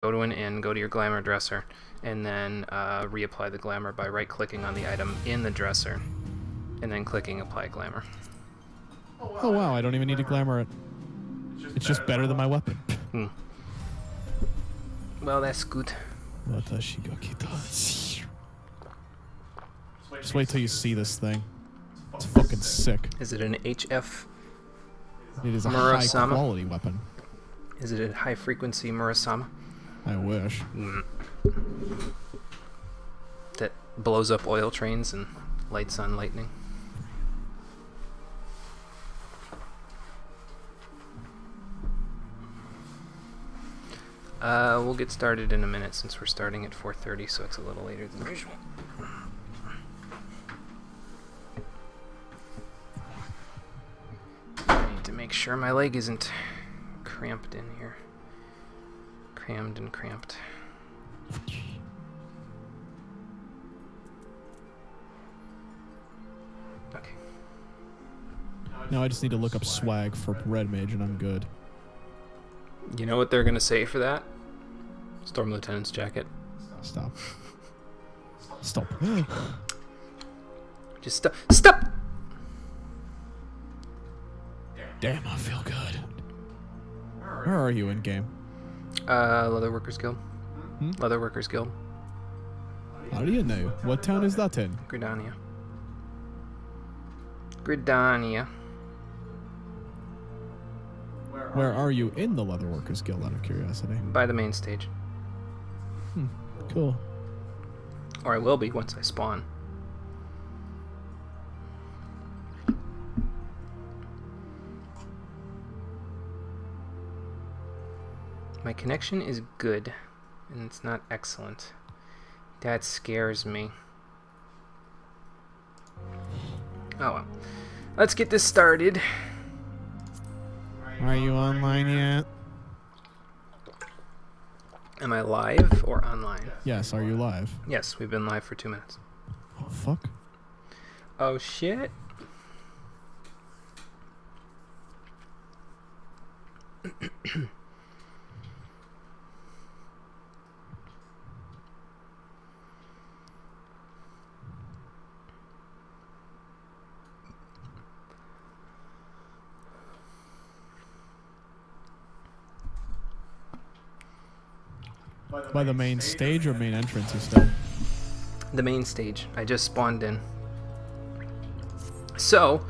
go to an inn, go to your glamour dresser, and then reapply the glamour by right-clicking on the item in the dresser, and then clicking Apply Glamour. Oh wow, I don't even need to glamour it. It's just better than my weapon. Well, that's good. Just wait till you see this thing. It's fucking sick. Is it an HF? It is a Murasama? high quality weapon. Is it a high-frequency Murasama? I wish. That blows up oil trains and lights on lightning? We'll get started in a minute since we're starting at 4:30, so it's a little later than usual. I need to make sure my leg isn't cramped in here. Crammed and cramped. Okay. Now I just need to look up swag for Red Mage and I'm good. You know what they're gonna say for that? Storm Lieutenant's jacket. Stop. Stop. Just stop. Stop! Damn, I feel good. Where are you in game? Leatherworkers Guild. Hmm? Leatherworkers Guild. How do you know? What town is that in? Gridania. Gridania. Where are you in the Leatherworkers Guild, out of curiosity? By the main stage. Cool. Or I will be once I spawn. My connection is good, and it's not excellent. That scares me. Oh well. Let's get this started. Are you online yet? Am I live or online? Yes, are you live? Yes, we've been live for 2 minutes. Oh, fuck. Oh shit. By the main stage or main entrance, you said? The main stage. I just spawned in. So,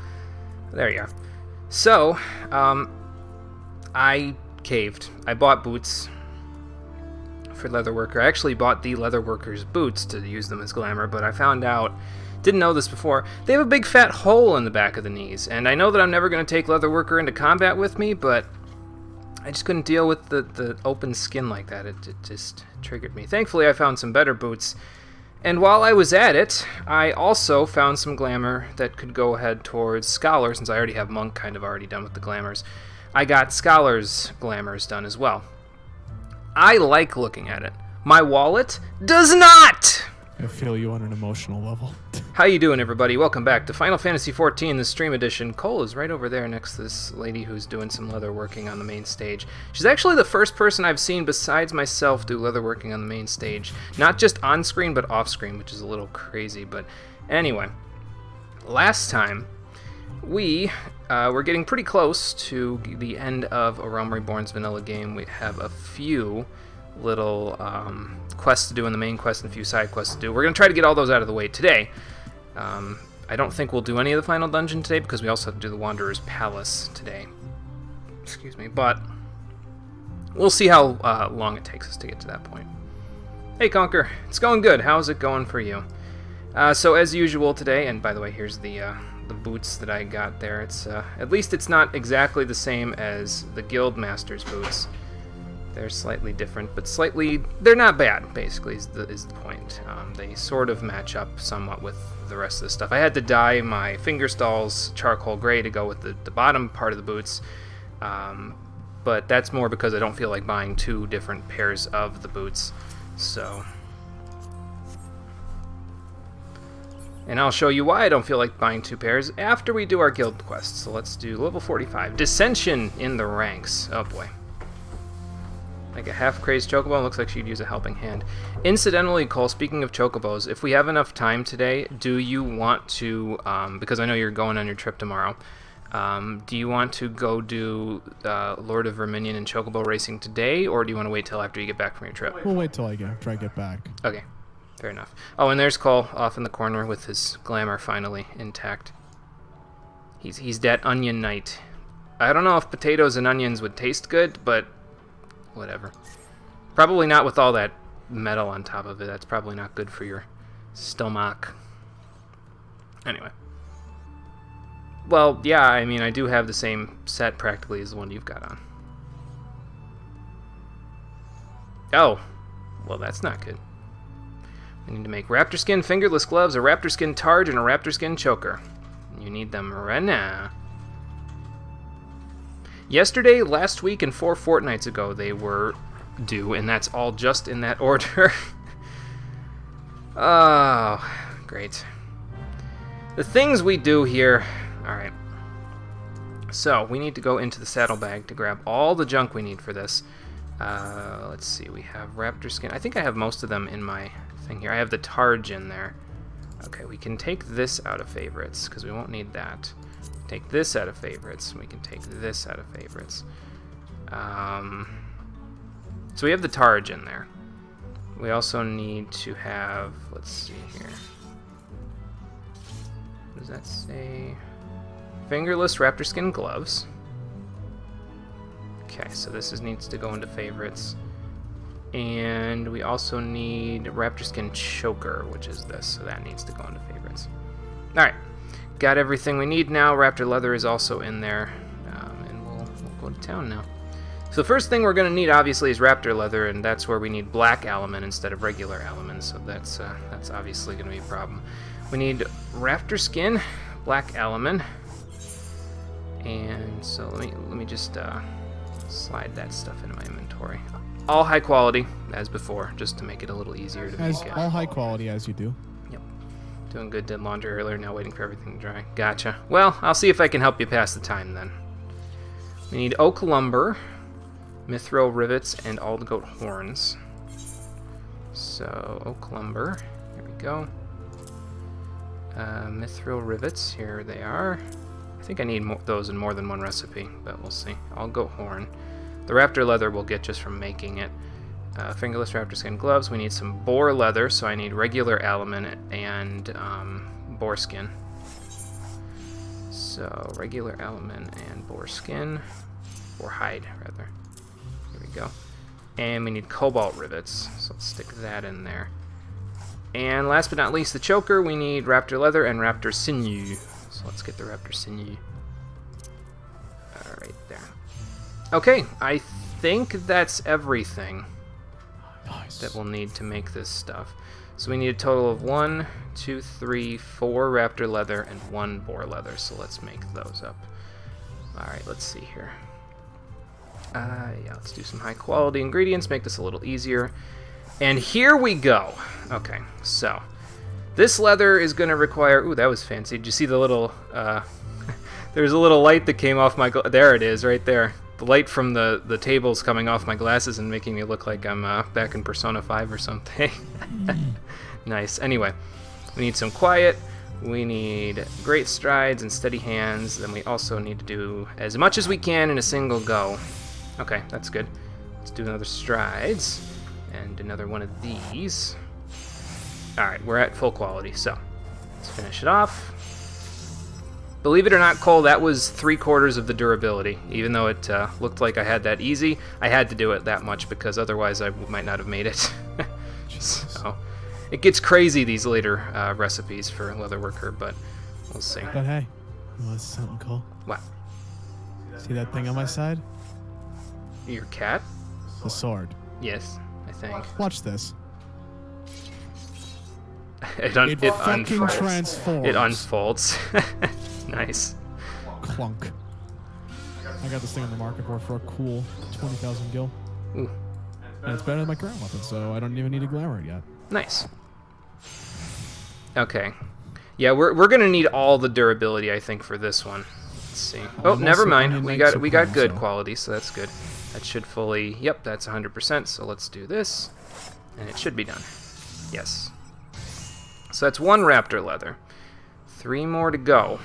there you are. So, I caved. I bought boots for Leatherworker. I actually bought the Leatherworker's boots to use them as glamour, but I found out, didn't know this before, they have a big fat hole in the back of the knees. And I know that I'm never going to take Leatherworker into combat with me, but I just couldn't deal with the open skin like that. It just triggered me. Thankfully, I found some better boots. And while I was at it, I also found some glamour that could go ahead towards Scholar, since I already have Monk kind of already done with the glamours. I got Scholar's glamours done as well. I like looking at it. My wallet does not! I feel you on an emotional level. How you doing, everybody? Welcome back to Final Fantasy XIV, the stream edition. Cole is right over there next to this lady who's doing some leather working on the main stage. She's actually the first person I've seen besides myself do leather working on the main stage. Not just on screen, but off screen, which is a little crazy. But anyway, last time we were getting pretty close to the end of A Realm Reborn's vanilla game. We have a few little quests to do in the main quest and a few side quests to do. We're going to try to get all those out of the way today. I don't think we'll do any of the final dungeon today because we also have to do the Wanderer's Palace today. Excuse me, but we'll see how long it takes us to get to that point. Hey Conquer, it's going good. How's it going for you? So as usual today, and by the way, here's the boots that I got there. It's at least it's not exactly the same as the Guildmaster's boots. They're slightly different, but they're not bad, basically, is the point. They sort of match up somewhat with the rest of the stuff. I had to dye my finger stalls charcoal gray to go with the bottom part of the boots, but that's more because I don't feel like buying two different pairs of the boots, so. And I'll show you why I don't feel like buying two pairs after we do our guild quest. So let's do level 45. Dissension in the ranks. Oh boy. Like a half-crazed chocobo. Looks like she'd use a helping hand. Incidentally, Cole, speaking of chocobos, if we have enough time today, do you want to, because I know you're going on your trip tomorrow, do you want to go do Lord of Verminion and chocobo racing today, or do you want to wait till after you get back from your trip? We'll wait till I get back. Okay, fair enough. Oh, and there's Cole off in the corner with his glamour finally intact. He's that onion knight. I don't know if potatoes and onions would taste good, but whatever. Probably not with all that metal on top of it. That's probably not good for your stomach. Anyway. Well, yeah, I mean, I do have the same set practically as the one you've got on. Oh. Well, that's not good. We need to make raptor skin fingerless gloves, a raptor skin targe, and a raptor skin choker. You need them right now. Yesterday, last week, and 4 fortnights ago they were due, and that's all just in that order. Oh, great. The things we do here. Alright. So, we need to go into the saddlebag to grab all the junk we need for this. Let's see, we have raptor skin. I think I have most of them in my thing here. I have the targe in there. Okay, we can take this out of favorites, because we won't need that. Take this out of favorites. We can take this out of favorites. So we have the targe in there. We also need to have, let's see here. What does that say? Fingerless raptor skin gloves. Okay, so this needs to go into favorites. And we also need raptor skin choker, which is this, so that needs to go into favorites. Alright. Got everything we need now. Raptor leather is also in there, and we'll go to town now. So the first thing we're going to need, obviously, is raptor leather, and that's where we need black alum instead of regular alum, so that's obviously going to be a problem. We need raptor skin, black alum, and so let me just slide that stuff into my inventory. All high quality, as before, just to make it a little easier to make it. All high quality, as you do. Doing good, did laundry earlier, now waiting for everything to dry. Gotcha. Well, I'll see if I can help you pass the time then. We need oak lumber, mithril rivets, and all the goat horns. So, oak lumber, here we go. Mithril rivets, here they are. I think I need those in more than one recipe, but we'll see. All goat horn. The raptor leather we'll get just from making it. Fingerless raptor skin gloves. We need some boar leather, so I need regular alum and boar skin. So regular alum and boar skin, or hide rather. Here we go. And we need cobalt rivets, so let's stick that in there. And last but not least, the choker. We need raptor leather and raptor sinew. So let's get the raptor sinew. All right there. Okay, I think that's everything. Nice. That we'll need to make this stuff. So we need a total of 1, 2, 3, 4 raptor leather and 1 boar leather. So let's make those up. Alright, let's see here. Yeah, let's do some high quality ingredients, make this a little easier. And here we go. Okay, so this leather is going to require... Ooh, that was fancy. Did you see the little... There's a little light that came off my... There it is, right there. The light from the tables coming off my glasses and making me look like I'm back in Persona 5 or something. Nice. Anyway, we need some quiet. We need great strides and steady hands. Then we also need to do as much as we can in a single go. Okay, that's good. Let's do another strides and another one of these. Alright, we're at full quality, so let's finish it off. Believe it or not, Cole, that was 3/4 of the durability. Even though it looked like I had that easy, I had to do it that much because otherwise I might not have made it. So, it gets crazy, these later recipes for Leatherworker, but we'll see. But hey, you want something cool? What? See that thing on my side? Your cat? The sword. Yes, I think. Watch this. It fucking unfolds. transforms. It unfolds. Nice. Clunk. I got this thing on the market for a cool 20,000 gil. Ooh. And it's better than my current weapon, so I don't even need to glamour it yet. Nice. Okay. Yeah, we're gonna need all the durability, I think, for this one. Let's see. Oh, never mind. We got good quality, so that's good. That should fully... Yep, that's 100%, so let's do this. And it should be done. Yes. So that's 1 raptor leather. 3 more to go.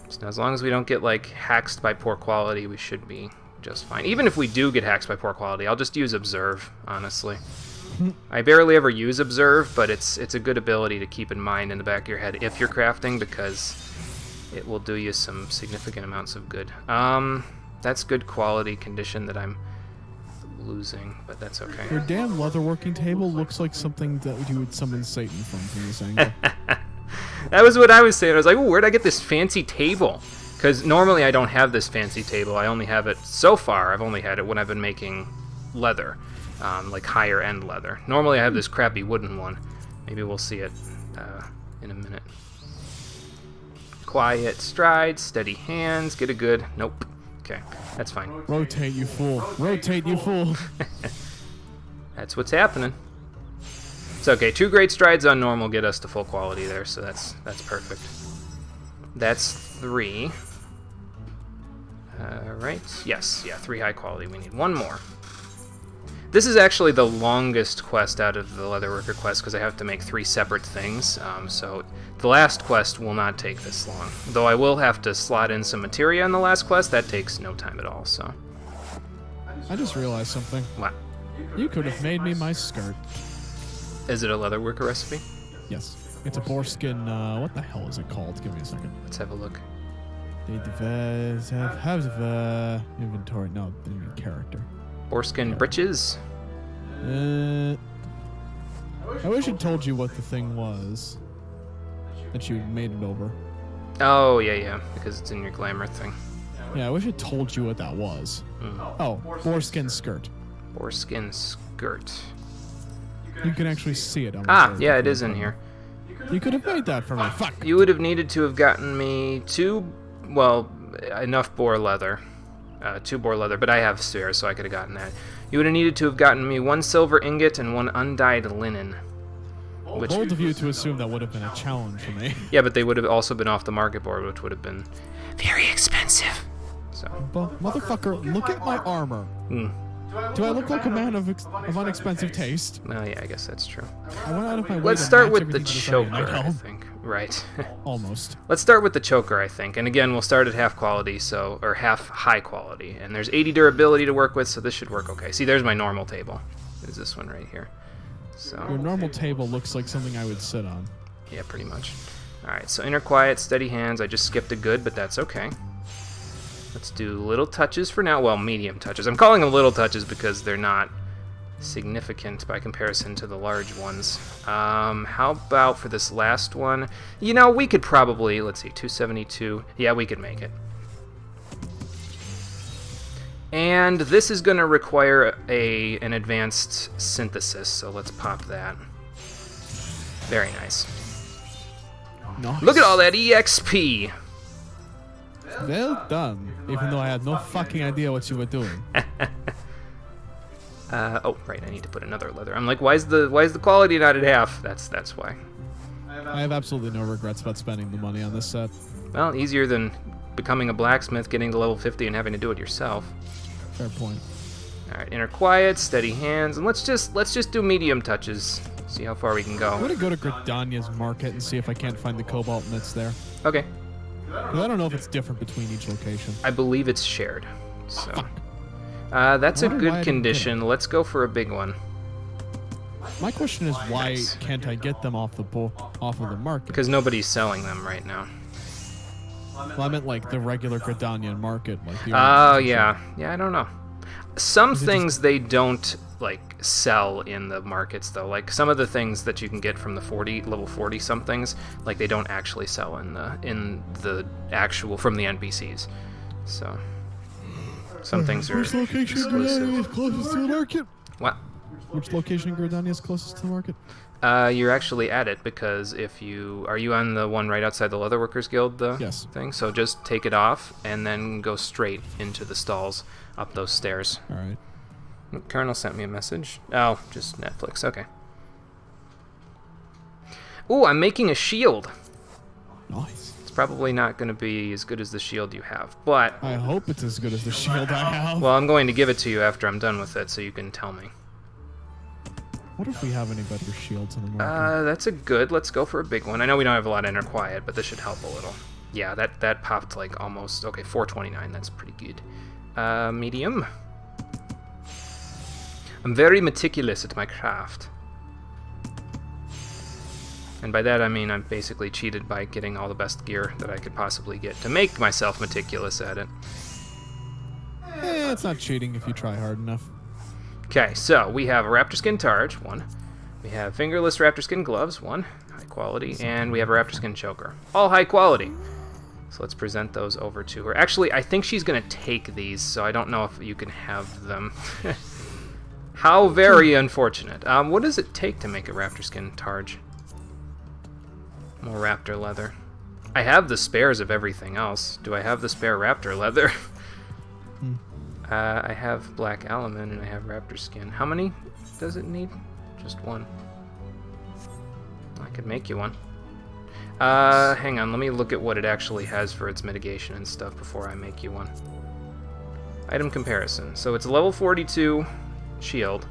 So as long as we don't get, like, hacked by poor quality, we should be just fine. Even if we do get hacked by poor quality, I'll just use Observe, honestly. I barely ever use Observe, but it's a good ability to keep in mind in the back of your head if you're crafting, because it will do you some significant amounts of good. That's good quality condition that I'm losing, but that's okay. Your damn leatherworking table looks like something that you would summon Satan from this angle. That was what I was saying. I was like, ooh, where'd I get this fancy table? Because normally I don't have this fancy table. I only have it, so far, I've only had it when I've been making leather, like higher end leather. Normally I have this crappy wooden one. Maybe we'll see it in a minute. Quiet stride, steady hands, get a good... Nope. Okay, that's fine. Rotate, you fool. Rotate, you fool. That's what's happening. It's okay. 2 great strides on normal get us to full quality there, so that's perfect. That's 3. Right? Yes, yeah, 3 high quality. We need 1 more. This is actually the longest quest out of the Leatherworker quest because I have to make 3 separate things, so the last quest will not take this long. Though I will have to slot in some materia in the last quest, that takes no time at all, so... I just realized something. What? You could have made me my skirt. Is it a Leatherworker recipe? Yes. It's a boar skin, what the hell is it called? Give me a second. Let's have a look. Have inventory. No, I mean character. Boarskin breeches? I wish it told you what the thing was. That you made it over. Oh, yeah, because it's in your glamour thing. Yeah, I wish it told you what that was. Oh, boarskin skirt. Boarskin skirt. You can actually see it. Yeah, it is in here. You could have made that for me. Fuck. You would have needed to have gotten me 2, well, enough boar leather. 2 boar leather, but I have spares, so I could have gotten that. You would have needed to have gotten me 1 silver ingot and 1 undyed linen. Which, bold of you to assume that would have been a challenge for me. Yeah, but they would have also been off the market board, which would have been very expensive. So. But, motherfucker, look at my armor. Do I look like a man of inexpensive taste? Well, yeah, I guess that's true. I went out of my way Let's to start match with the everything choker, to I think. Right. Almost. Let's start with the choker, I think. And again, we'll start at half quality, or half high quality. And there's 80 durability to work with, so this should work okay. See, there's my normal table. There's this one right here. So. Your normal table looks like something I would sit on. Yeah, pretty much. Alright, so inner quiet, steady hands. I just skipped a good, but that's okay. Let's do little touches for now. Well, medium touches. I'm calling them little touches because they're not significant by comparison to the large ones. How about for this last one? You know, we could probably, let's see, 272. Yeah, we could make it. And this is going to require an advanced synthesis, so let's pop that. Very nice. Nice. Look at all that EXP! Well done, even though I had no fucking idea what you were doing. Oh, right, I need to put another leather. I'm like, why is the quality not at half? That's why. I have absolutely no regrets about spending the money on this set. Well, easier than becoming a blacksmith, getting to level 50, and having to do it yourself. Fair point. Alright, inner quiet, steady hands, and let's just do medium touches. See how far we can go. I'm gonna go to Gridania's market and see if I can't find the cobalt mitts there. Okay. I don't know if it's different between each location. I believe it's shared. So that's a good condition. Let's go for a big one. My question is, why can't I get them off of the market? Because nobody's selling them right now. Well, I meant like the regular Gridanian market. Like Oh, yeah. Yeah, I don't know. Some things they don't like sell in the markets though. Like some of the things that you can get from the level 40 somethings, like they don't actually sell in the actual from the NPCs. So some things are Which location in Gridania is closest to the market? What? Which location in Gridania is closest to the market? You're actually at it because are you on the one right outside the Leatherworkers Guild yes. thing? So just take it off and then go straight into the stalls up those stairs. All right. Colonel sent me a message. Oh, just Netflix. Okay. Ooh, I'm making a shield. Nice. It's It's probably not going to be as good as the shield you have, but... I hope it's as good as the shield I have. Well, I'm going to give it to you after I'm done with it, so you can tell me. What if we have any better shields in the market? That's a good... Let's go for a big one. I know we don't have a lot of inner quiet, but this should help a little. Yeah, that popped like almost... Okay, 429. That's pretty good. Medium. I'm very meticulous at my craft. And by that I mean I'm basically cheated by getting all the best gear that I could possibly get to make myself meticulous at it. It's not cheating if you try hard enough. Okay, so we have a raptor skin targe, 1. We have fingerless raptor skin gloves, 1, high quality, and we have a raptor skin choker, all high quality. So let's present those over to her. Actually, I think she's gonna take these, so I don't know if you can have them. How very unfortunate. What does it take to make a raptor skin targe? More raptor leather. I have the spares of everything else. Do I have the spare raptor leather? I have black alumine and I have raptor skin. How many does it need? Just 1. I could make you one. Hang on, let me look at what it actually has for its mitigation and stuff before I make you one. Item comparison. So it's a level 42 shield.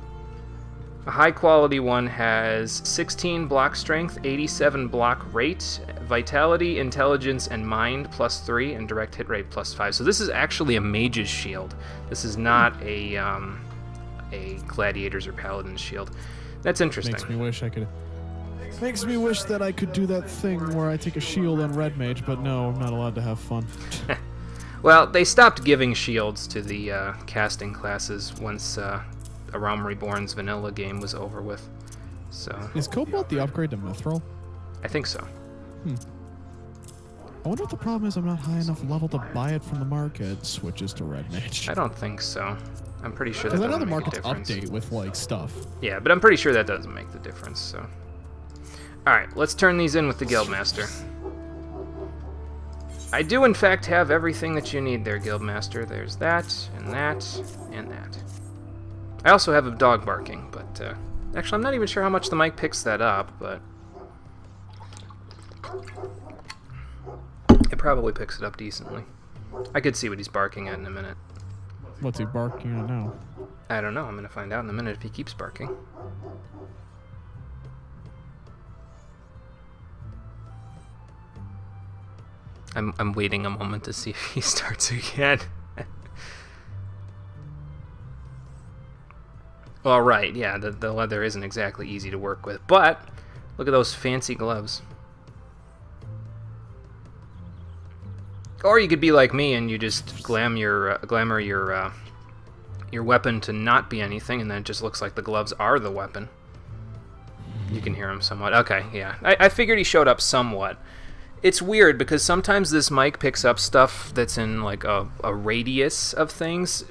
A high quality one has 16 block strength, 87 block rate, vitality, intelligence, and mind +3, and direct hit rate +5. So this is actually a mage's shield. This is not a gladiator's or paladin's shield. That's interesting. Makes me wish that I could do that thing where I take a shield on red mage, but no, I'm not allowed to have fun. Well, they stopped giving shields to the casting classes once A Realm Reborn's vanilla game was over with. So is Cobalt the upgrade to Mithril? I think so. I wonder if the problem is I'm not high enough level to buy it from the market. Switches to red mage. I don't think so. I'm pretty sure that Because I know doesn't the make a market's difference. update with like stuff. Yeah, but I'm pretty sure that doesn't make the difference. So, all right, let's turn these in with the Guildmaster. I do, in fact, have everything that you need there, Guildmaster. There's that, and that, and that. I also have a dog barking, but actually I'm not even sure how much the mic picks that up, but it probably picks it up decently. I could see what he's barking at in a minute. What's he barking at now? I don't know. I'm going to find out in a minute if he keeps barking. I'm waiting a moment to see if he starts again. All right, yeah, the leather isn't exactly easy to work with, but look at those fancy gloves. Or you could be like me and you just glamour your weapon to not be anything, and then it just looks like the gloves are the weapon. You can hear him somewhat. Okay, yeah. I figured he showed up somewhat. It's weird because sometimes this mic picks up stuff that's in like a radius of things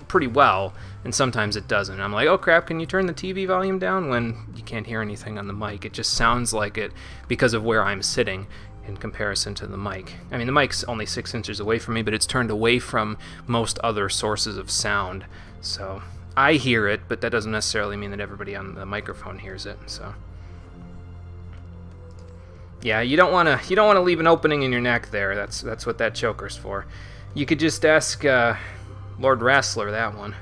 pretty well, and sometimes it doesn't. I'm like, oh crap, can you turn the TV volume down, when you can't hear anything on the mic? It just sounds like it because of where I'm sitting in comparison to the mic. I mean, the mic's only 6 inches away from me, but it's turned away from most other sources of sound. So I hear it, but that doesn't necessarily mean that everybody on the microphone hears it. So yeah, you don't want to leave an opening in your neck there. That's what that choker's for. You could just ask Lord Wrestler that one.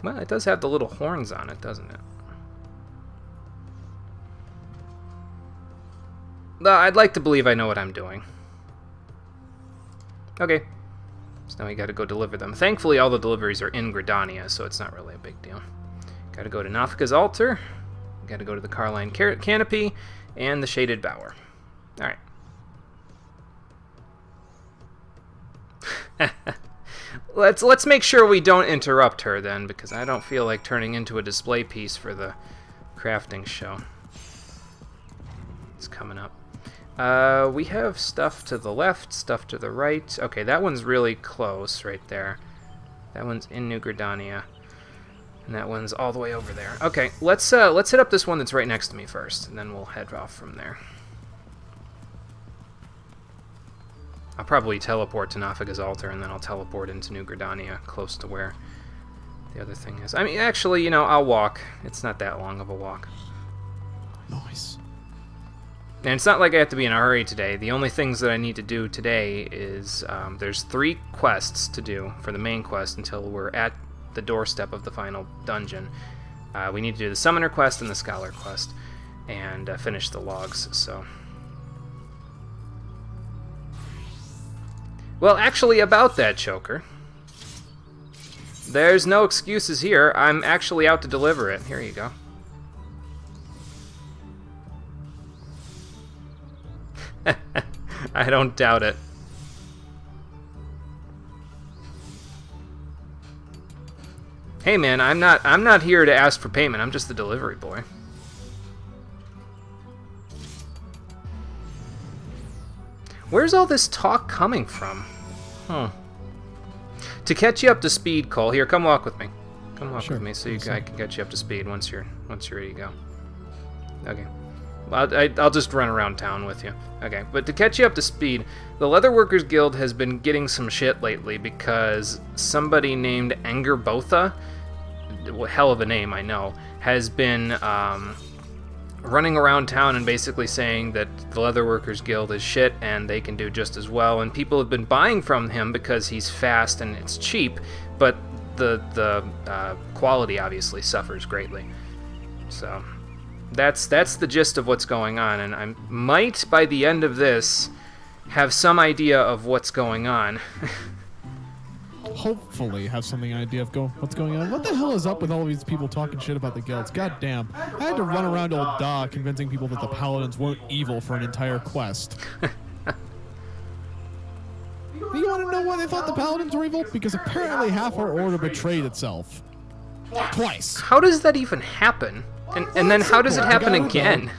Well, it does have the little horns on it, doesn't it? I'd like to believe I know what I'm doing. Okay. So now we gotta go deliver them. Thankfully, all the deliveries are in Gridania, so it's not really a big deal. Gotta go to Nafika's altar. Gotta go to the Carline Canopy and the Shaded Bower. Alright. Let's make sure we don't interrupt her then, because I don't feel like turning into a display piece for the crafting show. It's coming up. We have stuff to the left, stuff to the right. Okay, that one's really close right there. That one's in New Gridania. And that one's all the way over there. Okay, let's hit up this one that's right next to me first, and then we'll head off from there. I'll probably teleport to Nafika's altar, and then I'll teleport into New Gridania, close to where the other thing is. I mean, actually, you know, I'll walk. It's not that long of a walk. Nice. And it's not like I have to be in a hurry today. The only things that I need to do today is there's 3 quests to do for the main quest until we're at the doorstep of the final dungeon. We need to do the Summoner quest and the Scholar quest and finish the logs, so... Well, actually, about that, Choker. There's no excuses here. I'm actually out to deliver it. Here you go. I don't doubt it. Hey man, I'm not here to ask for payment. I'm just the delivery boy. Where's all this talk coming from? To catch you up to speed, Cole. Here, come walk with me. Come walk with me, so I can get you up to speed once you're ready to go. Okay. I'll just run around town with you. Okay, but to catch you up to speed, the Leatherworkers Guild has been getting some shit lately because somebody named Angerbotha, hell of a name, I know, has been running around town and basically saying that the Leatherworkers Guild is shit and they can do just as well, and people have been buying from him because he's fast and it's cheap, but the quality obviously suffers greatly. So... That's the gist of what's going on, and I might, by the end of this, have some idea of what's going on. Hopefully have some idea of what's going on. What the hell is up with all of these people talking shit about the guilds? God damn. I had to run around old Da convincing people that the paladins weren't evil for an entire quest. You want to know why they thought the paladins were evil? Because apparently half our order betrayed itself. Twice. How does that even happen? And then how does it happen again?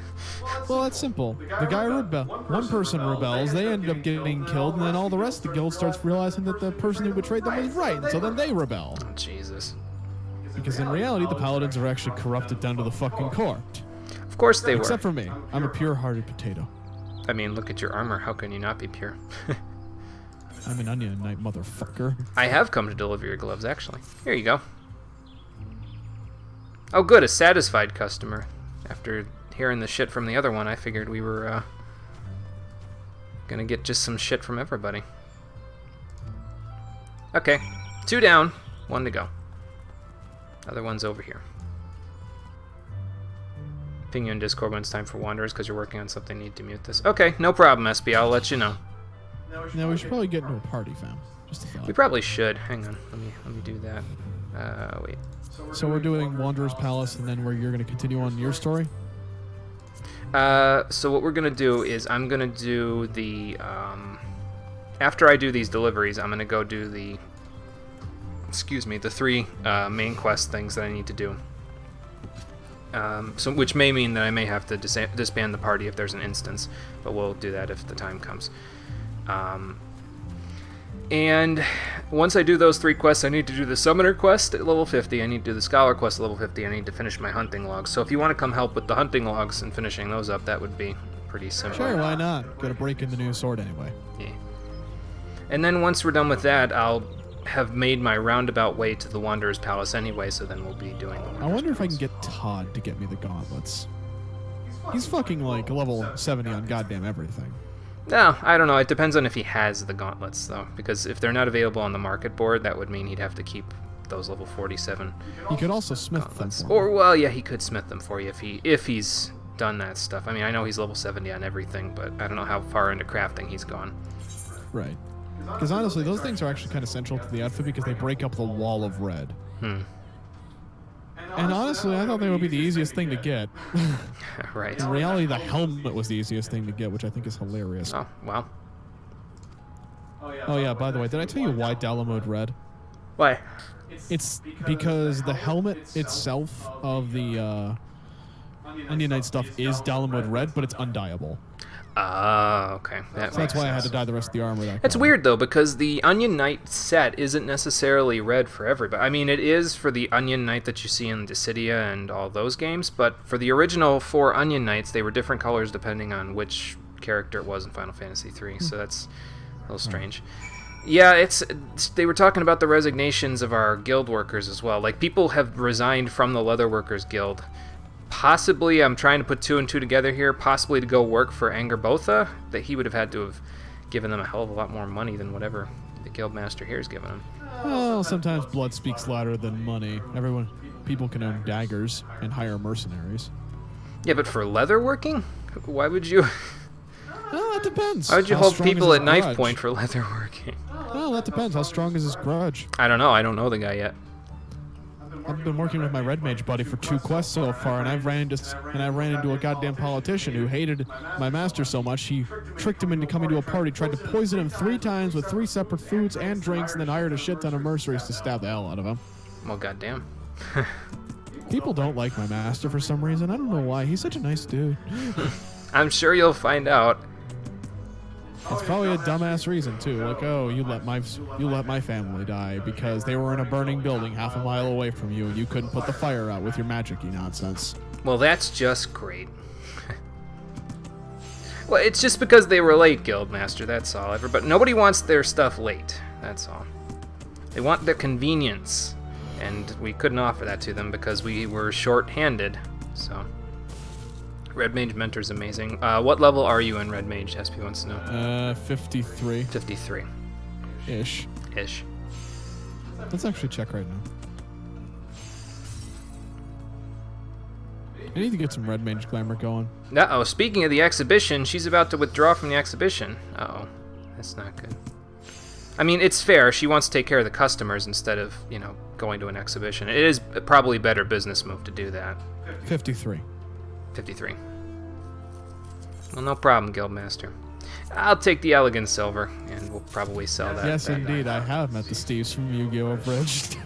Well, that's simple. The guy one person rebels, they end up getting killed, and then all the rest of the guild starts realizing that the person who betrayed them was right, and so then they rebel. Oh, Jesus. Because in reality, the paladins are actually corrupted down to the fucking core. Of course they were. Except for me. I'm a pure-hearted potato. I mean, look at your armor. How can you not be pure? I'm an onion knight, motherfucker. I have come to deliver your gloves, actually. Here you go. Oh, good, a satisfied customer. After hearing the shit from the other one, I figured we were gonna get just some shit from everybody. Okay, 2 down, 1 to go. Other one's over here. Ping you in Discord when it's time for Wanderers because you're working on something. Need to mute this. Okay, no problem, SB. I'll let you know. Now we should probably get into a party, fam. Just a thought. We probably should. Hang on. Let me do that. Wait. So we're doing Wanderer's Palace, and then you're going to continue on your story? So what we're going to do is I'm going to do the... after I do these deliveries, I'm going to go do the... Excuse me, the 3 main quest things that I need to do. So which may mean that I may have to disband the party if there's an instance, but we'll do that if the time comes. And once I do those 3 quests, I need to do the Summoner quest at level 50, I need to do the Scholar quest at level 50, I need to finish my hunting logs. So if you want to come help with the hunting logs and finishing those up, that would be pretty simple. Sure, why not? Gotta break in the new sword anyway. Yeah. And then once we're done with that, I'll have made my roundabout way to the Wanderer's Palace anyway, so then we'll be doing the Wanderer's I wonder if I can Palace. get Todd to get me the gauntlets. He's fucking like level 70 on goddamn everything. No, I don't know. It depends on if he has the gauntlets, though. Because if they're not available on the market board, that would mean he'd have to keep those level 47 He could also smith gauntlets. them for me. Or, well, yeah, he could smith them for you if he's done that stuff. I mean, I know he's level 70 on everything, but I don't know how far into crafting he's gone. Right. Because honestly, those things are actually kind of central to the outfit because they break up the wall of red. And honestly, I thought they would be the easiest thing to get. Right. In reality, the helmet was the easiest thing to get, which I think is hilarious. Oh, wow. Oh yeah, by the way, did I tell you why Dalamode red? Why? It's because the helmet itself of the Onion Knight stuff is Dalamode red, but it's undyeable. Oh, okay. So that's why I had to dye the rest of the armor. It's weird, though, because the Onion Knight set isn't necessarily red for everybody. I mean, it is for the Onion Knight that you see in Dissidia and all those games, but for the original 4 Onion Knights, they were different colors depending on which character it was in Final Fantasy III, so that's a little strange. Yeah, they were talking about the resignations of our guild workers as well. Like, people have resigned from the Leatherworkers Guild possibly, I'm trying to put 2 and 2 together here, possibly to go work for Angerbotha, that he would have had to have given them a hell of a lot more money than whatever the guildmaster here is giving them. Well, sometimes blood speaks louder than money. People can own daggers and hire mercenaries. Yeah, but for leather working? Why would you... Well, that depends. Why would you How hold strong is people his at knife grudge? point for leather working? Well, that depends. How strong is his grudge? I don't know. I don't know the guy yet. I've been working with my red mage buddy for 2 quests so far, and I ran into a goddamn politician who hated my master so much he tricked him into coming to a party, tried to poison him 3 times with 3 separate foods and drinks, and then hired a shit ton of mercenaries to stab the hell out of him. Well, goddamn. People don't like my master for some reason. I don't know why. He's such a nice dude. I'm sure you'll find out. It's probably a dumbass reason too. Like, oh, you let my family die because they were in a burning building half a mile away from you, and you couldn't put the fire out with your magic-y nonsense. Well, that's just great. Well, it's just because they were late, Guildmaster, that's all. But nobody wants their stuff late, that's all. They want the convenience, and we couldn't offer that to them because we were short-handed, so... Red Mage Mentor's amazing. What level are you in Red Mage? SP wants to know. 53. 53. Ish. Ish. Let's actually check right now. I need to get some Red Mage glamour going. Uh-oh, speaking of the exhibition, she's about to withdraw from the exhibition. Uh-oh. That's not good. I mean, it's fair. She wants to take care of the customers instead of, you know, going to an exhibition. It is probably a better business move to do that. 53. 53. Well, no problem, Guildmaster. I'll take the elegant silver, and we'll probably sell that. Yes, indeed. I have met the Steves from Yu-Gi-Oh! Abridged.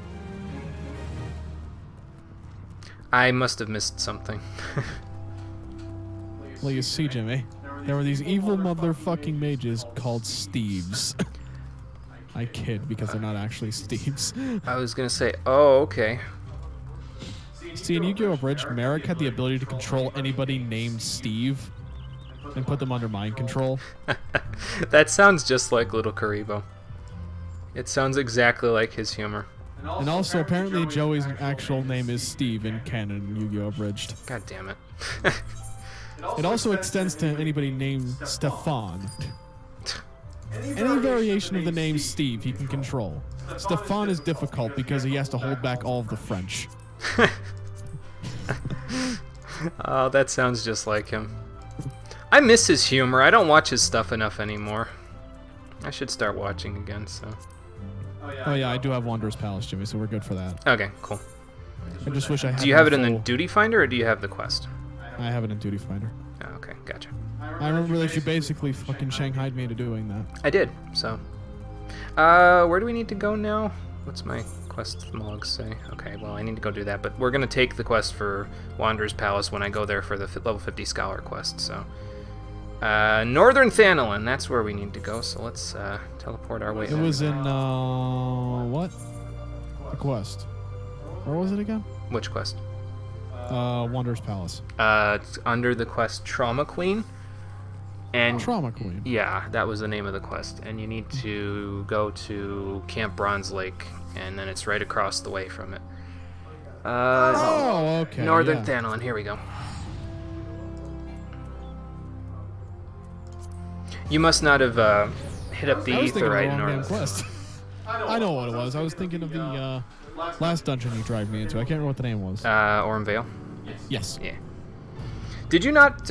I must have missed something. Well, you see, Jimmy, there were these evil motherfucking mages called Steves. I kid, because they're not actually Steves. I was gonna say, oh, okay. See, in Yu-Gi-Oh! Abridged, Merrick had the ability to control anybody named Steve and put them under mind control. That sounds just like Little Karibo. It sounds exactly like his humor. And also, apparently, Joey's actual name is Steve in canon Yu-Gi-Oh! Abridged. God damn it. It also extends to anybody named Stefan. Any variation of the name Steve he can control. Stefan is difficult because he has to hold back all of the French. Oh, that sounds just like him. I miss his humor. I don't watch his stuff enough anymore. I should start watching again, so... Oh yeah, I do have Wanderer's Palace, Jimmy, so we're good for that. Okay, cool. I just wish I had. Do you have it in the Duty Finder, or do you have the quest? I have it in Duty Finder. Oh, okay, gotcha. I remember that you basically fucking shanghaied me into doing that. I did, so... where do we need to go now? What's my quest log say? Okay, well, I need to go do that, but we're going to take the quest for Wanderer's Palace when I go there for the level 50 Scholar quest, so... Northern Thanalin, that's where we need to go, so let's teleport our way. It was in, what? The quest. Where was it again? Which quest? Wanderer's Palace. It's under the quest Trauma Queen. And Trauma Queen. Yeah, that was the name of the quest. And you need to go to Camp Bronze Lake, and then it's right across the way from it. Oh, okay. Northern yeah. Thanalin, here we go. You must not have hit up the I was thinking of the Aetherite in wrong order. damn quest. I know what it was. I was thinking of the last dungeon you dragged me into. I can't remember what the name was. Orm Vale? Yes. Yeah. Did you not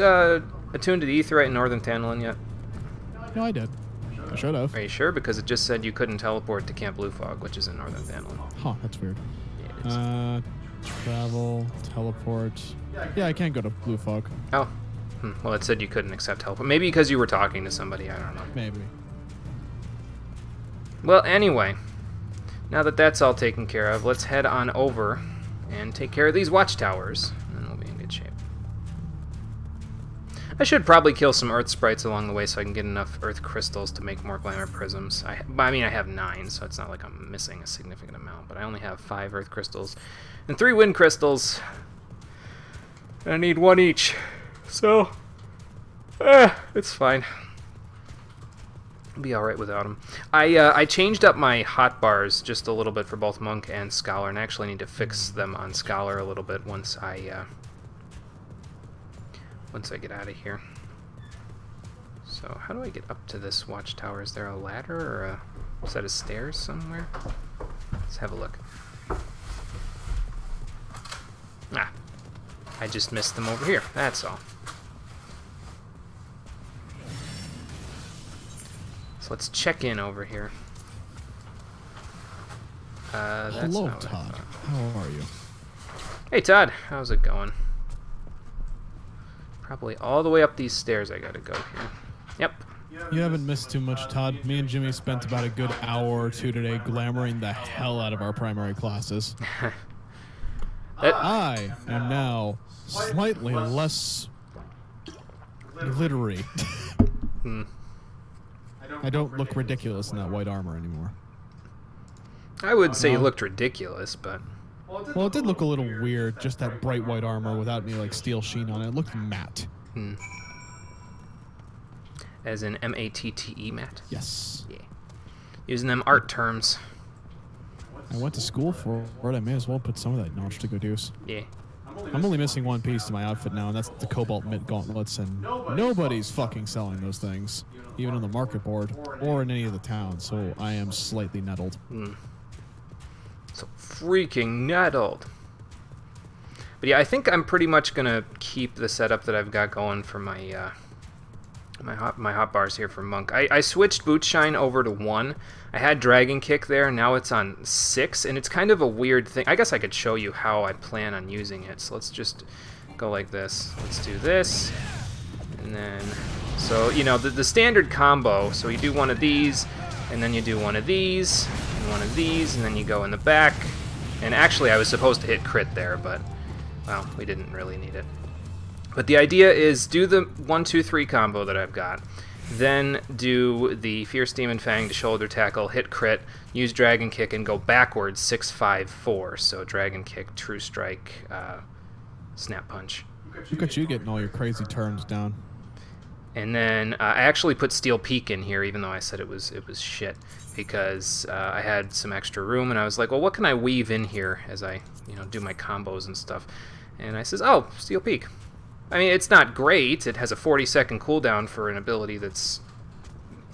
attune to the Aetherite in Northern Thanalin yet? No, I did. I should have. Are you sure? Because it just said you couldn't teleport to Camp Blue Fog, which is in Northern Thanalin. Huh, that's weird. Yeah, it is. Travel, teleport. Yeah, I can't go to Blue Fog. Oh. Well, it said you couldn't accept teleport. Maybe because you were talking to somebody, I don't know. Maybe. Well, anyway, now that that's all taken care of, let's head on over and take care of these watchtowers, and then we'll be in good shape. I should probably kill some earth sprites along the way so I can get enough earth crystals to make more glamour prisms. I mean, I have 9, so it's not like I'm missing a significant amount, but I only have 5 earth crystals and 3 wind crystals. I need 1 each. So, it's fine. I'll be alright without them. I changed up my hotbars just a little bit for both Monk and Scholar, and I actually need to fix them on Scholar a little bit once I once I get out of here. So how do I get up to this watchtower? Is there a ladder or a set of stairs somewhere? Let's have a look. Ah, I just missed them over here, that's all. So let's check in over here. That's Hello, not what I Todd. thought. How are you? Hey Todd, how's it going? Probably all the way up these stairs I gotta go here. Yep. You haven't missed too much, Todd. Me and Jimmy spent about a good hour or two today glamoring the hell out of our primary classes. I am now slightly less glittery. I don't look ridiculous in that white armor anymore. I would say you looked ridiculous, but... Well, it did look a little weird, just that bright white armor without any, like, steel sheen on it. It looked matte. As in M-A-T-T-E, Matt? Yes. Yeah. Using them art terms. I went to school for it. I may as well put some of that knowledge to good use. Yeah. I'm only missing one piece to my outfit now, and that's the Cobalt Mint Gauntlets, and nobody's fucking selling those things, even on the market board or in any of the towns, so I am slightly nettled. So freaking nettled. But yeah, I think I'm pretty much gonna keep the setup that I've got going for my my hot bars here for Monk. I switched Boot Shine over to 1. I had Dragon Kick there, now it's on 6, and it's kind of a weird thing. I guess I could show you how I plan on using it. So let's just go like this. Let's do this, and then, so, you know, the standard combo, so you do one of these, and then you do one of these, and one of these, and then you go in the back. And actually, I was supposed to hit crit there, but, well, we didn't really need it. But the idea is do the 1, 2, 3 combo that I've got, then do the Fierce Demon Fang to shoulder tackle, hit crit, use Dragon Kick, and go backwards 6, 5, 4. So Dragon Kick, True Strike, Snap Punch. Look at you getting all your crazy turns down. And then I actually put Steel Peak in here, even though I said it was shit, because I had some extra room, and I was like, well, what can I weave in here as I, you know, do my combos and stuff? And I says, oh, Steel Peak. I mean, it's not great. It has a 40-second cooldown for an ability that's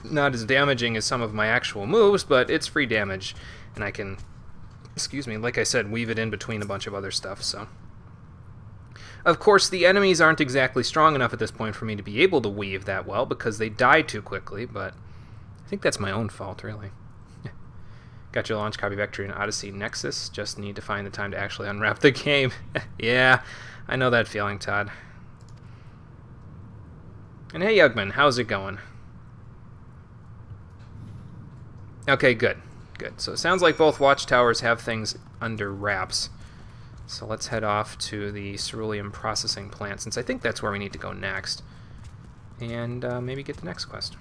not as damaging as some of my actual moves, but it's free damage, and I can, excuse me, like I said, weave it in between a bunch of other stuff, so. Of course, the enemies aren't exactly strong enough at this point for me to be able to weave that well, because they die too quickly, but I think that's my own fault, really. Got your launch copy Vector in Odyssey Nexus, just need to find the time to actually unwrap the game. Yeah, I know that feeling, Todd. And hey, Yugman, how's it going? Okay, good. Good. So it sounds like both watchtowers have things under wraps. So let's head off to the cerulean processing plant, since I think that's where we need to go next. And maybe get the next quest.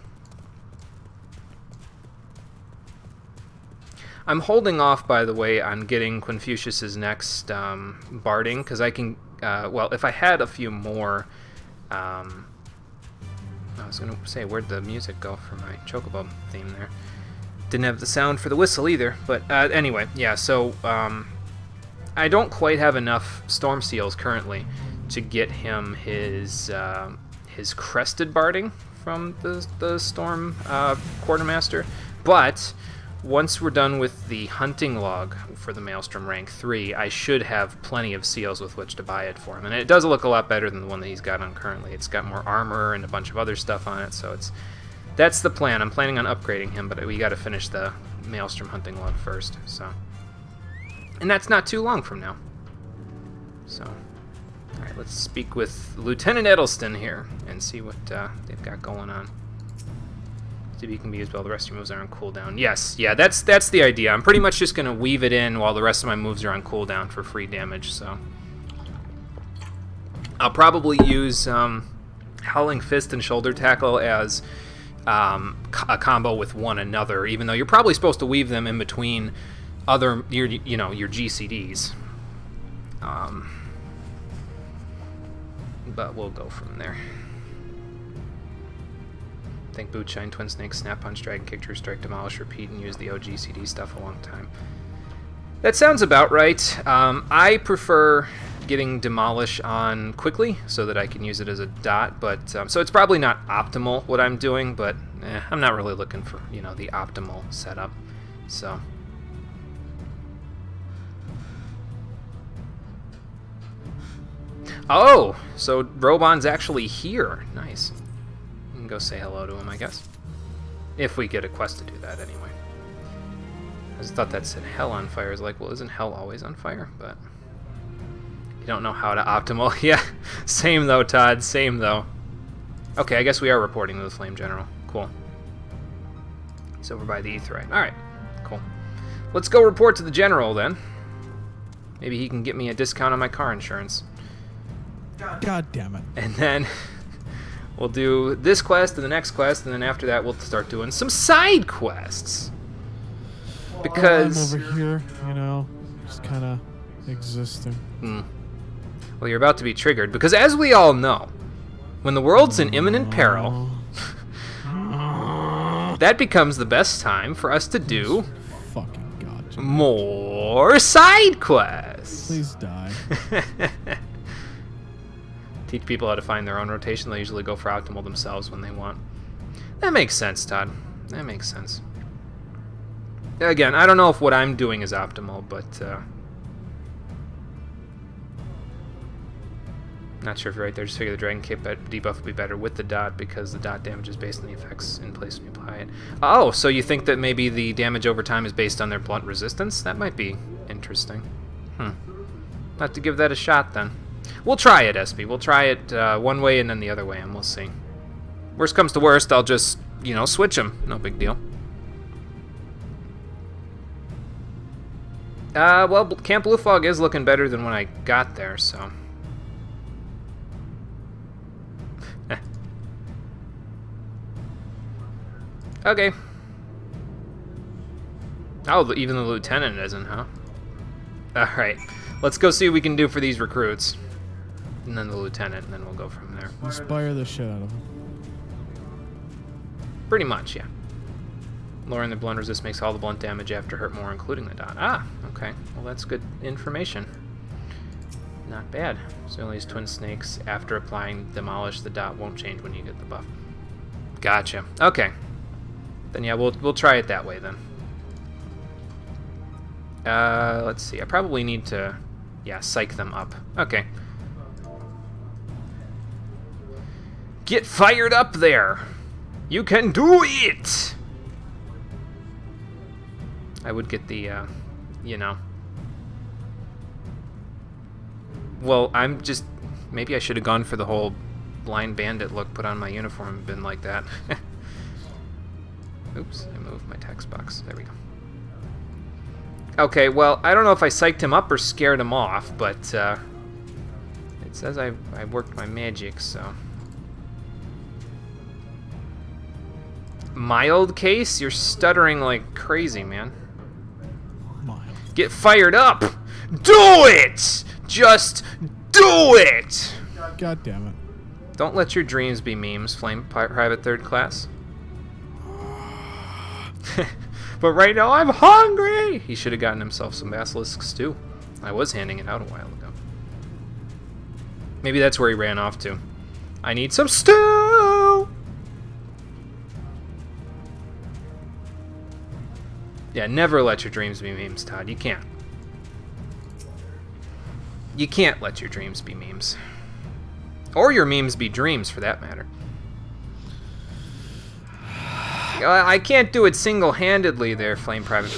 I'm holding off, by the way, on getting Confucius's next barding, because I can, well, if I had a few more... I was going to say, where'd the music go for my Chocobo theme there? Didn't have the sound for the whistle either, but anyway, yeah, so I don't quite have enough Storm Seals currently to get him his crested barding from the Storm Quartermaster, but once we're done with the hunting log for the Maelstrom rank 3, I should have plenty of seals with which to buy it for him. And it does look a lot better than the one that he's got on currently. It's got more armor and a bunch of other stuff on it, so that's the plan. I'm planning on upgrading him, but we got to finish the Maelstrom hunting log first. So, and that's not too long from now. So, all right, let's speak with Lieutenant Edelston here and see what they've got going on. You can be used while the rest of your moves are on cooldown. Yes, yeah, that's the idea. I'm pretty much just going to weave it in while the rest of my moves are on cooldown for free damage, so. I'll probably use Howling Fist and Shoulder Tackle as a combo with one another, even though you're probably supposed to weave them in between other, your GCDs. But we'll go from there. Think Boot Shine, Twin Snake, Snap Punch, Dragon Kick, True Strike, Demolish, Repeat, and use the OGCD stuff a long time. That sounds about right. I prefer getting demolish on quickly so that I can use it as a dot, but so it's probably not optimal what I'm doing, but I'm not really looking for, you know, the optimal setup. So oh, so Robon's actually here. Nice. We can go say hello to him, I guess. If we get a quest to do that, anyway. I just thought that said hell on fire. I was like, well, isn't hell always on fire? But you don't know how to optimal. Yeah, same though, Todd. Same though. Okay, I guess we are reporting to the Flame General. Cool. He's over by the Aetheryte. All right, cool. Let's go report to the General then. Maybe he can get me a discount on my car insurance. God damn it. And then we'll do this quest and the next quest, and then after that we'll start doing some side quests. Because I'm over here, you know, just kind of existing. Well, you're about to be triggered, because as we all know, when the world's in imminent peril, that becomes the best time for us to do Fucking God. more side quests. Please die. Teach people how to find their own rotation. They usually go for optimal themselves when they want. That makes sense, Todd. That makes sense. Again, I don't know if what I'm doing is optimal, but not sure if you're right there. Just figure the Dragon Cape debuff would be better with the dot because the dot damage is based on the effects in place when you apply it. Oh, so you think that maybe the damage over time is based on their blunt resistance? That might be interesting. I'll have to give that a shot then. We'll try it, SB. We'll try it one way and then the other way, and we'll see. Worst comes to worst, I'll just, you know, switch them. No big deal. Well, Camp Blue Fog is looking better than when I got there, so... Okay. Oh, even the lieutenant isn't, huh? Alright. Let's go see what we can do for these recruits. And then the lieutenant, and then we'll go from there. Inspire the shit out of him. Pretty much, yeah. Lowering the blunt resist makes all the blunt damage after hurt more, including the dot. Ah, okay. Well, that's good information. Not bad. So only use twin snakes after applying demolish. The dot won't change when you get the buff. Gotcha. Okay. Then yeah, we'll try it that way then. Let's see. I probably need to, yeah, psych them up. Okay. Get fired up there. You can do it. I would get the, you know. Well, I'm just, maybe I should have gone for the whole blind bandit look, put on my uniform and been like that. Oops, I moved my text box. There we go. Okay, well, I don't know if I psyched him up or scared him off, but it says I worked my magic, so. Mild case? You're stuttering like crazy, man. Mild. Get fired up! Do it! Just do it! God damn it. Don't let your dreams be memes, Flame Private Third Class. But right now I'm hungry! He should have gotten himself some Basilisk stew. I was handing it out a while ago. Maybe that's where he ran off to. I need some stew! Yeah, never let your dreams be memes, Todd. You can't. You can't let your dreams be memes. Or your memes be dreams, for that matter. I can't do it single-handedly there, Flame Private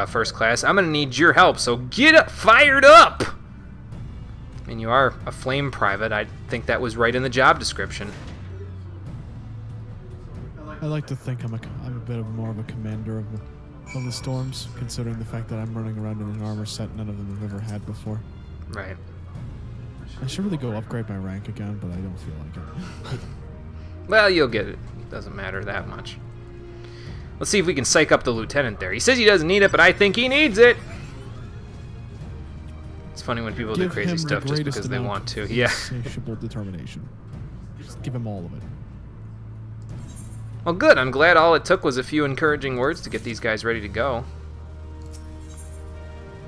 First Class. I'm going to need your help, so get fired up! I mean, you are a Flame Private. I think that was right in the job description. I like to think I'm a bit of more of a commander of the storms, considering the fact that I'm running around in an armor set none of them have ever had before. Right. I should really go upgrade my rank again, but I don't feel like it. Well, you'll get it. It doesn't matter that much. Let's see if we can psych up the lieutenant there. He says he doesn't need it, but I think he needs it. It's funny when people do crazy stuff just because they want to. Yeah. Insatiable determination. Just give him all of it. Well, good. I'm glad all it took was a few encouraging words to get these guys ready to go.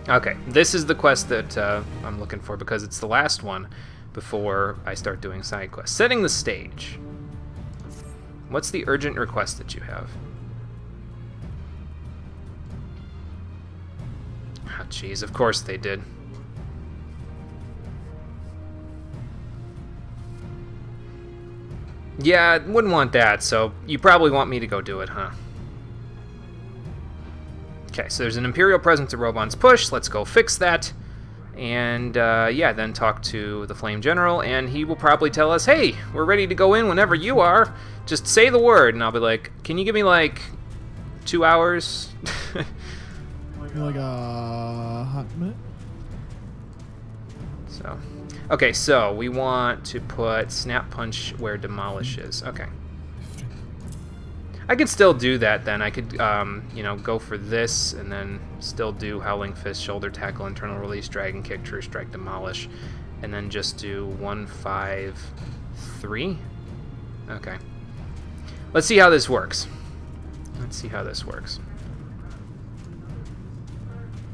Okay, this is the quest that I'm looking for because it's the last one before I start doing side quests. Setting the stage. What's the urgent request that you have? Oh, jeez, of course they did. Yeah, wouldn't want that, so you probably want me to go do it, huh? Okay, so there's an Imperial presence at Robon's Push. Let's go fix that. And, yeah, then talk to the Flame General, and he will probably tell us, hey, we're ready to go in whenever you are. Just say the word, and I'll be like, can you give me, like, 2 hours? Like a hot minute? So, okay, so we want to put Snap Punch where Demolish is. Okay. I could still do that then. I could, you know, go for this and then still do Howling Fist, Shoulder Tackle, Internal Release, Dragon Kick, True Strike, Demolish, and then just do 1, 5, 3. Okay. Let's see how this works. Let's see how this works.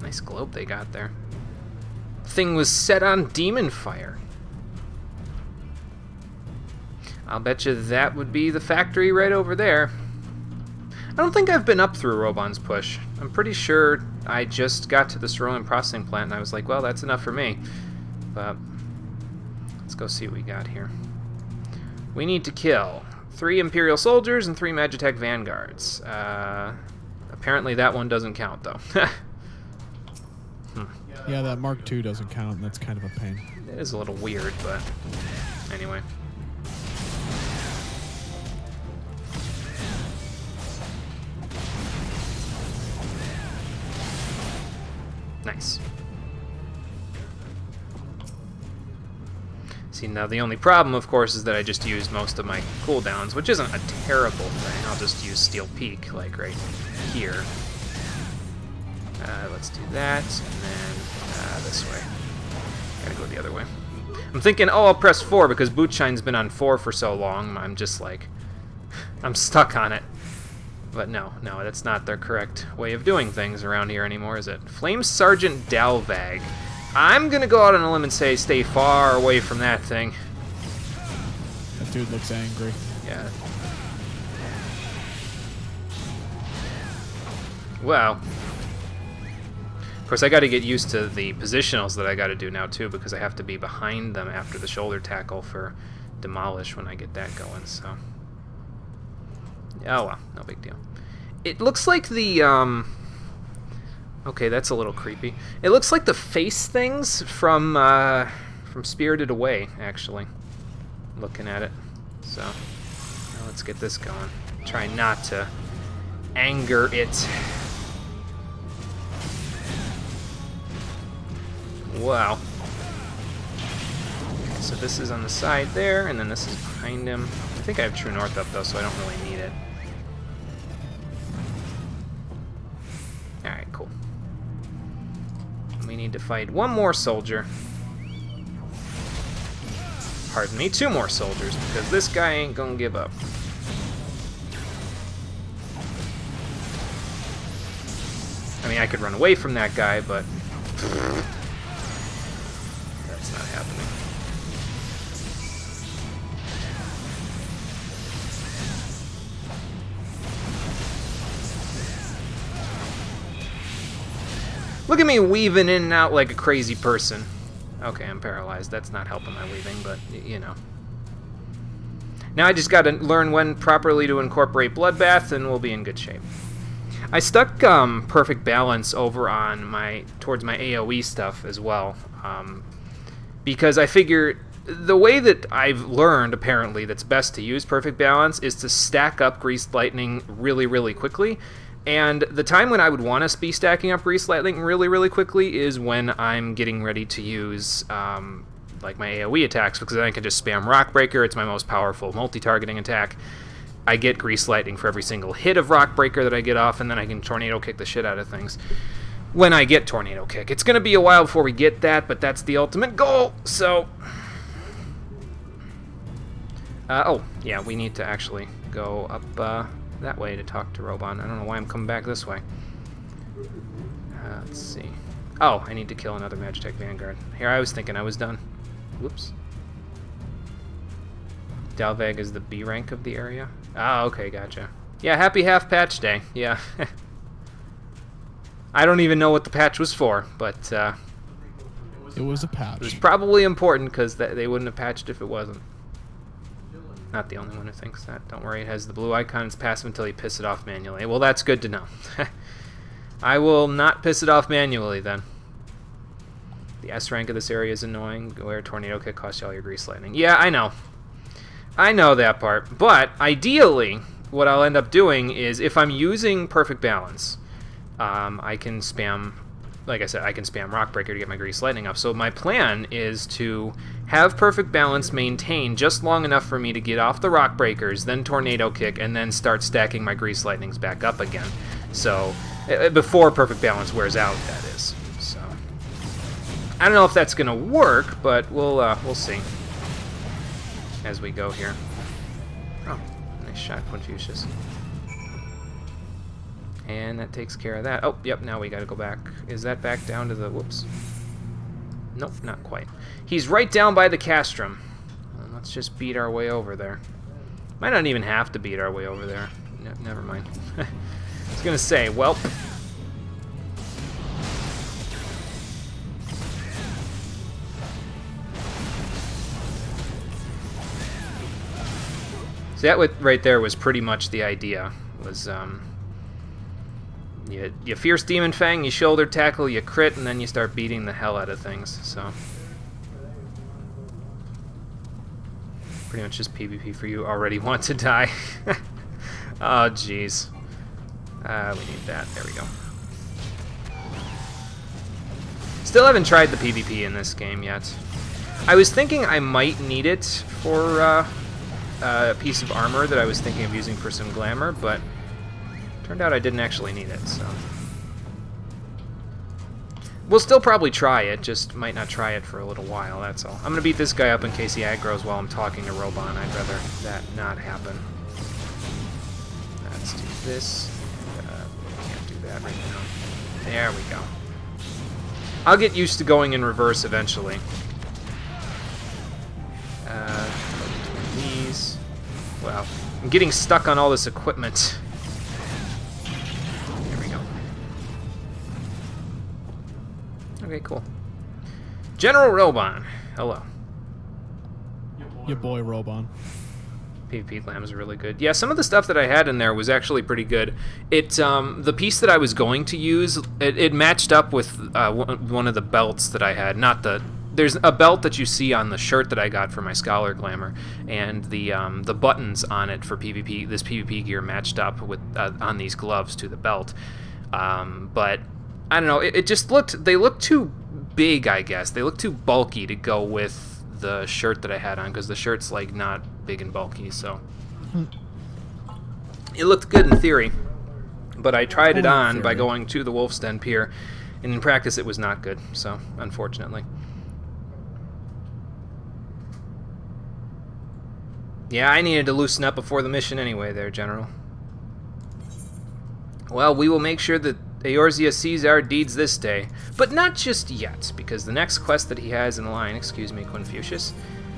Nice globe they got there. Thing was set on Demon Fire. I'll bet you that would be the factory right over there. I don't think I've been up through Robon's Push. I'm pretty sure I just got to the Cerulean Processing Plant and I was like, well, that's enough for me. But let's go see what we got here. We need to kill 3 Imperial soldiers and 3 Magitech Vanguards. Apparently that one doesn't count, though. Yeah, that Mark II doesn't count, and that's kind of a pain. It is a little weird, but anyway. Nice. See, now the only problem, of course, is that I just used most of my cooldowns, which isn't a terrible thing. I'll just use Steel Peak, like right here. Let's do that, and then this way. Gotta go the other way. I'm thinking, oh, I'll press 4 because Bootshine's been on 4 for so long. I'm just like, I'm stuck on it. But no, that's not the correct way of doing things around here anymore, is it? Flame Sergeant Dalvag. I'm gonna go out on a limb and say stay far away from that thing. That dude looks angry. Yeah. Well, of course I gotta get used to the positionals that I gotta do now too, because I have to be behind them after the shoulder tackle for Demolish when I get that going, so. Oh well, no big deal. It looks like the, okay, that's a little creepy. It looks like the face things from Spirited Away, actually. Looking at it. So, now let's get this going. Try not to anger it. Wow. Okay, so this is on the side there, and then this is behind him. I think I have True North up, though, so I don't really need it. Alright, cool. We need to fight one more soldier. Pardon me, 2 more soldiers, because this guy ain't gonna give up. I mean, I could run away from that guy, but that's not happening. Look at me weaving in and out like a crazy person. Okay, I'm paralyzed. That's not helping my weaving, but, you know. Now I just gotta learn when properly to incorporate Bloodbath, and we'll be in good shape. I stuck Perfect Balance over on towards my AoE stuff as well, because I figured the way that I've learned, apparently, that's best to use Perfect Balance is to stack up Greased Lightning really, really quickly. And the time when I would want to be stacking up Greased Lightning really, really quickly is when I'm getting ready to use like my AoE attacks, because then I can just spam Rockbreaker. It's my most powerful multi-targeting attack. I get Greased Lightning for every single hit of Rockbreaker that I get off, and then I can Tornado Kick the shit out of things when I get Tornado Kick. It's going to be a while before we get that, but that's the ultimate goal, so... oh, yeah, we need to actually go up that way to talk to Robon. I don't know why I'm coming back this way. Let's see. Oh, I need to kill another Magitech Vanguard. Here, I was thinking I was done. Whoops. Dalvag is the B rank of the area? Ah, okay, gotcha. Yeah, happy half patch day. Yeah. I don't even know what the patch was for, but it was a patch. It was probably important because they wouldn't have patched if it wasn't. Not the only one who thinks that. Don't worry, it has the blue icon. It's passive until you piss it off manually. Well, that's good to know. I will not piss it off manually then. The S rank of this area is annoying. Where Tornado Kick costs you all your Grease Lightning. Yeah, I know. I know that part. But ideally, what I'll end up doing is if I'm using Perfect Balance, I can spam, like I said, I can spam Rock Breaker to get my Grease Lightning up. So my plan is to have Perfect Balance maintained just long enough for me to get off the Rock Breakers, then Tornado Kick, and then start stacking my Grease Lightnings back up again. So before Perfect Balance wears out, that is. So I don't know if that's gonna work, but we'll see as we go here. Oh, nice shot, Confucius. And that takes care of that. Oh, yep, now we gotta go back. Is that back down to the... Whoops. Nope, not quite. He's right down by the castrum. Let's just beat our way over there. Might not even have to beat our way over there. No, never mind. I was gonna say, welp. So that right there was pretty much the idea. Was you Fierce Demon Fang, you shoulder tackle, you crit, and then you start beating the hell out of things. So pretty much just PvP for you already want to die. Oh jeez. We need that. There we go. Still haven't tried the PvP in this game yet. I was thinking I might need it for a piece of armor that I was thinking of using for some glamour, but turned out I didn't actually need it, so... We'll still probably try it, just might not try it for a little while, that's all. I'm gonna beat this guy up in case he aggroes while I'm talking to Robon. I'd rather that not happen. Let's do this. Can't do that right now. There we go. I'll get used to going in reverse eventually. Between these. Wow. I'm getting stuck on all this equipment. Okay, cool. General Robon, hello. Your boy Robon. PvP Glam is really good. Yeah, some of the stuff that I had in there was actually pretty good. It the piece that I was going to use, it matched up with one of the belts that I had. Not the there's a belt that you see on the shirt that I got for my Scholar Glamour, and the buttons on it for PvP. This PvP gear matched up with on these gloves to the belt, but. I don't know, it just they looked too big, I guess. They looked too bulky to go with the shirt that I had on, because the shirt's, like, not big and bulky, so... It looked good in theory, but I tried it on by going to the Wolf's Den Pier, and in practice it was not good, so, unfortunately. Yeah, I needed to loosen up before the mission anyway there, General. Well, we will make sure that Eorzea sees our deeds this day, but not just yet, because the next quest that he has in line, excuse me, Confucius,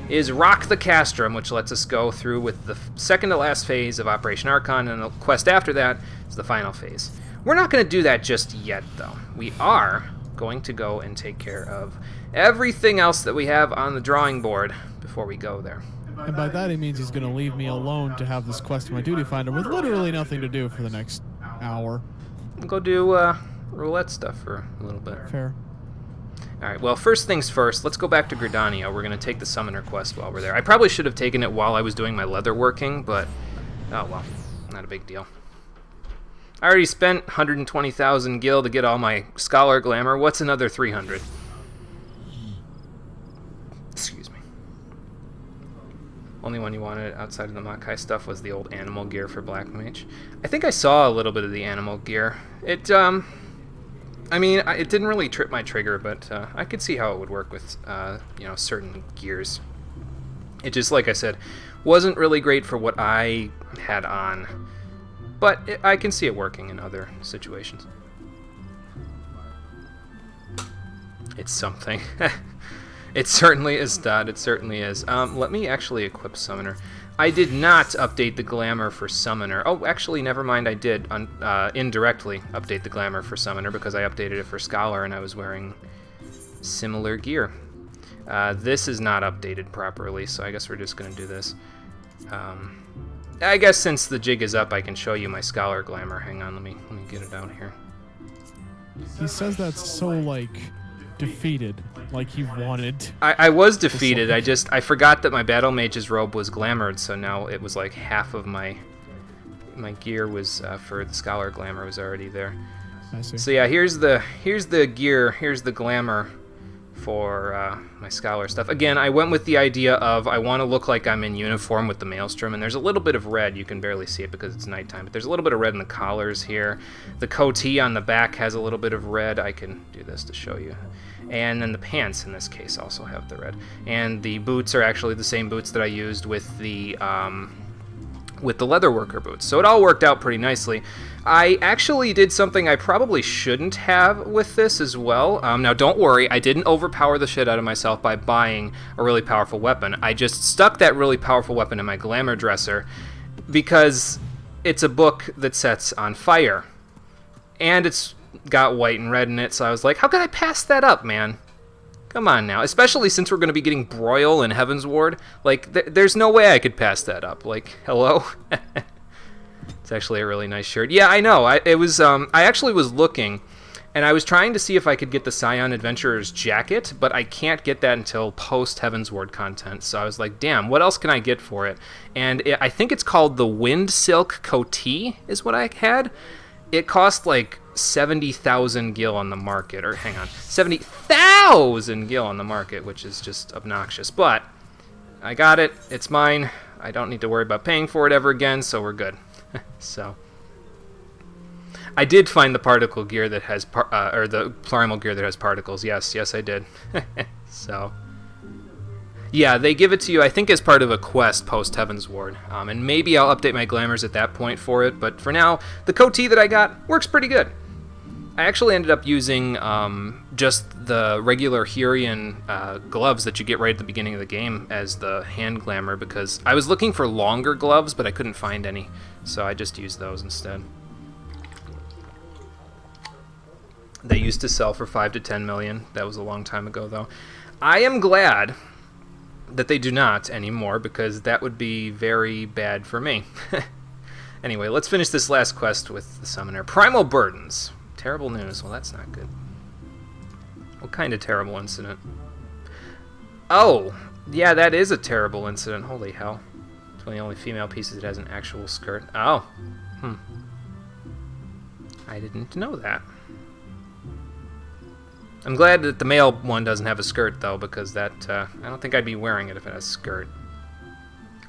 is Rock the Castrum, which lets us go through with the second to last phase of Operation Archon, and the quest after that is the final phase. We're not going to do that just yet, though. We are going to go and take care of everything else that we have on the drawing board before we go there. And by that he means he's going to leave me alone to have this quest in my duty finder with literally nothing to do for the next hour. We'll go do roulette stuff for a little bit. Fair. Alright, well, first things first, let's go back to Gridania. We're going to take the Summoner quest while we're there. I probably should have taken it while I was doing my leather working, but, oh well, not a big deal. I already spent 120,000 gil to get all my Scholar Glamour. What's another 300? Excuse me. Only one you wanted outside of the Makai stuff was the old animal gear for Black Mage. I think I saw a little bit of the animal gear. It, I mean, it didn't really trip my trigger, but I could see how it would work with, you know, certain gears. It just, like I said, wasn't really great for what I had on, but I can see it working in other situations. It's something. It certainly is, Dot. It certainly is. Let me actually equip Summoner. I did not update the glamour for Summoner. Oh, actually, never mind. I did indirectly update the glamour for Summoner because I updated it for Scholar and I was wearing similar gear. This is not updated properly, so I guess we're just going to do this. I guess since the jig is up, I can show you my Scholar glamour. Hang on, let me get it out here. He says that's so, like, defeated, like he wanted. I was defeated. I forgot that my Battle Mage's robe was glamored, so now it was like half of my gear was for the Scholar glamour was already there. I see. So yeah, here's the gear, here's the glamour for my Scholar stuff. Again, I went with the idea of I want to look like I'm in uniform with the Maelstrom, and there's a little bit of red. You can barely see it because it's nighttime, but there's a little bit of red in the collars here. The coatee on the back has a little bit of red. I can do this to show you. And then the pants, in this case, also have the red. And the boots are actually the same boots that I used with the leatherworker boots. So it all worked out pretty nicely. I actually did something I probably shouldn't have with this as well. Now, don't worry, I didn't overpower the shit out of myself by buying a really powerful weapon. I just stuck that really powerful weapon in my glamour dresser because it's a book that sets on fire. And it's got white and red in it, so I was like, how could I pass that up, man? Come on now. Especially since we're going to be getting Broil and Heaven's Ward. Like, there's no way I could pass that up. Like, hello? It's actually a really nice shirt. Yeah, I know. I actually was looking, and I was trying to see if I could get the Scion Adventurer's jacket, but I can't get that until post-Heaven's Ward content. So I was like, damn, what else can I get for it? And I think it's called the Wind Silk Coatee is what I had. It cost like 70,000 gil on the market, or hang on, 70,000 gil on the market, which is just obnoxious. But I got it. It's mine. I don't need to worry about paying for it ever again, so we're good. So I did find the particle gear that has, or the primal gear that has particles. Yes, I did. So yeah, they give it to you, I think, as part of a quest post Heaven's Ward. And maybe I'll update my glamours at that point for it, but for now, the coatee that I got works pretty good. I actually ended up using just the regular Hurian gloves that you get right at the beginning of the game as the hand glamour because I was looking for longer gloves, but I couldn't find any, so I just used those instead. They used to sell for 5 to 10 million. That was a long time ago, though. I am glad that they do not anymore because that would be very bad for me. Anyway, let's finish this last quest with the Summoner. Primal Burdens. Terrible news. Well, that's not good. What kind of terrible incident? Oh, yeah, that is a terrible incident. Holy hell. It's one of the only female pieces that has an actual skirt. Oh. I didn't know that. I'm glad that the male one doesn't have a skirt, though, because that I don't think I'd be wearing it if it has a skirt.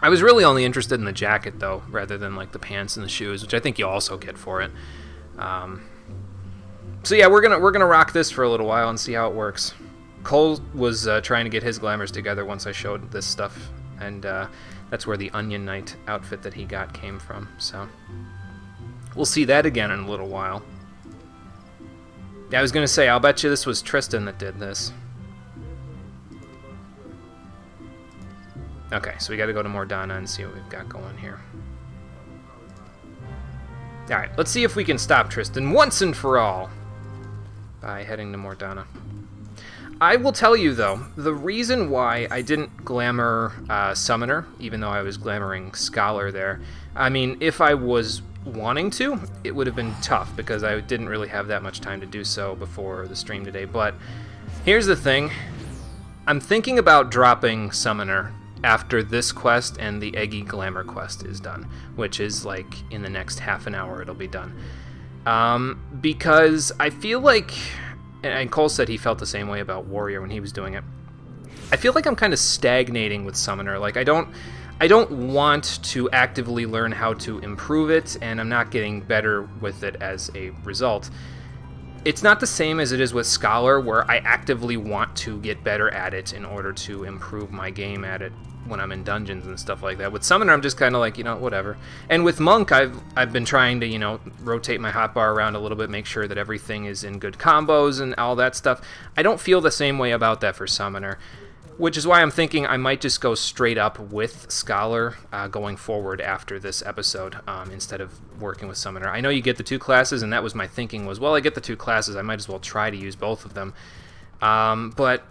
I was really only interested in the jacket, though, rather than like the pants and the shoes, which I think you also get for it. So yeah, we're gonna rock this for a little while and see how it works. Cole was trying to get his glamours together once I showed this stuff, and that's where the Onion Knight outfit that he got came from. So we'll see that again in a little while. Yeah, I was gonna say, I'll bet you this was Tristan that did this. Okay, so we gotta go to Mordana and see what we've got going here. Alright, let's see if we can stop Tristan once and for all by heading to Mordana. I will tell you, though, the reason why I didn't glamour Summoner, even though I was glamoring Scholar there, I mean, if I was wanting to, it would have been tough because I didn't really have that much time to do so before the stream today. But here's the thing. I'm thinking about dropping Summoner after this quest and the Eggy Glamour quest is done, which is like in the next half an hour it'll be done. Because I feel like, and Cole said he felt the same way about Warrior when he was doing it, I feel like I'm kind of stagnating with Summoner. Like I don't want to actively learn how to improve it, and I'm not getting better with it as a result. It's not the same as it is with Scholar, where I actively want to get better at it in order to improve my game at it when I'm in dungeons and stuff like that. With Summoner, I'm just kind of like, whatever. And with Monk, I've been trying to, rotate my hotbar around a little bit, make sure that everything is in good combos and all that stuff. I don't feel the same way about that for Summoner, which is why I'm thinking I might just go straight up with Scholar going forward after this episode instead of working with Summoner. I know you get the 2 classes, and that was my thinking was, well, I get the 2 classes, I might as well try to use both of them. But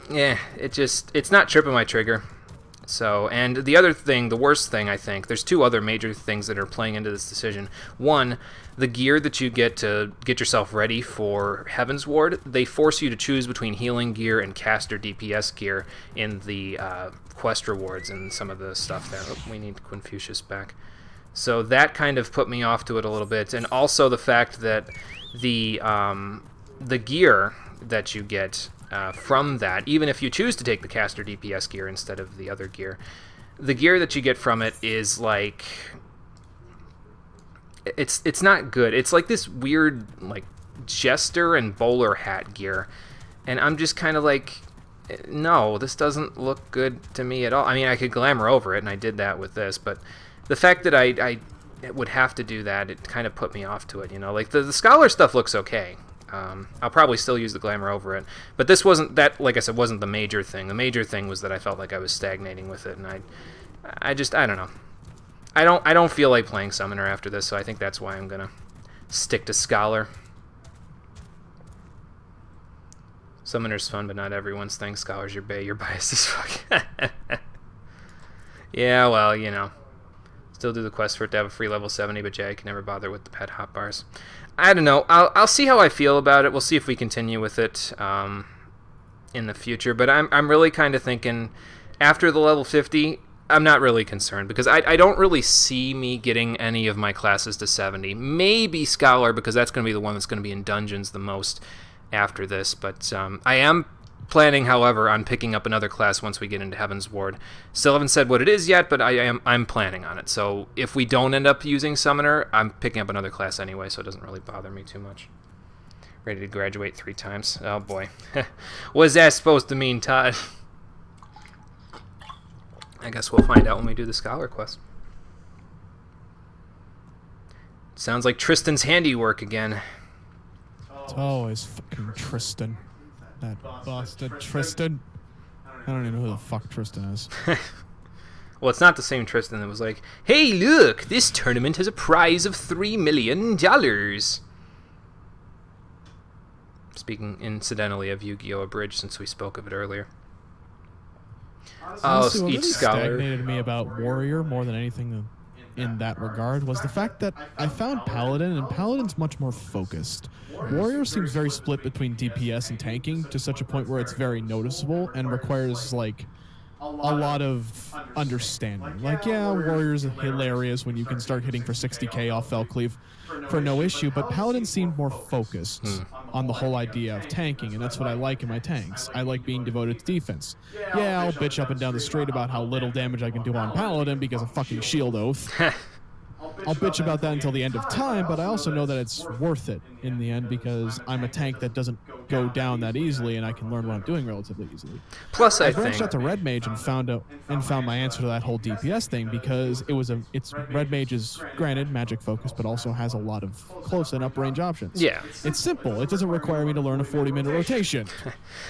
yeah, it's not tripping my trigger. So, and the other thing, the worst thing, I think, there's 2 other major things that are playing into this decision. One, the gear that you get to get yourself ready for Heaven's Ward, they force you to choose between healing gear and caster DPS gear in the quest rewards and some of the stuff there. Oh, we need Confucius back. So that kind of put me off to it a little bit. And also the fact that the gear that you get from that, even if you choose to take the caster DPS gear instead of the other gear, the gear that you get from it is like, it's not good. It's like this weird like jester and bowler hat gear, and I'm just kind of like, no, this doesn't look good to me at all. I mean, I could glamour over it, and I did that with this, but the fact that I would have to do that, it kind of put me off to it. Like the Scholar stuff looks okay. I'll probably still use the glamour over it, but this wasn't that. Like I said, wasn't the major thing. The major thing was that I felt like I was stagnating with it, and I don't know. I don't feel like playing Summoner after this, so I think that's why I'm gonna stick to Scholar. Summoner's fun, but not everyone's thing. Scholar's your bae. You're biased as fuck. Yeah, well, still do the quest for it to have a free level 70, but yeah, I can never bother with the pet hotbars. I don't know. I'll see how I feel about it. We'll see if we continue with it in the future. But I'm really kind of thinking after the level 50, I'm not really concerned because I don't really see me getting any of my classes to 70. Maybe Scholar, because that's going to be the one that's going to be in dungeons the most after this. But I am planning, however, on picking up another class once we get into Heaven's Ward. Still haven't said what it is yet, but I'm planning on it. So if we don't end up using Summoner, I'm picking up another class anyway, so it doesn't really bother me too much. Ready to graduate 3 times. Oh boy. What's that supposed to mean, Todd? I guess we'll find out when we do the Scholar quest. Sounds like Tristan's handiwork again. It's always fucking Tristan. That bastard Tristan. I don't even know who the fuck Tristan is. Well, it's not the same Tristan that was like, hey, look, this tournament has a prize of $3 million. Speaking incidentally of Yu-Gi-Oh! Abridged, since we spoke of it earlier. Honestly, what each really Scholar stagnated me about Warrior more than anything in that regard was the fact that I found Paladin, and Paladin's much more focused. Warrior seems very split between DPS and tanking to such a point where it's very noticeable and requires like a lot of understanding. Like, yeah, Warrior's hilarious when you can start hitting for 60k off Felcleave for no issue, but Paladin seemed more focused on the whole idea of tanking, and that's what I like in my tanks. I like being devoted to defense. Yeah, I'll bitch up and down the straight about how little damage I can do on Paladin because of fucking Shield Oath. I'll bitch about that until the end of time, but I also know that it's worth it in the end because I'm a tank that doesn't go down that easily, and I can learn what I'm doing relatively easily. Plus, I branched think out to Red Mage and found my answer to that whole DPS thing because it's Red Mage is granted magic focused, but also has a lot of close and uprange options. Yeah, it's simple. It doesn't require me to learn a 40-minute rotation.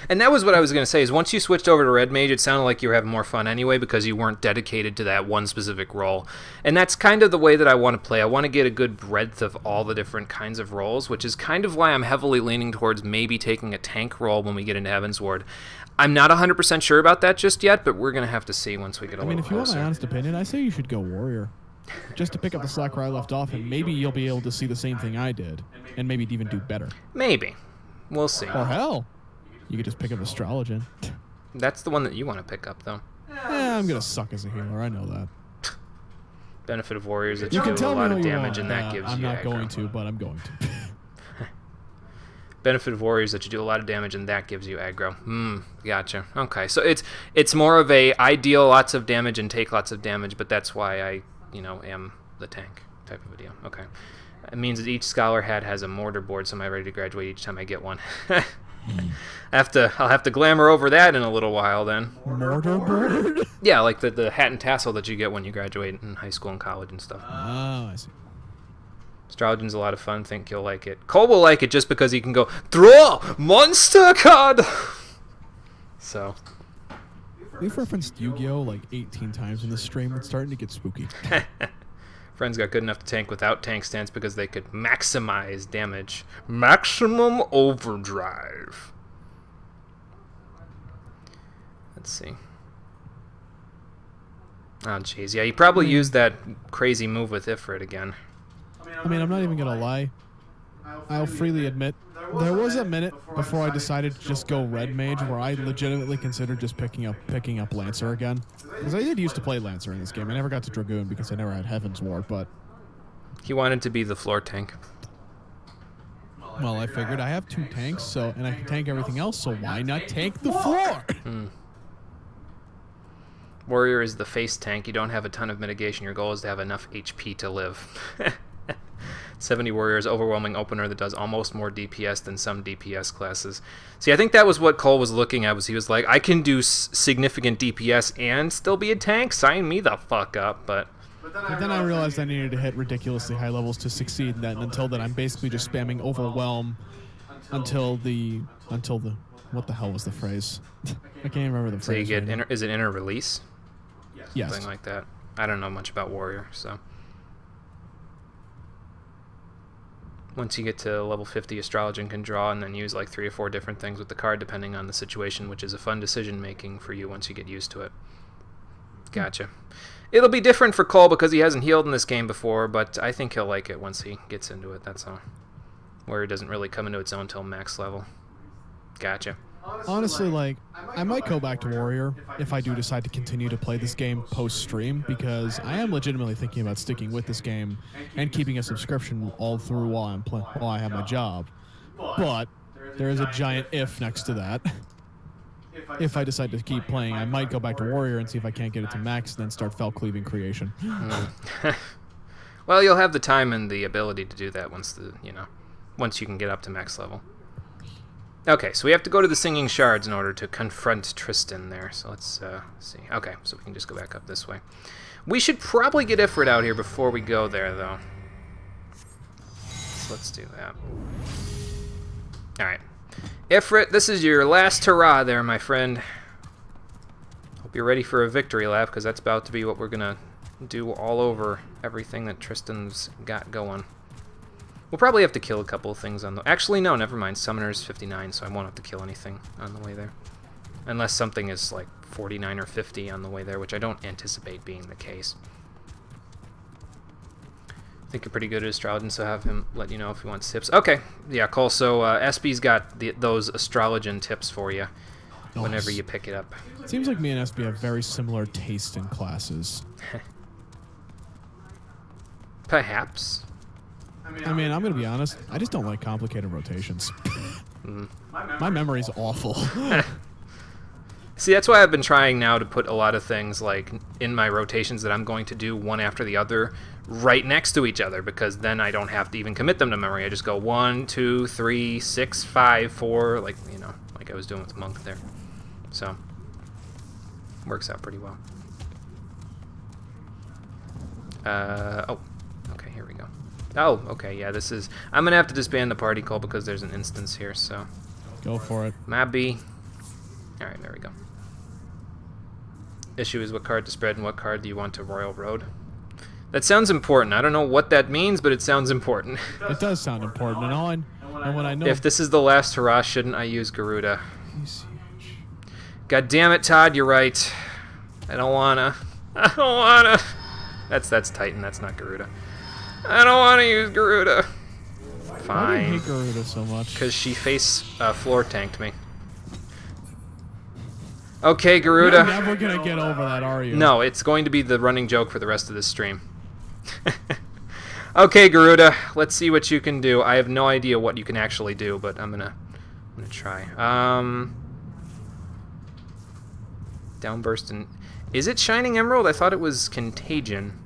And that was what I was going to say. Is once you switched over to Red Mage, it sounded like you were having more fun anyway because you weren't dedicated to that one specific role. And that's kind of the way that I want to play. I want to get a good breadth of all the different kinds of roles, which is kind of why I'm heavily leaning towards maybe taking a tank role when we get into Heaven's Ward. I'm not 100% sure about that just yet, but we're going to have to see once we get a little closer. If you want my honest opinion, I say you should go Warrior. Just to pick up the slack where I left off, and maybe you'll be able to see the same thing I did, and maybe even do better. Maybe. We'll see. Or hell, you could just pick up Astrologian. That's the one that you want to pick up, though. I'm going to suck as a healer, I know that. Benefit of Warriors that you you can do tell a lot me of you damage, want. and that gives I'm you not aggro. going to, but I'm going to. Benefit of Warriors that you do a lot of damage, and that gives you aggro. Gotcha. Okay, so it's more of I deal lots of damage and take lots of damage, but that's why I am the tank type of a deal. Okay, it means that each Scholar hat has a mortar board, so am I ready to graduate each time I get one? I'll have to glamour over that in a little while then. Mortarboard? Yeah, like the hat and tassel that you get when you graduate in high school and college and stuff. Oh, I see. Astrologen's a lot of fun. Think you'll like it. Cole will like it just because he can go, draw monster card! So. We've referenced Yu-Gi-Oh! Like 18 times in this stream. It's starting to get spooky. Friends got good enough to tank without tank stance because they could maximize damage. Maximum overdrive. Let's see. Oh, jeez. Yeah, he probably used that crazy move with Ifrit again. I mean, I'm not even gonna lie. I'll freely admit, there was a minute before I decided to just go Red Mage where I legitimately considered just picking up Lancer again. Because I did used to play Lancer in this game. I never got to Dragoon because I never had Heaven's Ward, but... He wanted to be the floor tank. Well, I figured I have 2 tanks, and I can tank everything else, so why not tank the floor? Warrior is the face tank. You don't have a ton of mitigation. Your goal is to have enough HP to live. 70 Warrior is overwhelming opener that does almost more DPS than some DPS classes. See, I think that was what Cole was looking at. He was like, I can do significant DPS and still be a tank? Sign me the fuck up, But then I realized I needed to hit ridiculously high levels to succeed in that, and until then I'm basically just spamming Overwhelm until the... What the hell was the phrase? I can't even remember the phrase. So you get... is it inner release? Yes. Something like that. I don't know much about Warrior, so... Once you get to level 50, Astrologen can draw and then use like 3 or 4 different things with the card depending on the situation, which is a fun decision-making for you once you get used to it. Gotcha. It'll be different for Cole because he hasn't healed in this game before, but I think he'll like it once he gets into it, that's all. Warrior doesn't really come into its own till max level. Gotcha. Honestly, like, I might go back to Warrior if I do decide to continue to play this game post-stream, because I am legitimately thinking about sticking with this game and keeping a subscription all through while I have my job. But there is a giant if next to that. If I decide to keep playing, I might go back to Warrior and see if I can't get it to max, and then start fell cleaving creation. Well, you'll have the time and the ability to do that once you can get up to max level. Okay, so we have to go to the Singing Shards in order to confront Tristan there. So let's see. Okay, so we can just go back up this way. We should probably get Ifrit out here before we go there, though. So let's do that. Alright. Ifrit, this is your last hurrah there, my friend. Hope you're ready for a victory lap, because that's about to be what we're going to do all over everything that Tristan's got going. We'll probably have to kill a couple of things on the... Actually, no, never mind. Summoner's 59, so I won't have to kill anything on the way there. Unless something is like 49 or 50 on the way there, which I don't anticipate being the case. I think you're pretty good at Astrologen, so have him let you know if he wants tips. Okay, yeah, Cole, so SB's got those Astrologen tips for you whenever you pick it up. Seems like me and SB have very similar taste in classes. Perhaps. I mean, I'm going to be honest. I just don't like complicated rotations. My memory's awful. See, that's why I've been trying now to put a lot of things like in my rotations that I'm going to do one after the other right next to each other, because then I don't have to even commit them to memory. I just go 1, 2, 3, 6, 5, 4, like I was doing with Monk there. So works out pretty well. Oh, okay, here we go. Oh, okay, yeah, this is... I'm going to have to disband the party call because there's an instance here, so... Go for it. Mabby. Alright, there we go. Issue is what card to spread and what card do you want to Royal Road. That sounds important. I don't know what that means, but it sounds important. It does sound important, and when I know... If this is the last hurrah, shouldn't I use Garuda? God damn it, Todd, you're right. I don't wanna. I don't wanna. That's Titan, that's not Garuda. I don't want to use Garuda. Fine. Why do you hate Garuda so much? Because she floor tanked me. Okay, Garuda. You're never gonna get over that, are you? No, it's going to be the running joke for the rest of this stream. Okay, Garuda, let's see what you can do. I have no idea what you can actually do, but I'm gonna try. Downburst and... Is it Shining Emerald? I thought it was Contagion.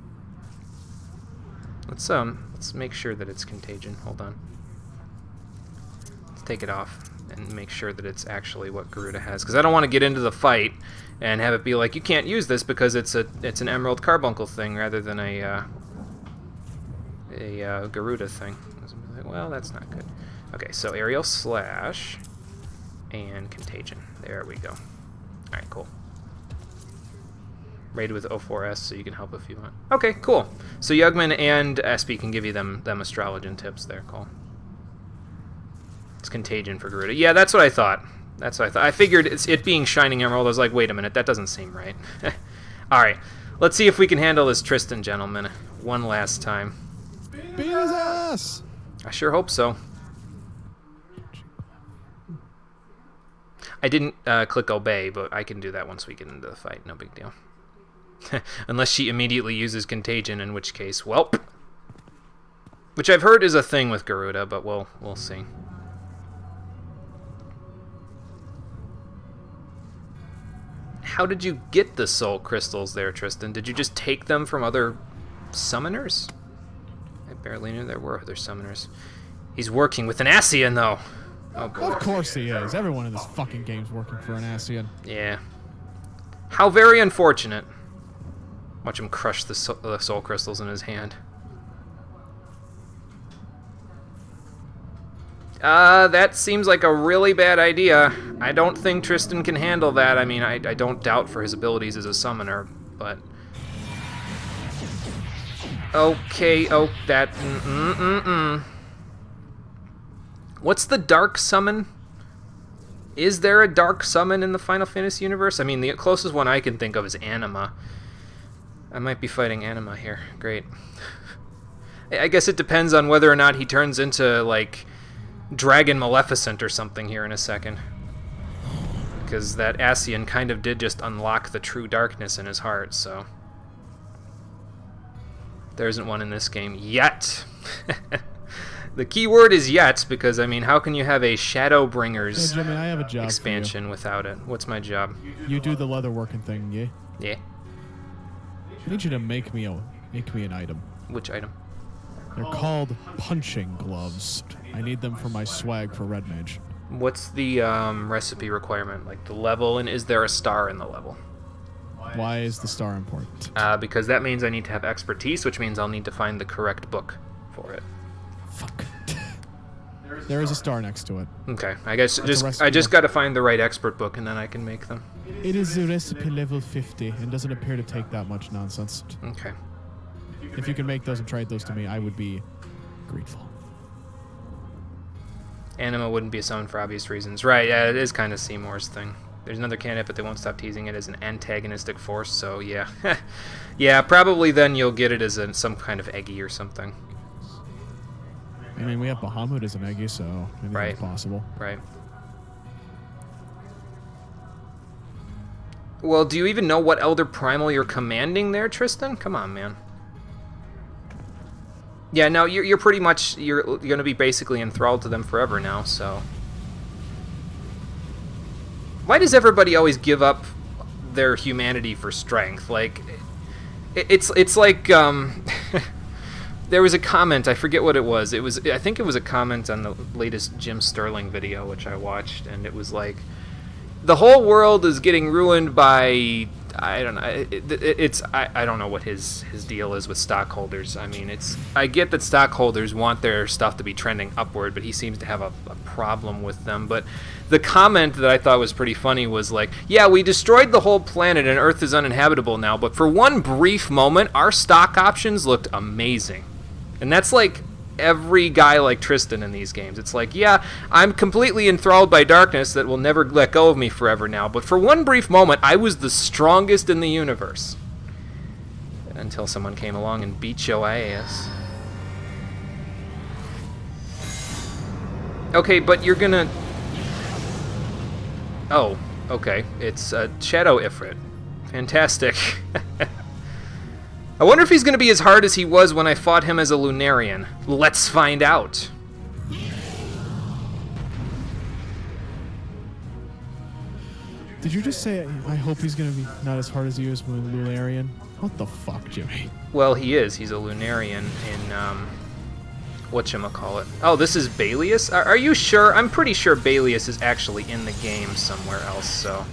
Let's make sure that it's Contagion. Hold on. Let's take it off. and make sure that it's actually what Garuda has, because I don't want to get into the fight and have it be like, you can't use this because it's an Emerald Carbuncle thing rather than a Garuda thing. Well, that's not good. Okay, so Aerial Slash and Contagion. There we go. Alright, cool. Rated with O4S, so you can help if you want. Okay, cool. So Yugman and SP can give you them Astrologian tips there, Cole. It's Contagion for Garuda. Yeah, that's what I thought. That's what I thought. I figured it being Shining Emerald, I was like, wait a minute, that doesn't seem right. Alright, let's see if we can handle this Tristan gentleman one last time. Beat his ass! I sure hope so. I didn't click obey, but I can do that once we get into the fight. No big deal. Unless she immediately uses Contagion, in which case, welp. Which I've heard is a thing with Garuda, but we'll see. How did you get the soul crystals there, Tristan? Did you just take them from other summoners? I barely knew there were other summoners. He's working with an Ascian, though. Oh, boy. Of course he is. Everyone in this fucking game's working for an Ascian. Yeah. How very unfortunate. Watch him crush the soul crystals in his hand. That seems like a really bad idea. I don't think Tristan can handle that. I mean, I don't doubt for his abilities as a summoner, but... Okay, oh, that... What's the dark summon? Is there a dark summon in the Final Fantasy universe? I mean, the closest one I can think of is Anima. I might be fighting Anima here. Great. I guess it depends on whether or not he turns into, like, Dragon Maleficent or something here in a second. Because that Ascian kind of did just unlock the true darkness in his heart, so... There isn't one in this game yet. The key word is yet, because, I mean, how can you have a Shadowbringers Hey, Jimmy, I have a job expansion without it? What's my job? You do the leather working thing, yeah? Yeah. I need you to make me an item. Which item? They're called punching gloves. I need them for my swag for Red Mage. What's the recipe requirement? Like the level, and is there a star in the level? Why is the star important? Because that means I need to have expertise, which means I'll need to find the correct book for it. Fuck. There is a star next to it. Okay, I guess I just got to find the right expert book, and then I can make them. It is a recipe level 50, and doesn't appear to take that much nonsense. Okay. If you can make those and trade those to me, I would be grateful. Anima wouldn't be a summon for obvious reasons. Right, yeah, it is kind of Seymour's thing. There's another candidate, but they won't stop teasing it as an antagonistic force, so yeah. Yeah, probably then you'll get it as some kind of Eggy or something. I mean, we have Bahamut as an Eggy, so maybe that's possible. Right. Well, do you even know what Elder Primal you're commanding there, Tristan? Come on, man. Yeah, no, you're pretty much, you're going to be basically enthralled to them forever now, so... Why does everybody always give up their humanity for strength? Like, it's like, there was a comment, I forget what it was. I think it was a comment on the latest Jim Sterling video, which I watched, and it was like, the whole world is getting ruined by, I don't know, I don't know what his deal is with stockholders. I mean, I get that stockholders want their stuff to be trending upward, but he seems to have a problem with them. But the comment that I thought was pretty funny was like, yeah, we destroyed the whole planet and Earth is uninhabitable now, but for one brief moment, our stock options looked amazing. And that's like every guy like Tristan in these games. It's like, yeah, I'm completely enthralled by darkness that will never let go of me forever now, but for one brief moment, I was the strongest in the universe. Until someone came along and beat your ass. Okay, but you're gonna... Oh, okay. It's Shadow Ifrit. Fantastic. I wonder if he's going to be as hard as he was when I fought him as a Lunarian. Let's find out. Did you just say, I hope he's going to be not as hard as he is with Lunarian? What the fuck, Jimmy? Well, he is. He's a Lunarian in whatchamacallit. Oh, this is Balius? Are you sure? I'm pretty sure Balius is actually in the game somewhere else, so...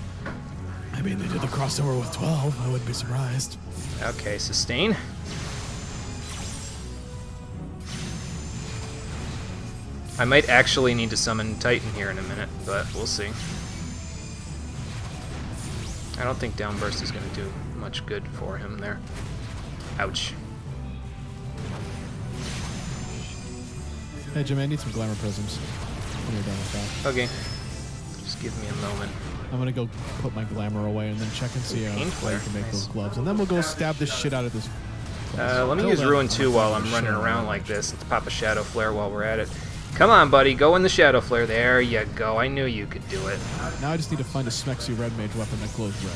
I mean, they did the crossover with 12. I wouldn't be surprised. Okay, sustain. I might actually need to summon Titan here in a minute, but we'll see. I don't think Downburst is going to do much good for him there. Ouch. Hey, Jim, I need some glamour prisms when you're done with that. Okay. Just give me a moment. I'm gonna go put my glamour away and then check and see how Pain I flare. can make Nice. those gloves. And then we'll go stab this shit out of this. Let me Until use then, Ruin 2 while I'm running around like this. Let's pop a Shadow Flare while we're at it. Come on, buddy. Go in the Shadow Flare. There you go. I knew you could do it. Now I just need to find a Smexy red mage weapon that glows red.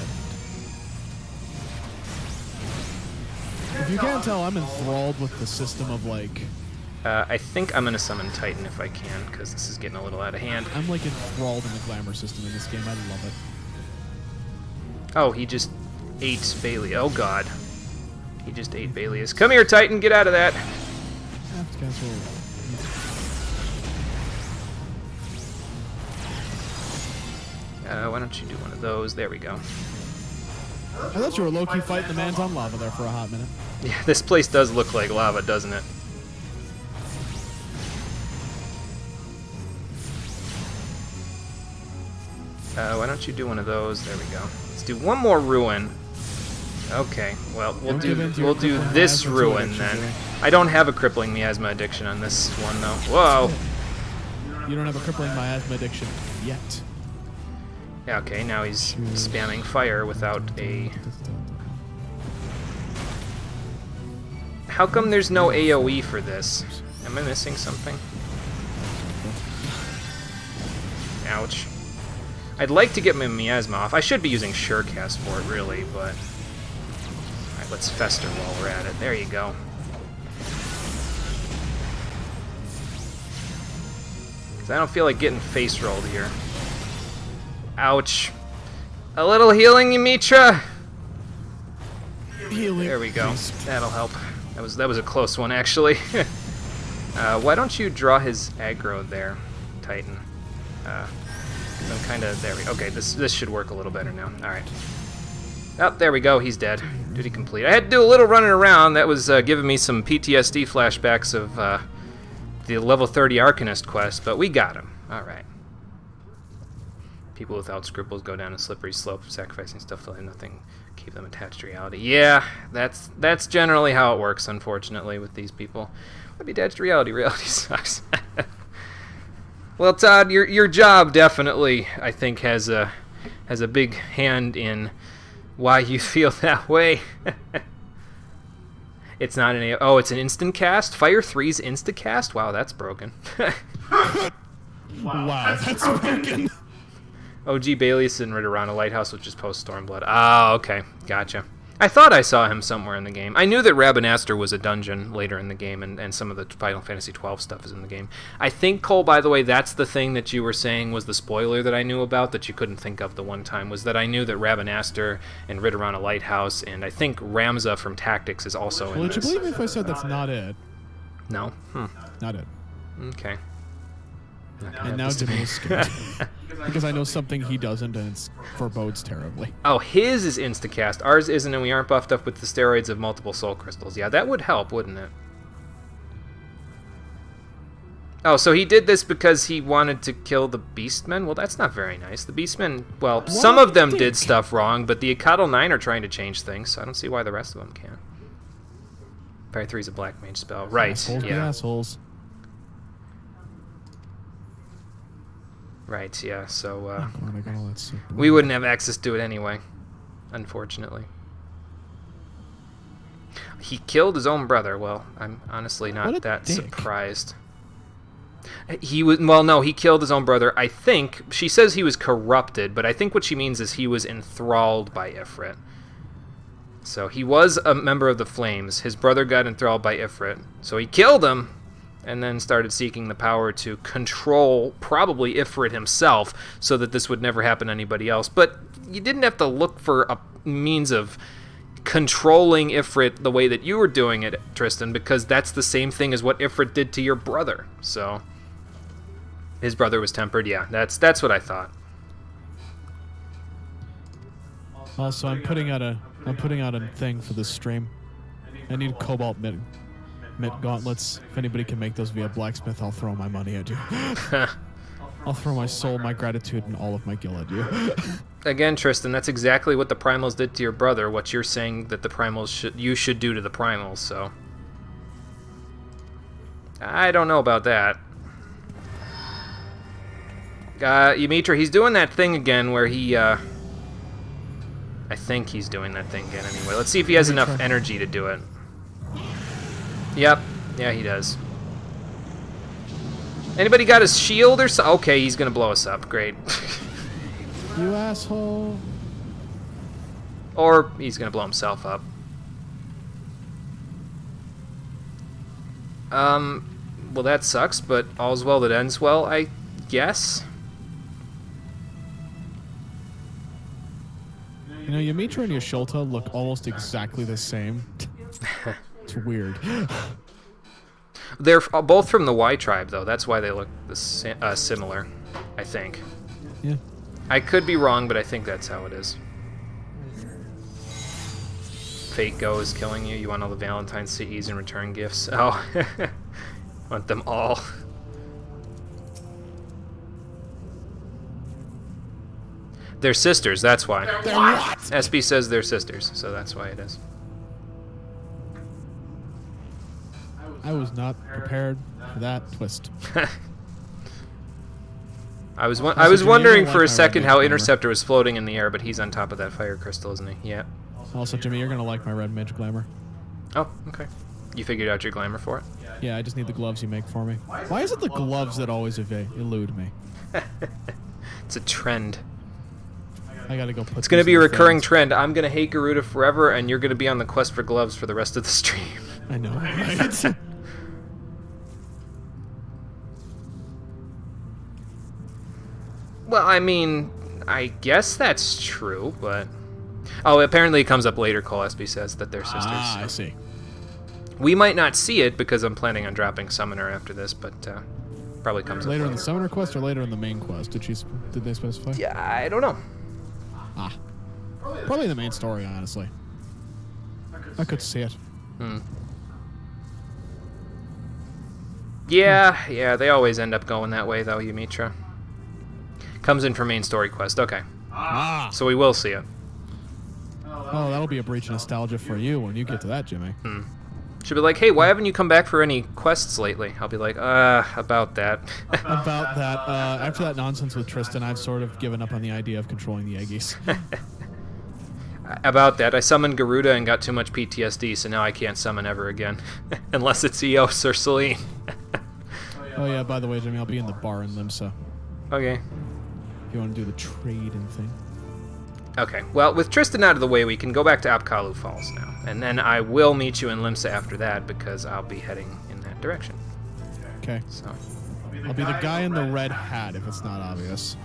If you can't tell, I'm enthralled with the system of, like... I think I'm going to summon Titan if I can, because this is getting a little out of hand. I'm, like, enthralled in the glamour system in this game. I love it. Oh, he just ate Balius. Oh, God. He just ate Balius. Come here, Titan. Get out of that. After cancel. Why don't you do one of those? There we go. I thought you were low-key fighting the man's on lava there for a hot minute. Yeah, this place does look like lava, doesn't it? Why don't you do one of those? There we go. Let's do one more ruin. Okay, well, we'll do this ruin then. I don't have a crippling miasma addiction on this one though. Whoa. You don't have a crippling miasma addiction yet. Yeah, okay, now he's spamming fire without a... How come there's no AoE for this? Am I missing something? Ouch. I'd like to get my miasma off. I should be using Surecast for it, really, but... Alright, let's fester while we're at it. There you go. Because I don't feel like getting face rolled here. Ouch. A little healing, Ymitra! Healing. There we go. That'll help. That was a close one, actually. Why don't you draw his aggro there, Titan? 'Cause I'm kind of... There we go. Okay, this should work a little better now. Alright. Oh, there we go. He's dead. Duty complete. I had to do a little running around. That was giving me some PTSD flashbacks of the level 30 Arcanist quest, but we got him. Alright. People without scruples go down a slippery slope, sacrificing stuff till they have nothing, keep them attached to reality. Yeah, that's generally how it works, unfortunately, with these people. I'd be attached to reality. Reality sucks. Well, Todd, your job definitely, I think, has a big hand in why you feel that way. It's not an oh, it's an instant cast. Fire 3's insta cast. Wow, that's broken. Wow, that's broken. OG Balius and Ritterana Lighthouse, which is post Stormblood. Ah, okay, gotcha. I thought I saw him somewhere in the game. I knew that Rabanaster was a dungeon later in the game, and some of the Final Fantasy XII stuff is in the game. I think, Cole, by the way, that's the thing that you were saying was the spoiler that I knew about that you couldn't think of the one time, was that I knew that Rabanaster and Ritterana Lighthouse, and I think Ramza from Tactics is also in Would this. you believe me if I said that's not it? No? Not it. Okay. And now Jimmy is scared. Because I know something he doesn't, and it forebodes terribly. Oh, his is instacast. Ours isn't, and we aren't buffed up with the steroids of multiple soul crystals. Yeah, that would help, wouldn't it? Oh, so he did this because he wanted to kill the Beastmen? Well, that's not very nice. The Beastmen, well, some of them did stuff wrong, but the Akatl 9 are trying to change things, so I don't see why the rest of them can't. Fire 3 is a black mage spell. Right, Assholes be yeah. assholes. Right, yeah, so We we wouldn't have access to it anyway, unfortunately. He killed his own brother. Well, I'm honestly not that surprised. He was, well, no, he killed his own brother. I think, she says he was corrupted, but I think what she means is he was enthralled by Ifrit. So he was a member of the Flames. His brother got enthralled by Ifrit, so he killed him, and then started seeking the power to control probably Ifrit himself so that this would never happen to anybody else. But you didn't have to look for a means of controlling Ifrit the way that you were doing it, Tristan, because that's the same thing as what Ifrit did to your brother. So his brother was tempered. Yeah, that's what I thought. Also, I'm putting out a thing for this stream. I need cobalt mitt gauntlets. If anybody can make those via blacksmith, I'll throw my money at you. I'll throw my soul, my gratitude, and all of my gil at you. Again, Tristan, that's exactly what the primals did to your brother. What you're saying that the primals you should do to the primals. So I don't know about that. Ymitra, he's doing that thing again where he. I think he's doing that thing again anyway. Let's see if he has enough energy to do it. Yep. Yeah, he does. Anybody got his shield or so? Okay, he's gonna blow us up. Great. You asshole. Or he's gonna blow himself up. Well, that sucks, but all's well that ends well, I guess. You know, Ymitra and Yasholta look almost exactly the same. It's weird. They're both from the Y tribe, though. That's why they look similar, I think. Yeah. I could be wrong, but I think that's how it is. Fate Go is killing you. You want all the Valentine's CEs and return gifts? Oh. Want them all. They're sisters, that's why. They're what? SB says they're sisters, so that's why it is. I was not prepared for that twist. I was wondering for a second how Interceptor was floating in the air, but he's on top of that fire crystal, isn't he? Yeah. Also, Jimmy, you're gonna like my red mage glamour. Oh, okay. You figured out your glamour for it? Yeah, I just need the gloves you make for me. Why is it the gloves that always elude me? It's a trend. I gotta go put. It's gonna be a recurring trend. I'm gonna hate Garuda forever, and you're gonna be on the quest for gloves for the rest of the stream. I know, right? Well, I mean, I guess that's true, but... Oh, apparently it comes up later, Cole SB says, that they're sisters. Ah, I see. We might not see it, because I'm planning on dropping Summoner after this, but probably comes later up in the Summoner quest or later in the main quest? Did they specify? Yeah, I don't know. Ah. Probably the main story, honestly. I could see it. Yeah, they always end up going that way, though, Ymitra. Comes in for main story quest, okay. Ah! So we will see it. Oh, that'll be a breach of nostalgia for you when you get to that, Jimmy. She'll be like, hey, why haven't you come back for any quests lately? I'll be like, about that. About that, after that nonsense with Tristan, I've sort of given up on the idea of controlling the Eggies. About that, I summoned Garuda and got too much PTSD, so now I can't summon ever again. Unless it's Eos or Celine. Oh yeah, by the way, Jimmy, I'll be in the bar in Limsa. Okay. If you want to do the trading thing. Okay, well, with Tristan out of the way, we can go back to Apkalu Falls now. And then I will meet you in Limsa after that, because I'll be heading in that direction. Okay. So. I'll be the guy in the red hat, if it's not obvious.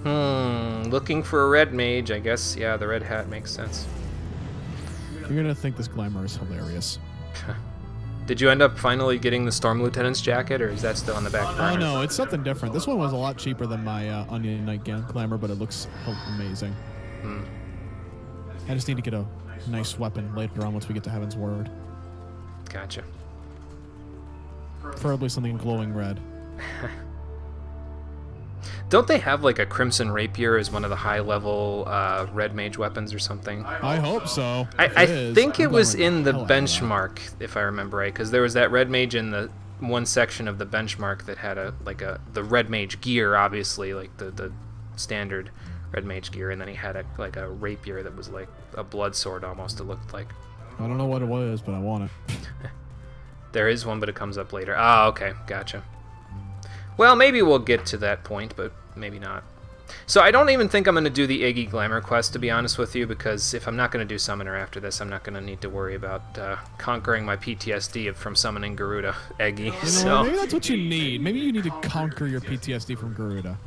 Looking for a red mage, I guess. Yeah, the red hat makes sense. You're gonna think this glamour is hilarious. Did you end up finally getting the Storm Lieutenant's jacket, or is that still on the back burner? Oh no, it's something different. This one was a lot cheaper than my Onion Knight glamour, but it looks amazing. I just need to get a nice weapon later on once we get to Heaven's Word. Gotcha. Preferably something glowing red. Don't they have like a Crimson Rapier as one of the high-level red mage weapons or something? I hope so. I think it was in the benchmark, if I remember right, because there was that red mage in the one section of the benchmark that had the red mage gear, obviously, like the standard red mage gear, and then he had a rapier that was like a blood sword almost. It looked like. I don't know what it was, but I want it. There is one, but it comes up later. Ah, okay, gotcha. Well, maybe we'll get to that point, but maybe not. So I don't even think I'm going to do the Iggy Glamour quest, to be honest with you, because if I'm not going to do Summoner after this, I'm not going to need to worry about conquering my PTSD from summoning Garuda Eggy. Maybe that's what you need. Maybe you need to conquer your PTSD from Garuda.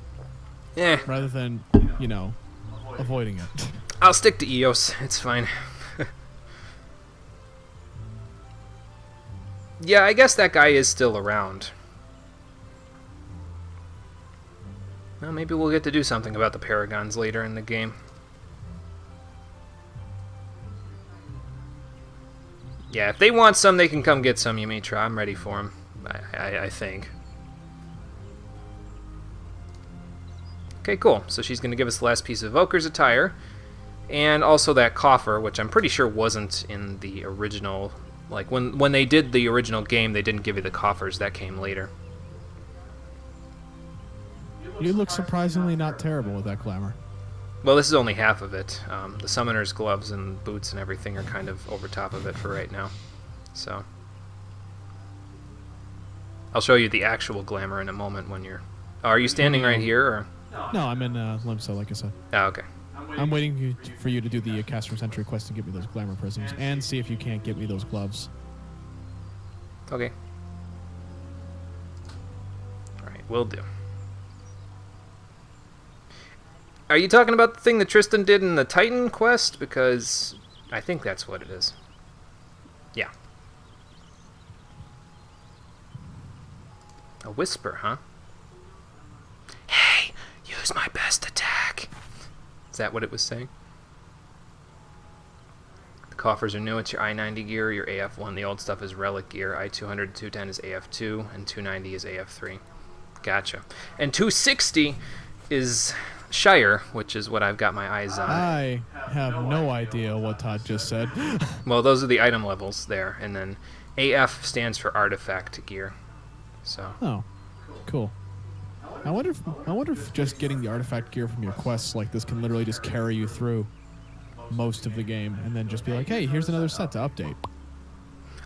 Yeah. Rather than, avoiding it. I'll stick to Eos. It's fine. Yeah, I guess that guy is still around. Well, maybe we'll get to do something about the Paragons later in the game. Yeah, if they want some, they can come get some, Yamitra. I'm ready for them, I think. Okay, cool. So she's going to give us the last piece of Evoker's attire. And also that coffer, which I'm pretty sure wasn't in the original... Like, when they did the original game, they didn't give you the coffers. That came later. You look surprisingly not terrible with that glamour. Well, this is only half of it. The summoner's gloves and boots and everything are kind of over top of it for right now. So... I'll show you the actual glamour in a moment when you're... Oh, are you standing right here, or...? No, I'm in Limsa, like I said. Oh, okay. I'm waiting for you to do the Cast from Century quest and give me those glamour prisms, and see if you can't get me those gloves. Okay. Alright, will do. Are you talking about the thing that Tristan did in the Titan quest? Because I think that's what it is. Yeah. A whisper, huh? Hey, use my best attack. Is that what it was saying? The coffers are new. It's your I-90 gear, your AF1. The old stuff is relic gear. I-200, 210 is AF2, and 290 is AF3. Gotcha. And 260 is Shire, which is what I've got my eyes on. I have no idea what Todd just said. Well, those are the item levels there. And then AF stands for artifact gear. So. Oh, cool. I wonder if just getting the artifact gear from your quests like this can literally just carry you through most of the game, and then just be like, hey, here's another set to update.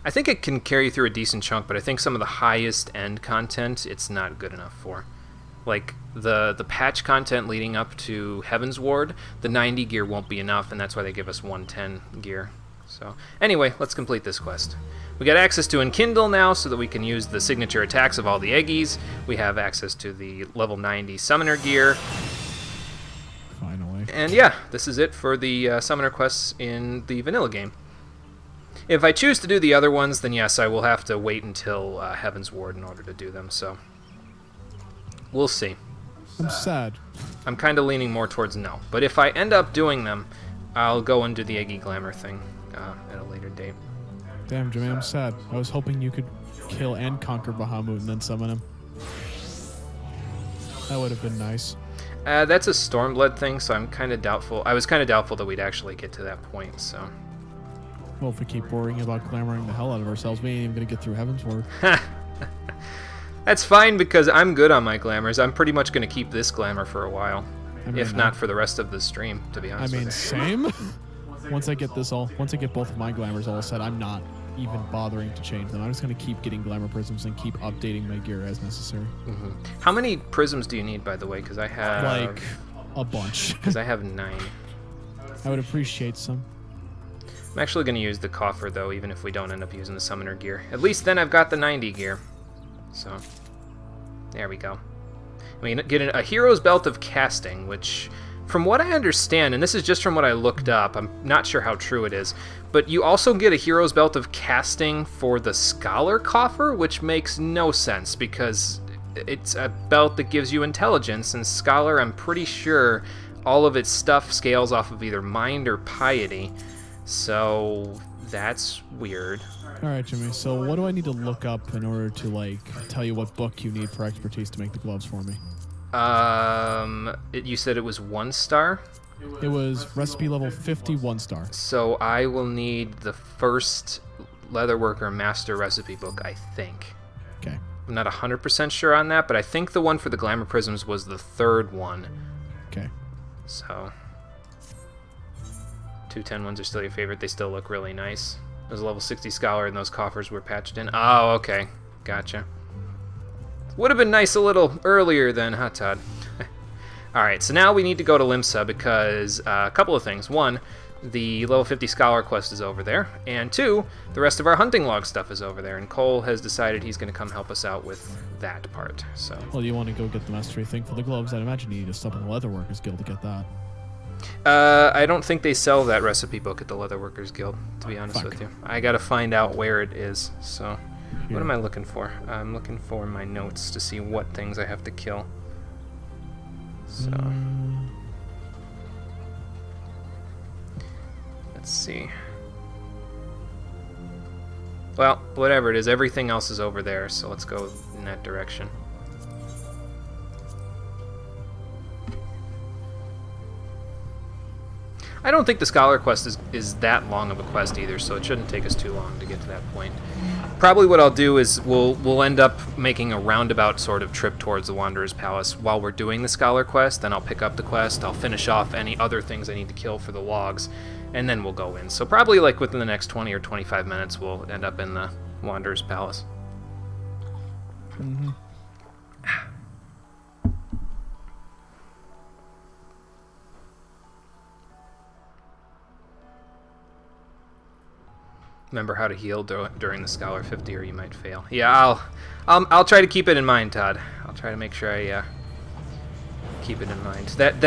I think it can carry you through a decent chunk, but I think some of the highest end content it's not good enough for. Like the patch content leading up to Heaven's Ward, the 90 gear won't be enough, and that's why they give us 110 gear. So anyway, let's complete this quest. We got access to Enkindle now so that we can use the signature attacks of all the Eggies. We have access to the level 90 summoner gear. Finally. And yeah, this is it for the summoner quests in the vanilla game. If I choose to do the other ones, then yes, I will have to wait until Heaven's Ward in order to do them, so we'll see. I'm sad. I'm kind of leaning more towards no. But if I end up doing them, I'll go and do the Eggy Glamour thing at a later date. Damn, Jimmy, I'm sad. I was hoping you could kill and conquer Bahamut and then summon him. That would have been nice. That's a Stormblood thing, so I'm kind of doubtful. I was kind of doubtful that we'd actually get to that point, so... Well, if we keep worrying about glamoring the hell out of ourselves, we ain't even going to get through Heaven's Ward. That's fine, because I'm good on my glamours. I'm pretty much going to keep this glamour for a while. I mean, if not for the rest of the stream, to be honest with you. Same? Once I get both of my glamours all set, I'm not even bothering to change them. I'm just going to keep getting glamour prisms and keep updating my gear as necessary. Mm-hmm. How many prisms do you need, by the way? Because I have... Like, a bunch. Because I have 9. I would appreciate some. I'm actually going to use the coffer, though, even if we don't end up using the summoner gear. At least then I've got the 90 gear. So, there we go. We get a hero's belt of casting, which... From what I understand, and this is just from what I looked up, I'm not sure how true it is, but you also get a hero's belt of casting for the scholar coffer, which makes no sense because it's a belt that gives you intelligence, and scholar, I'm pretty sure all of its stuff scales off of either mind or piety, so that's weird. Alright, Jimmy, so what do I need to look up in order to, like, tell you what book you need for expertise to make the gloves for me? You said it was 1 star? It was recipe level 51 star. So I will need the first Leatherworker Master recipe book, I think. Okay. I'm not 100% sure on that, but I think the one for the Glamour Prisms was the 3rd one. Okay. So, 210 ones are still your favorite. They still look really nice. There's a level 60 Scholar and those coffers were patched in. Oh, okay. Gotcha. Would have been nice a little earlier then, huh, Todd? Alright, so now we need to go to Limsa because a couple of things. 1, the level 50 Scholar quest is over there. And 2, the rest of our hunting log stuff is over there. And Cole has decided he's going to come help us out with that part. So. Well, you want to go get the mastery thing for the gloves? I'd imagine you need to stop in the Leatherworkers Guild to get that. I don't think they sell that recipe book at the Leatherworkers Guild, to be honest with you. I got to find out where it is, so... What am I looking for? I'm looking for my notes to see what things I have to kill. So... let's see. Well, whatever it is, everything else is over there, so let's go in that direction. I don't think the Scholar quest is that long of a quest either, so it shouldn't take us too long to get to that point. Probably what I'll do is we'll end up making a roundabout sort of trip towards the Wanderer's Palace while we're doing the Scholar quest, then I'll pick up the quest, I'll finish off any other things I need to kill for the logs, and then we'll go in. So probably like within the next 20 or 25 minutes we'll end up in the Wanderer's Palace. Mm-hmm. Remember how to heal during the Scholar 50 or you might fail. Yeah, I'll try to keep it in mind, Todd. I'll try to make sure I keep it in mind. That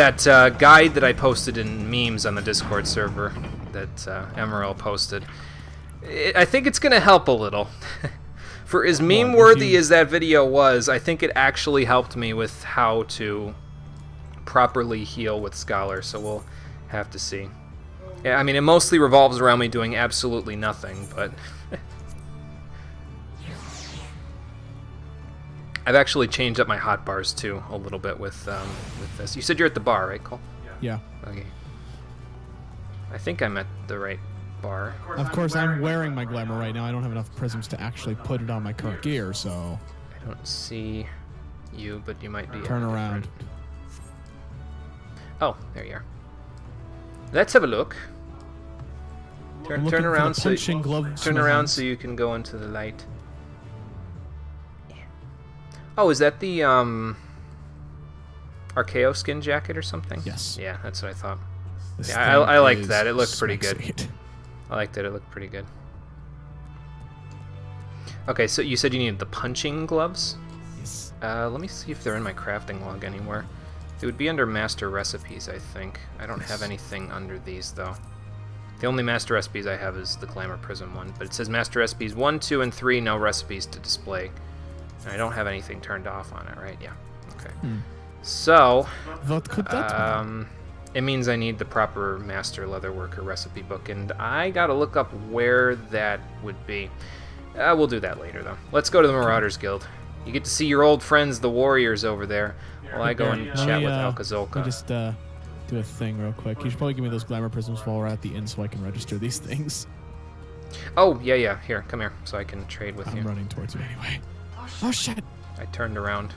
guide that I posted in memes on the Discord server that Emerald posted, I think it's going to help a little. For as meme-worthy as that video was, I think it actually helped me with how to properly heal with Scholar, so we'll have to see. Yeah, I mean, it mostly revolves around me doing absolutely nothing, but... I've actually changed up my hotbars, too, a little bit with this. You said you're at the bar, right, Cole? Yeah. Okay. I think I'm at the right bar. Of course, I'm wearing my glamour right now. I don't have enough prisms to actually put it on my current gear, so... I don't see you, but you might be... Turn around. Oh, there you are. Let's have a look. Turn around so you can go into the light. Oh, is that the Archaeo skin jacket or something? Yes. Yeah, that's what I thought. Yeah, I liked that. It looked pretty good. Sweet. I liked it. It looked pretty good. Okay, so you said you needed the punching gloves? Yes. Let me see if they're in my crafting log anywhere. It would be under master recipes, I think. I don't have anything under these, though. The only master recipes I have is the Glamour Prism one, but it says master recipes 1, 2, and 3, no recipes to display. And I don't have anything turned off on it, right? Yeah. Okay. So, what could that mean? It means I need the proper master leatherworker recipe book, and I gotta look up where that would be. We'll do that later, though. Let's go to the Marauders Guild. You get to see your old friends, the warriors, over there. While I go and chat with Alcazolka. Let me just do a thing real quick. You should probably give me those glamour prisms while we're at the inn so I can register these things. Oh, yeah. Here, come here so I can trade with you. I'm running towards you anyway. Oh, shit! I turned around.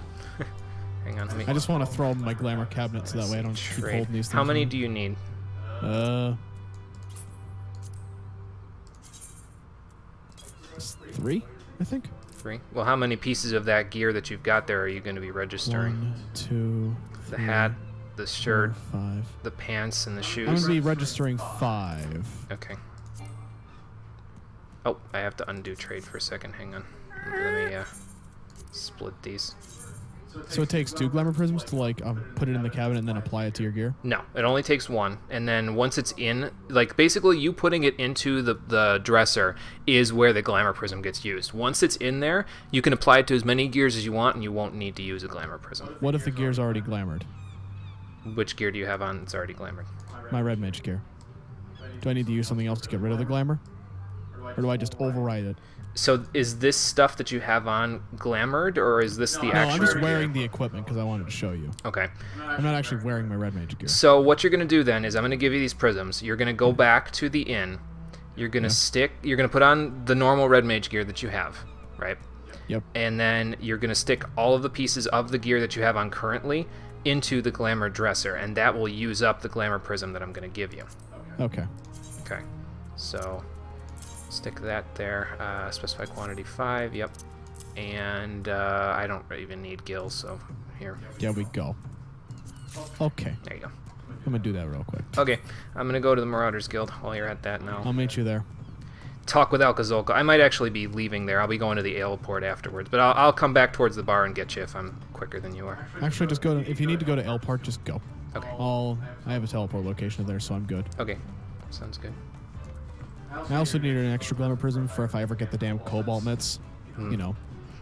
Hang on, I just want to throw them in my glamour cabinet so that way I don't keep holding these things. How many do you need? 3, I think. 3? Well, how many pieces of that gear that you've got there are you going to be registering? 1, 2, 3, the hat, the shirt, 4, 5. The pants, and the shoes. I'm going to be registering 5. Okay. Oh, I have to undo trade for a second. Hang on. Let me split these. So it takes 2 glamour prisms to like put it in the cabinet and then apply it to your gear? No, it only takes 1, and then once it's in, like basically you putting it into the dresser is where the glamour prism gets used. Once it's in there, you can apply it to as many gears as you want, and you won't need to use a glamour prism. What if the gear's already glamoured? Which gear do you have on that's already glamoured? My red mage gear. Do I need to use something else to get rid of the glamour? Or do I just override it? So is this stuff that you have on glamoured, or is this the actual No, I'm just gear? wearing the equipment because I wanted to show you. Okay. I'm not actually wearing my red mage gear. So what you're going to do then is I'm going to give you these prisms. You're going to go back to the inn. You're going to you're going to put on the normal red mage gear that you have, right? Yep. And then you're going to stick all of the pieces of the gear that you have on currently into the glamour dresser, and that will use up the glamour prism that I'm going to give you. Okay. Okay. So stick that there. Specify quantity 5. Yep. And I don't even need gills, so here. There we go. Okay. There you go. I'm going to do that real quick. Okay. I'm going to go to the Marauders Guild while you're at that now. I'll meet you there. Talk with Alcazolka. I might actually be leaving there. I'll be going to the ale port afterwards, but I'll come back towards the bar and get you if I'm quicker than you are. Actually, just go to, if you need to go to Ale Park, just go. Okay. I have a teleport location there, so I'm good. Okay. Sounds good. I also need an extra glamour prism for if I ever get the damn cobalt mitts. you know.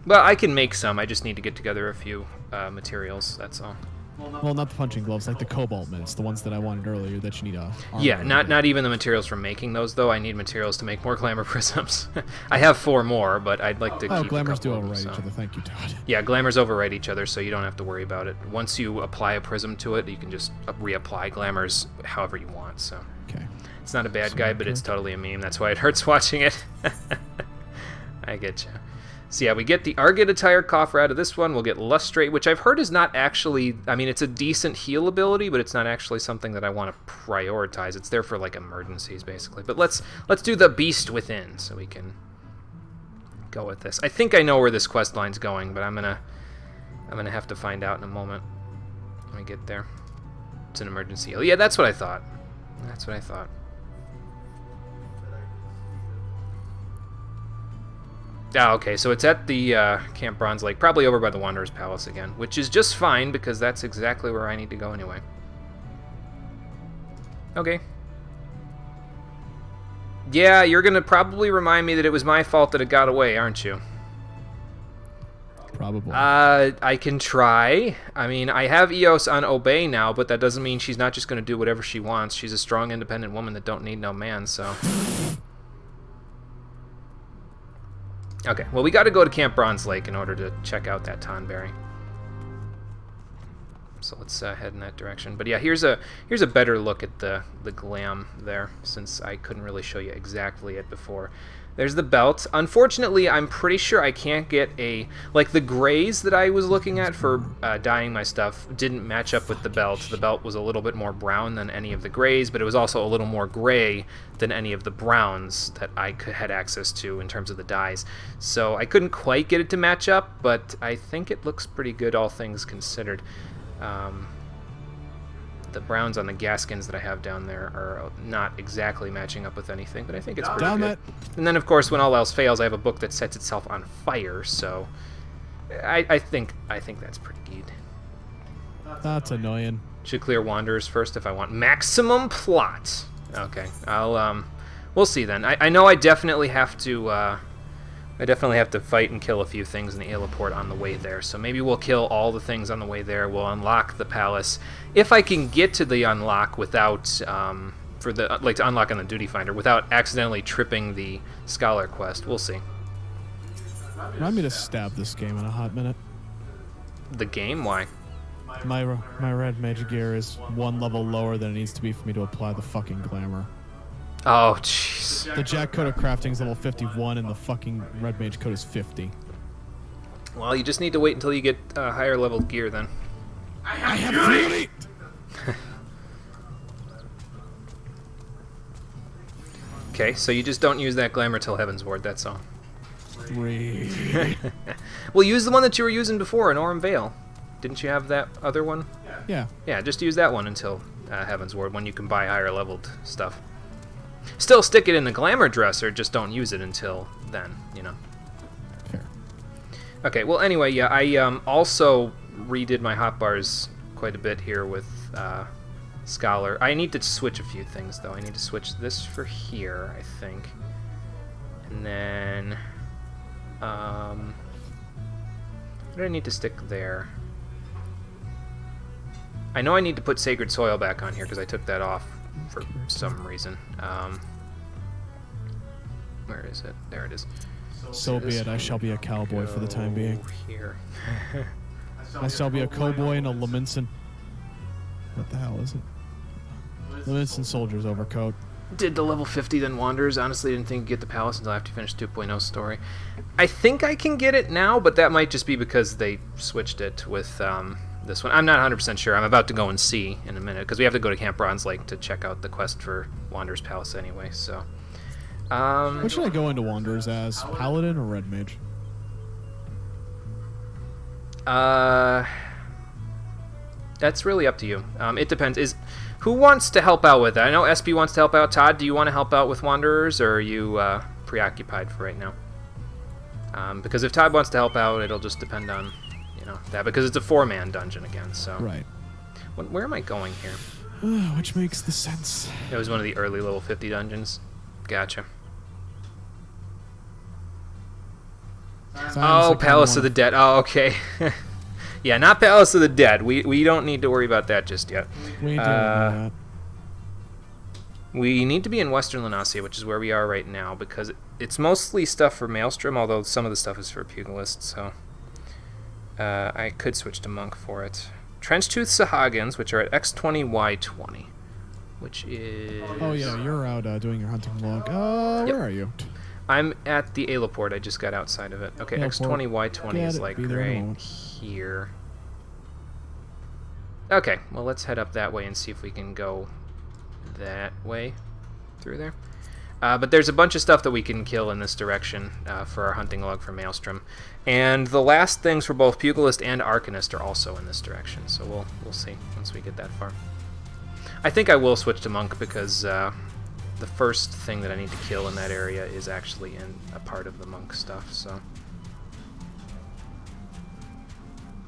Well, I can make some. I just need to get together a few materials. That's all. Well, not the punching gloves, like the cobalt mints, the ones that I wanted earlier that you need a... Yeah, not even the materials for making those, though. I need materials to make more glamour prisms. I have 4 more, but I'd like to keep glamours do of them, override each other. Thank you, Todd. Yeah, glamours override each other, so you don't have to worry about it. Once you apply a prism to it, you can just reapply glamours however you want, so... Okay. It's not a bad guy, but it's totally a meme. That's why it hurts watching it. I get you. So yeah, we get the Argid Attire Coffer out of this one. We'll get Lustrate, which I've heard is not actually... I mean, it's a decent heal ability, but it's not actually something that I want to prioritize. It's there for, like, emergencies, basically. But let's do the Beast Within, so we can go with this. I think I know where this quest line's going, but I'm gonna have to find out in a moment when we get there. It's an emergency heal. Yeah, that's what I thought. That's what I thought. Ah, okay, so it's at the Camp Bronze Lake, probably over by the Wanderer's Palace again, which is just fine, because that's exactly where I need to go anyway. Okay. Yeah, you're gonna probably remind me that it was my fault that it got away, aren't you? Probably. I can try. I mean, I have Eos on Obey now, but that doesn't mean she's not just gonna do whatever she wants. She's a strong, independent woman that don't need no man, so... Okay, well, we got to go to Camp Bronze Lake in order to check out that Tonberry. So let's head in that direction. But yeah, here's a better look at the glam there, since I couldn't really show you exactly it before. There's the belt. Unfortunately, I'm pretty sure I can't get a... Like, the grays that I was looking at for dyeing my stuff didn't match up with the belt. The belt was a little bit more brown than any of the grays, but it was also a little more gray than any of the browns that I had access to in terms of the dyes. So I couldn't quite get it to match up, but I think it looks pretty good, all things considered. The browns on the Gaskins that I have down there are not exactly matching up with anything, but I think it's pretty good. And then, of course, when all else fails, I have a book that sets itself on fire, so I think that's pretty good. That's annoying. Should clear Wanderers first if I want maximum plot. Okay, we'll see then. I know I definitely have to fight and kill a few things in the Aeleport on the way there, so maybe we'll kill all the things on the way there. We'll unlock the palace. If I can get to the unlock without, to unlock on the Duty Finder, without accidentally tripping the Scholar quest, we'll see. Remind me to stab this game in a hot minute. The game? Why? My red mage gear is 1 level lower than it needs to be for me to apply the fucking glamour. Oh, jeez. The Jack code of crafting is level 51, and the fucking red mage code is 50. Well, you just need to wait until you get higher level gear then. I have beauty! Okay, so you just don't use that glamour till Heaven's Ward, that's all. Well, use the one that you were using before in Orem Vale. Didn't you have that other one? Yeah. Yeah, just use that one until Heaven's Ward, when you can buy higher leveled stuff. Still stick it in the glamour dresser, just don't use it until then, you know. Fair. Okay, well, anyway, yeah, I also redid my hotbars quite a bit here with Scholar. I need to switch a few things, though. I need to switch this for here, I think. And then... what do I need to stick there? I know I need to put Sacred Soil back on here, because I took that off for some reason. Where is it? There it is. So be it. I shall be a cowboy for the time being. Here. I shall be a cowboy in a Leminson... What the hell is it? Leminson soldier's overcoat. Did the level 50 then Wanderers? Honestly, didn't think I'd get the palace until after you finish 2.0 story. I think I can get it now, but that might just be because they switched it with this one. I'm not 100% sure. I'm about to go and see in a minute, because we have to go to Camp Bronze Lake to check out the quest for Wanderer's Palace anyway, so... what should I go into Wanderers as? Paladin or Red Mage? That's really up to you. It depends. Who wants to help out with that? I know SB wants to help out. Todd, do you want to help out with Wanderers, or are you preoccupied for right now? Because if Todd wants to help out, it'll just depend on, you know, that, because it's a 4-man dungeon again, so... Right. Where am I going here? Which makes the sense. It was one of the early level 50 dungeons. Gotcha. Sounds Sometimes Oh, Palace of the Dead. Oh, okay. Yeah, not Palace of the Dead. We don't need to worry about that just yet. We ain't dealing with that. We need to be in Western Lenasia, which is where we are right now, because it's mostly stuff for Maelstrom, although some of the stuff is for Pugilist, so I could switch to Monk for it. Trenchtooth Sahagins, which are at X20, Y20, which is... Oh, yeah, you're out doing your hunting log. Yep. Where are you? I'm at the Alaport. I just got outside of it. Okay, Alaport. X20, Y20 is like Be there in a right moment. here. Okay, well, let's head up that way and see if we can go that way through there. But there's a bunch of stuff that we can kill in this direction for our hunting log for Maelstrom. And the last things for both Pugilist and Arcanist are also in this direction, so we'll see once we get that far. I think I will switch to Monk because the first thing that I need to kill in that area is actually in a part of the Monk stuff, so...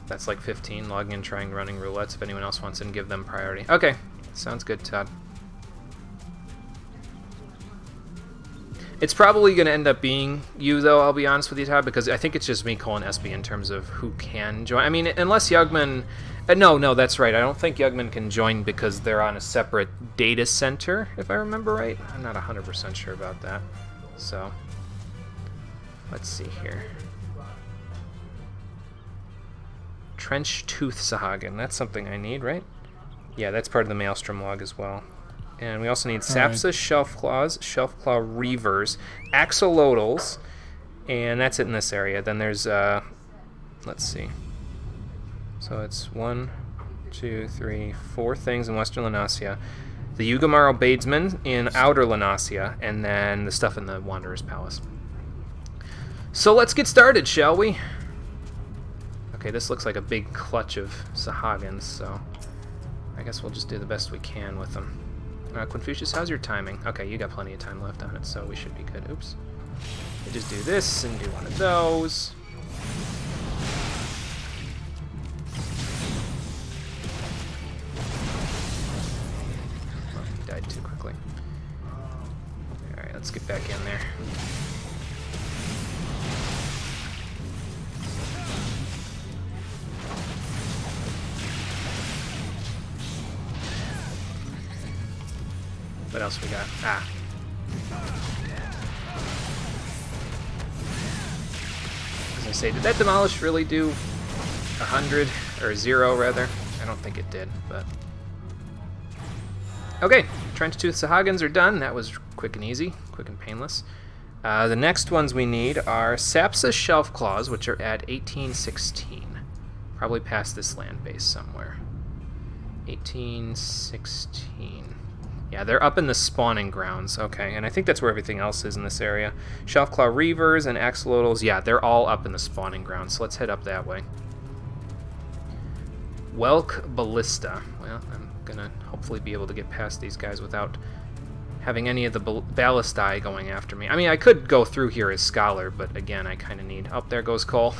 That's like 15, logging in, trying running roulettes. If anyone else wants in, give them priority. Okay, sounds good, Todd. It's probably going to end up being you, though, I'll be honest with you, Todd, because I think it's just me, Cole, and SB in terms of who can join. I mean, unless Yugman... no, that's right. I don't think Yugman can join because they're on a separate data center, if I remember right. I'm not 100% sure about that. So, let's see here. Trenchtooth Sahagin. That's something I need, right? Yeah, that's part of the Maelstrom log as well. And we also need Sapsa, Shelfclaws, Shelfclaw Reavers, Axolotls, and that's it in this area. Then there's, let's see. So it's 1, 2, 3, 4 things in Western Lenasia. The Yugamaro Badesman in Outer Lenasia, and then the stuff in the Wanderer's Palace. So let's get started, shall we? Okay, this looks like a big clutch of Sahagins, so I guess we'll just do the best we can with them. Confucius, how's your timing? Okay, you got plenty of time left on it, so we should be good. Oops. We just do this and do one of those. Oh, he died too quickly. Alright, let's get back in there. What else we got? Ah. As I say, did that demolish really do 100 or 0 rather? I don't think it did, but okay. Trenchtooth Sahagins are done. That was quick and easy, quick and painless. The next ones we need are Sapsa Shelfclaws, which are at 1816. Probably past this land base somewhere. 1816. Yeah, they're up in the spawning grounds. Okay, and I think that's where everything else is in this area. Shelfclaw Reavers and Axolotls, yeah, they're all up in the spawning grounds, so let's head up that way. Welk Ballista. Well, I'm gonna hopefully be able to get past these guys without having any of the ballistae going after me. I mean, I could go through here as Scholar, but again, I kind of need... Oh, there goes Cole.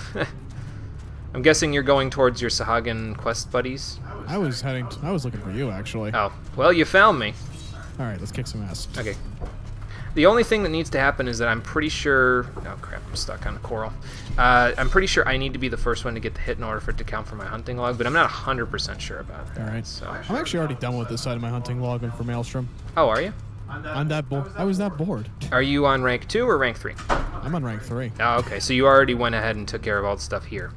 I'm guessing you're going towards your Sahagin quest buddies? I was looking for you, actually. Oh, well, you found me. Alright, let's kick some ass. Okay. The only thing that needs to happen is that I'm pretty sure... Oh, crap, I'm stuck on a coral. I'm pretty sure I need to be the first one to get the hit in order for it to count for my hunting log, but I'm not 100% sure about that. Alright. So. I'm actually already done with this side of my hunting log and for Maelstrom. Oh, are you? I'm that bored. I was that bored. Are you on rank 2 or rank 3? I'm on rank 3. Oh, okay, so you already went ahead and took care of all the stuff here.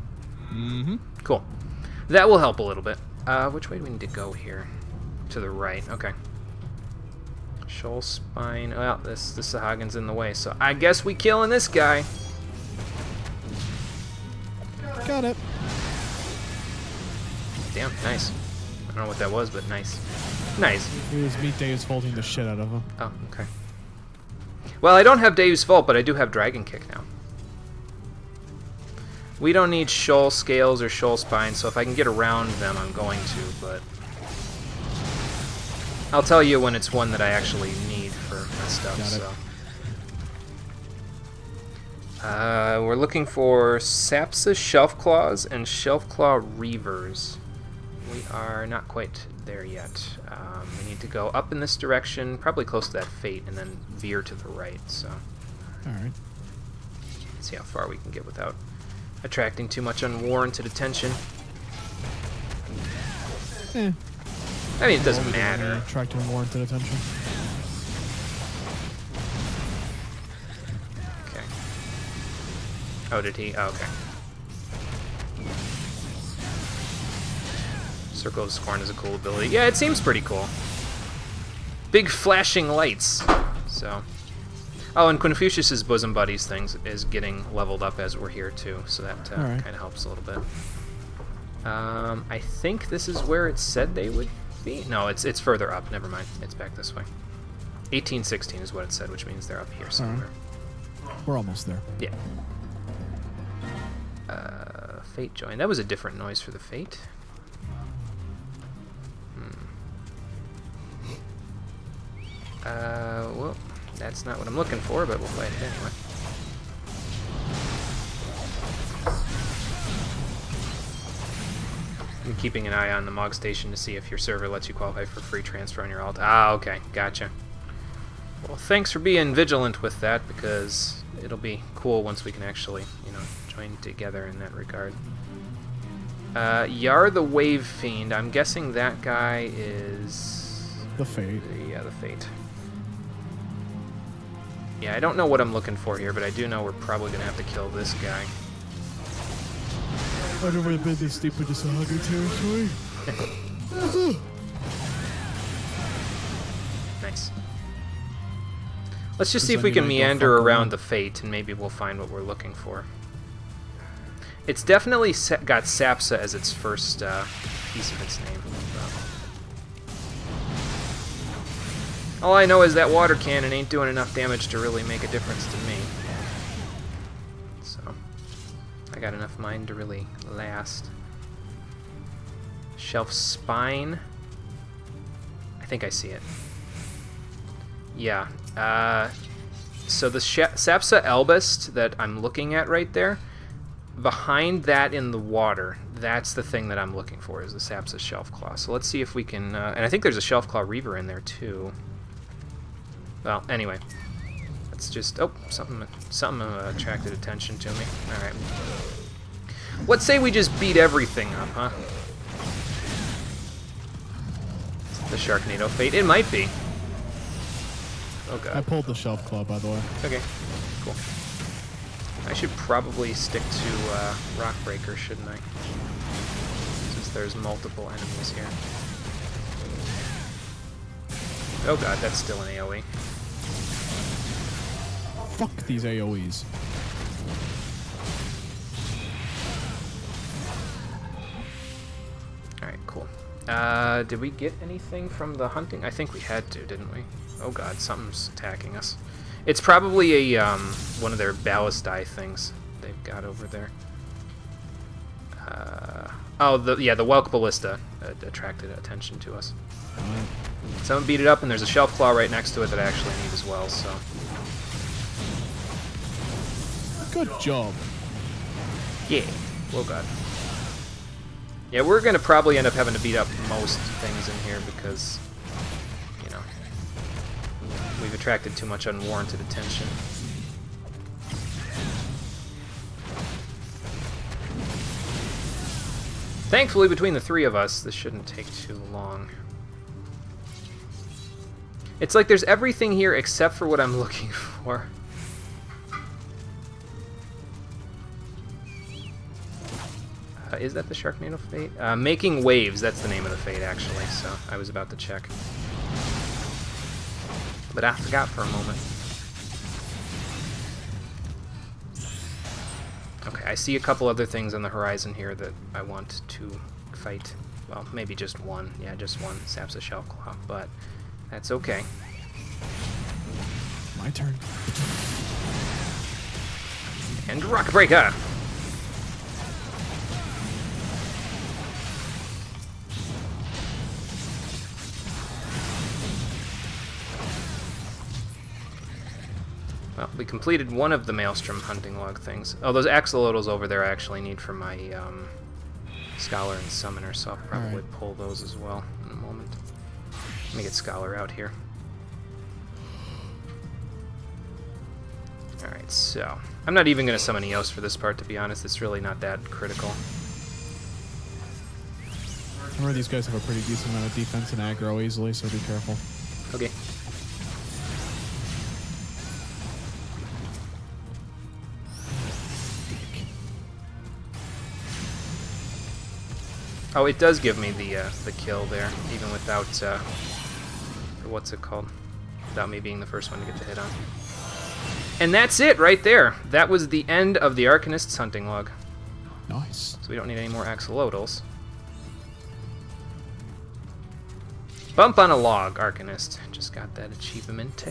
Mm-hmm. Cool. That will help a little bit. Which way do we need to go here? To the right, okay. Shoal Spine. Well, the Sahagin's in the way, so I guess we killing this guy. Got it. Damn, nice. I don't know what that was, but nice. Nice. It was me Dave's folding the shit out of him. Oh, okay. Well, I don't have Deus Vault, but I do have Dragon Kick now. We don't need Shoal Scales or Shoal Spine, so if I can get around them, I'm going to, but... I'll tell you when it's one that I actually need for my stuff, so... we're looking for Sapsa Shelfclaws and Shelfclaw Reavers. We are not quite there yet. We need to go up in this direction, probably close to that Fate, and then veer to the right, so... Alright. Let's see how far we can get without attracting too much unwarranted attention. Eh. I mean, it doesn't matter. Attracting unwarranted attention. Okay. Oh, did he? Oh, okay. Circle of Scorn is a cool ability. Yeah, it seems pretty cool. Big flashing lights. So. Oh, and Confucius's Bosom Buddies things is getting leveled up as we're here too, so that kind of helps a little bit. I think this is where it said they would be. No, it's further up. Never mind. It's back this way. 1816 is what it said, which means they're up here somewhere. We're almost there. Yeah. Fate join. That was a different noise for the Fate. Well, that's not what I'm looking for, but we'll fight it anyway. I'm keeping an eye on the Mog Station to see if your server lets you qualify for free transfer on your alt. Ah, okay, gotcha. Well, thanks for being vigilant with that, because it'll be cool once we can actually, join together in that regard. Yar the Wave Fiend. I'm guessing that guy is... The Fate. Yeah, the Fate. Yeah, I don't know what I'm looking for here, but I do know we're probably going to have to kill this guy. I've never been this deep into Sahagin territory. Nice. Let's just see if we can meander around the Fate, and maybe we'll find what we're looking for. It's definitely got Sapsa as its first piece of its name. All I know is that water cannon ain't doing enough damage to really make a difference to me. So, I got enough mine to really last. Shelf Spine. I think I see it. Yeah. So the Sapsa Elbist that I'm looking at right there, behind that in the water, that's the thing that I'm looking for, is the Sapsa Shelf Claw. So let's see if we can... and I think there's a Shelf Claw Reaver in there, too. Well, anyway. Let's just... Oh, something attracted attention to me. Alright. Let's say we just beat everything up, huh? The Sharknado Fate. It might be. Oh, God. I pulled the Shelf Claw, by the way. Okay, cool. I should probably stick to Rock Breaker, shouldn't I? Since there's multiple enemies here. Oh god, that's still an AoE. Fuck these AoEs. Alright, cool. Did we get anything from the hunting? I think we had to, didn't we? Oh god, something's attacking us. It's probably a one of their ballistae things they've got over there. The Welk Ballista attracted attention to us. Someone beat it up, and there's a Shelf Claw right next to it that I actually need as well, so... Good job. Yeah. Oh god. Yeah, we're gonna probably end up having to beat up most things in here because, we've attracted too much unwarranted attention. Thankfully, between the three of us, this shouldn't take too long. It's like there's everything here except for what I'm looking for. Is that the Sharknado Fate? Making Waves, that's the name of the Fate, actually, so I was about to check. But I forgot for a moment. Okay, I see a couple other things on the horizon here that I want to fight. Well, maybe just one. Yeah, just one. Sapsa Shelf Claw, but that's okay. My turn. And Rock Breaker! Well, we completed one of the Maelstrom hunting log things. Oh, those axolotls over there I actually need for my Scholar and Summoner, so I'll probably pull those as well in a moment. Let me get Scholar out here. Alright. Alright, so I'm not even going to summon Eos for this part, to be honest. It's really not that critical. Remember, these guys have a pretty decent amount of defense and aggro easily, so be careful. Okay. Oh, it does give me the kill there, even without, what's it called? Without me being the first one to get the hit on. And that's it right there. That was the end of the Arcanist's hunting log. Nice. So we don't need any more axolotls. Bump on a log, Arcanist. Just got that achievement.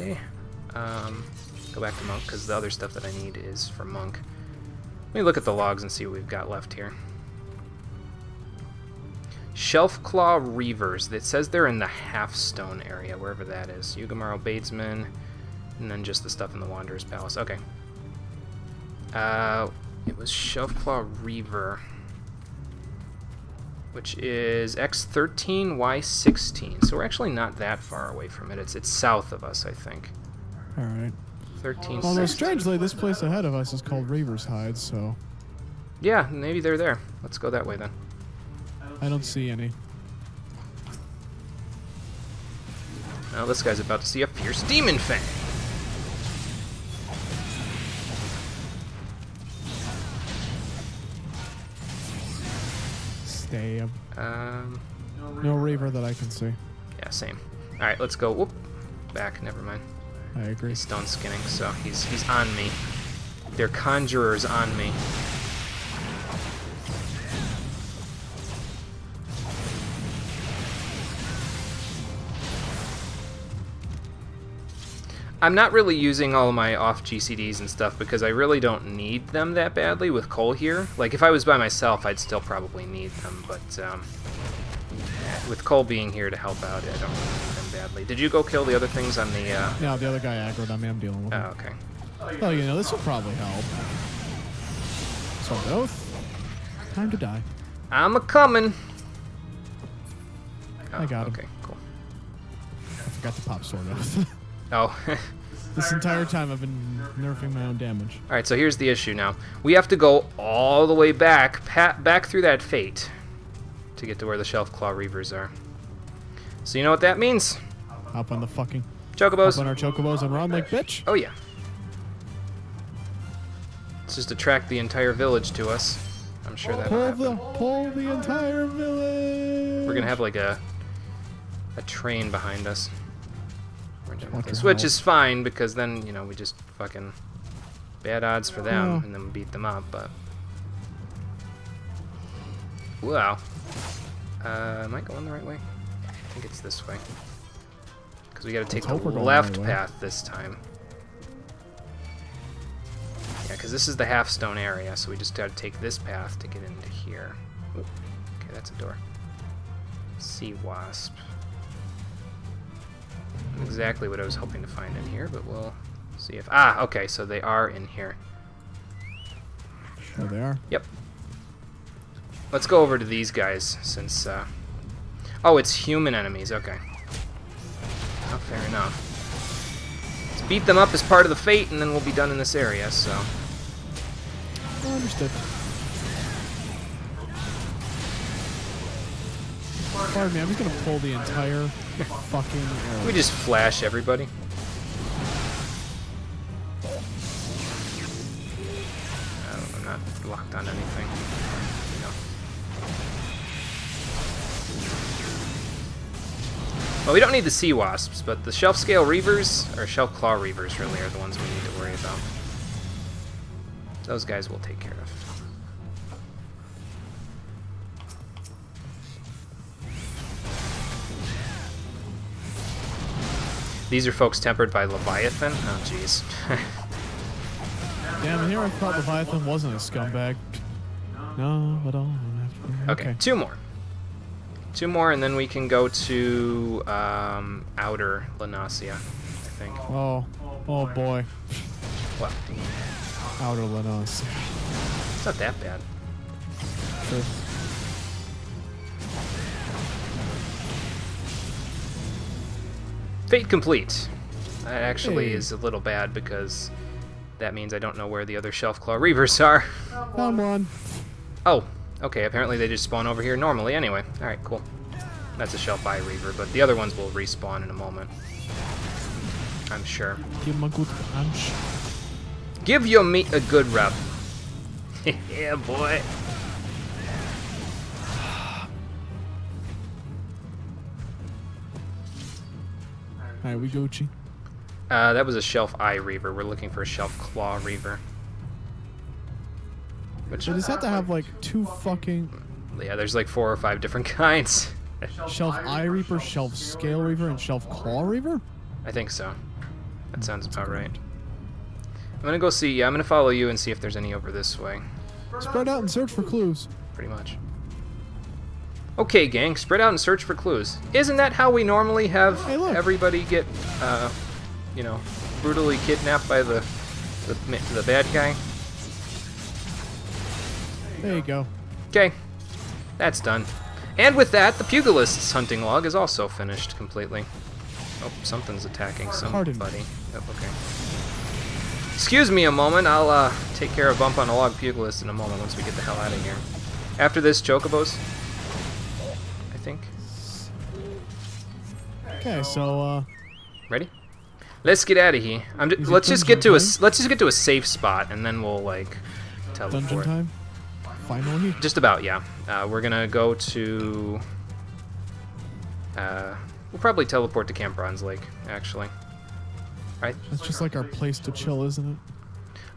Go back to Monk, because the other stuff that I need is for Monk. Let me look at the logs and see what we've got left here. Shelfclaw Reavers. It says they're in the Halfstone area, wherever that is. Yugamaru Badesman, and then just the stuff in the Wanderer's Palace. Okay. It was Shelfclaw Reaver, which is X13, Y16. So we're actually not that far away from it. It's south of us, I think. All right. 13. Although strangely, this place ahead of us is called Reaver's Hide, so Yeah, maybe they're there. Let's go that way then. I don't see any. Now this guy's about to see a fierce demon fang. Stab. No Reaver that I can see. Yeah, same. All right, let's go. Whoop, back. Never mind. I agree. He's stone skinning, so he's on me. They're conjurers on me. I'm not really using all of my off GCDs and stuff because I really don't need them that badly with Cole here. Like, if I was by myself, I'd still probably need them, but with Cole being here to help out, I don't really need them badly. Did you go kill the other things on the... Yeah, the other guy aggroed on me. I'm dealing with him. Oh, okay. Well, you know, this will probably help. So, both. Time to die. I'm a-coming. I got him. Okay, cool. I forgot to pop Sword Oath. Oh. This entire time I've been nerfing my own damage. Alright, so here's the issue now. We have to go all the way back, back through that fate to get to where the Shelfclaw Reavers are. So you know what that means? Hop on the fucking... Chocobos. Hop on our chocobos and run like bitch. Oh, yeah. Let's just attract the entire village to us. I'm sure that'll happen. Pull the entire village. We're gonna have like a train behind us. We're done with What this, the which hell? is fine because then, you know, we just fucking bad odds for them Oh. and then beat them up, but... Wow. Am I going the right way? I think it's this way. Because we gotta take the hope we're going the left right way. path this time. Yeah, because this is the Halfstone area, so we just gotta take this path to get into here. Ooh, okay, that's a door. Sea Wasp. Not exactly what I was hoping to find in here, but we'll see if... Ah, okay, so they are in here. There they are. Yep. Let's go over to these guys, since... Oh, it's human enemies, okay. Oh, fair enough. Let's beat them up as part of the fate, and then we'll be done in this area, so... Oh, understood. Pardon me, I'm just gonna pull the entire fucking area. We just flash everybody. I'm not locked on anything. No. Well, we don't need the sea wasps, but the shelf scale reavers, or shelf claw reavers, really are the ones we need to worry about. Those guys we'll take care of. These are folks tempered by Leviathan? Oh, jeez. Damn, and here I thought Leviathan wasn't a scumbag. No, but all. Okay, two more. Two more, and then we can go to outer Lanasia, I think. Oh boy. What? Outer Lenos. It's not that bad. Sure. Fate complete. That actually Hey. is a little bad because That means I don't know where the other Shelf Claw Reavers are. Come on. Oh, okay, apparently they just spawn over here normally anyway. Alright, cool. That's a Shelf Eye Reaver, but the other ones will respawn in a moment. I'm sure. Give him a good punch. Give your meat a good rub. Yeah, boy. Alright, we Gucci. That was a Shelf Eye Reaver. We're looking for a Shelf Claw Reaver. Which, So does that have to have like 2 fucking yeah, there's like 4 or 5 different kinds. Shelf Eye Reaper, Shelf Scale Reaver, and Shelf Claw Reaver? I think so. That sounds about right. I'm gonna go see. Yeah, I'm gonna follow you and see if there's any over this way. Spread out and search for clues. Pretty much. Okay, gang, spread out and search for clues. Isn't that how we normally have everybody get, you know, brutally kidnapped by the bad guy? There you go. Okay, that's done. And with that, the Pugilist's hunting log is also finished completely. Oh, something's attacking somebody. Oh, okay. Excuse me a moment. I'll take care of Bump on a Log Pugilist in a moment once we get the hell out of here. After this, Chocobos, I think. Okay, so Ready? Let's get out of here. Let's just get to a safe spot, and then we'll like teleport. dungeon time. Finally. Just about, yeah. We're gonna go to. We'll probably teleport to Camp Bronze Lake, actually. Right? That's just like our place to chill, isn't it?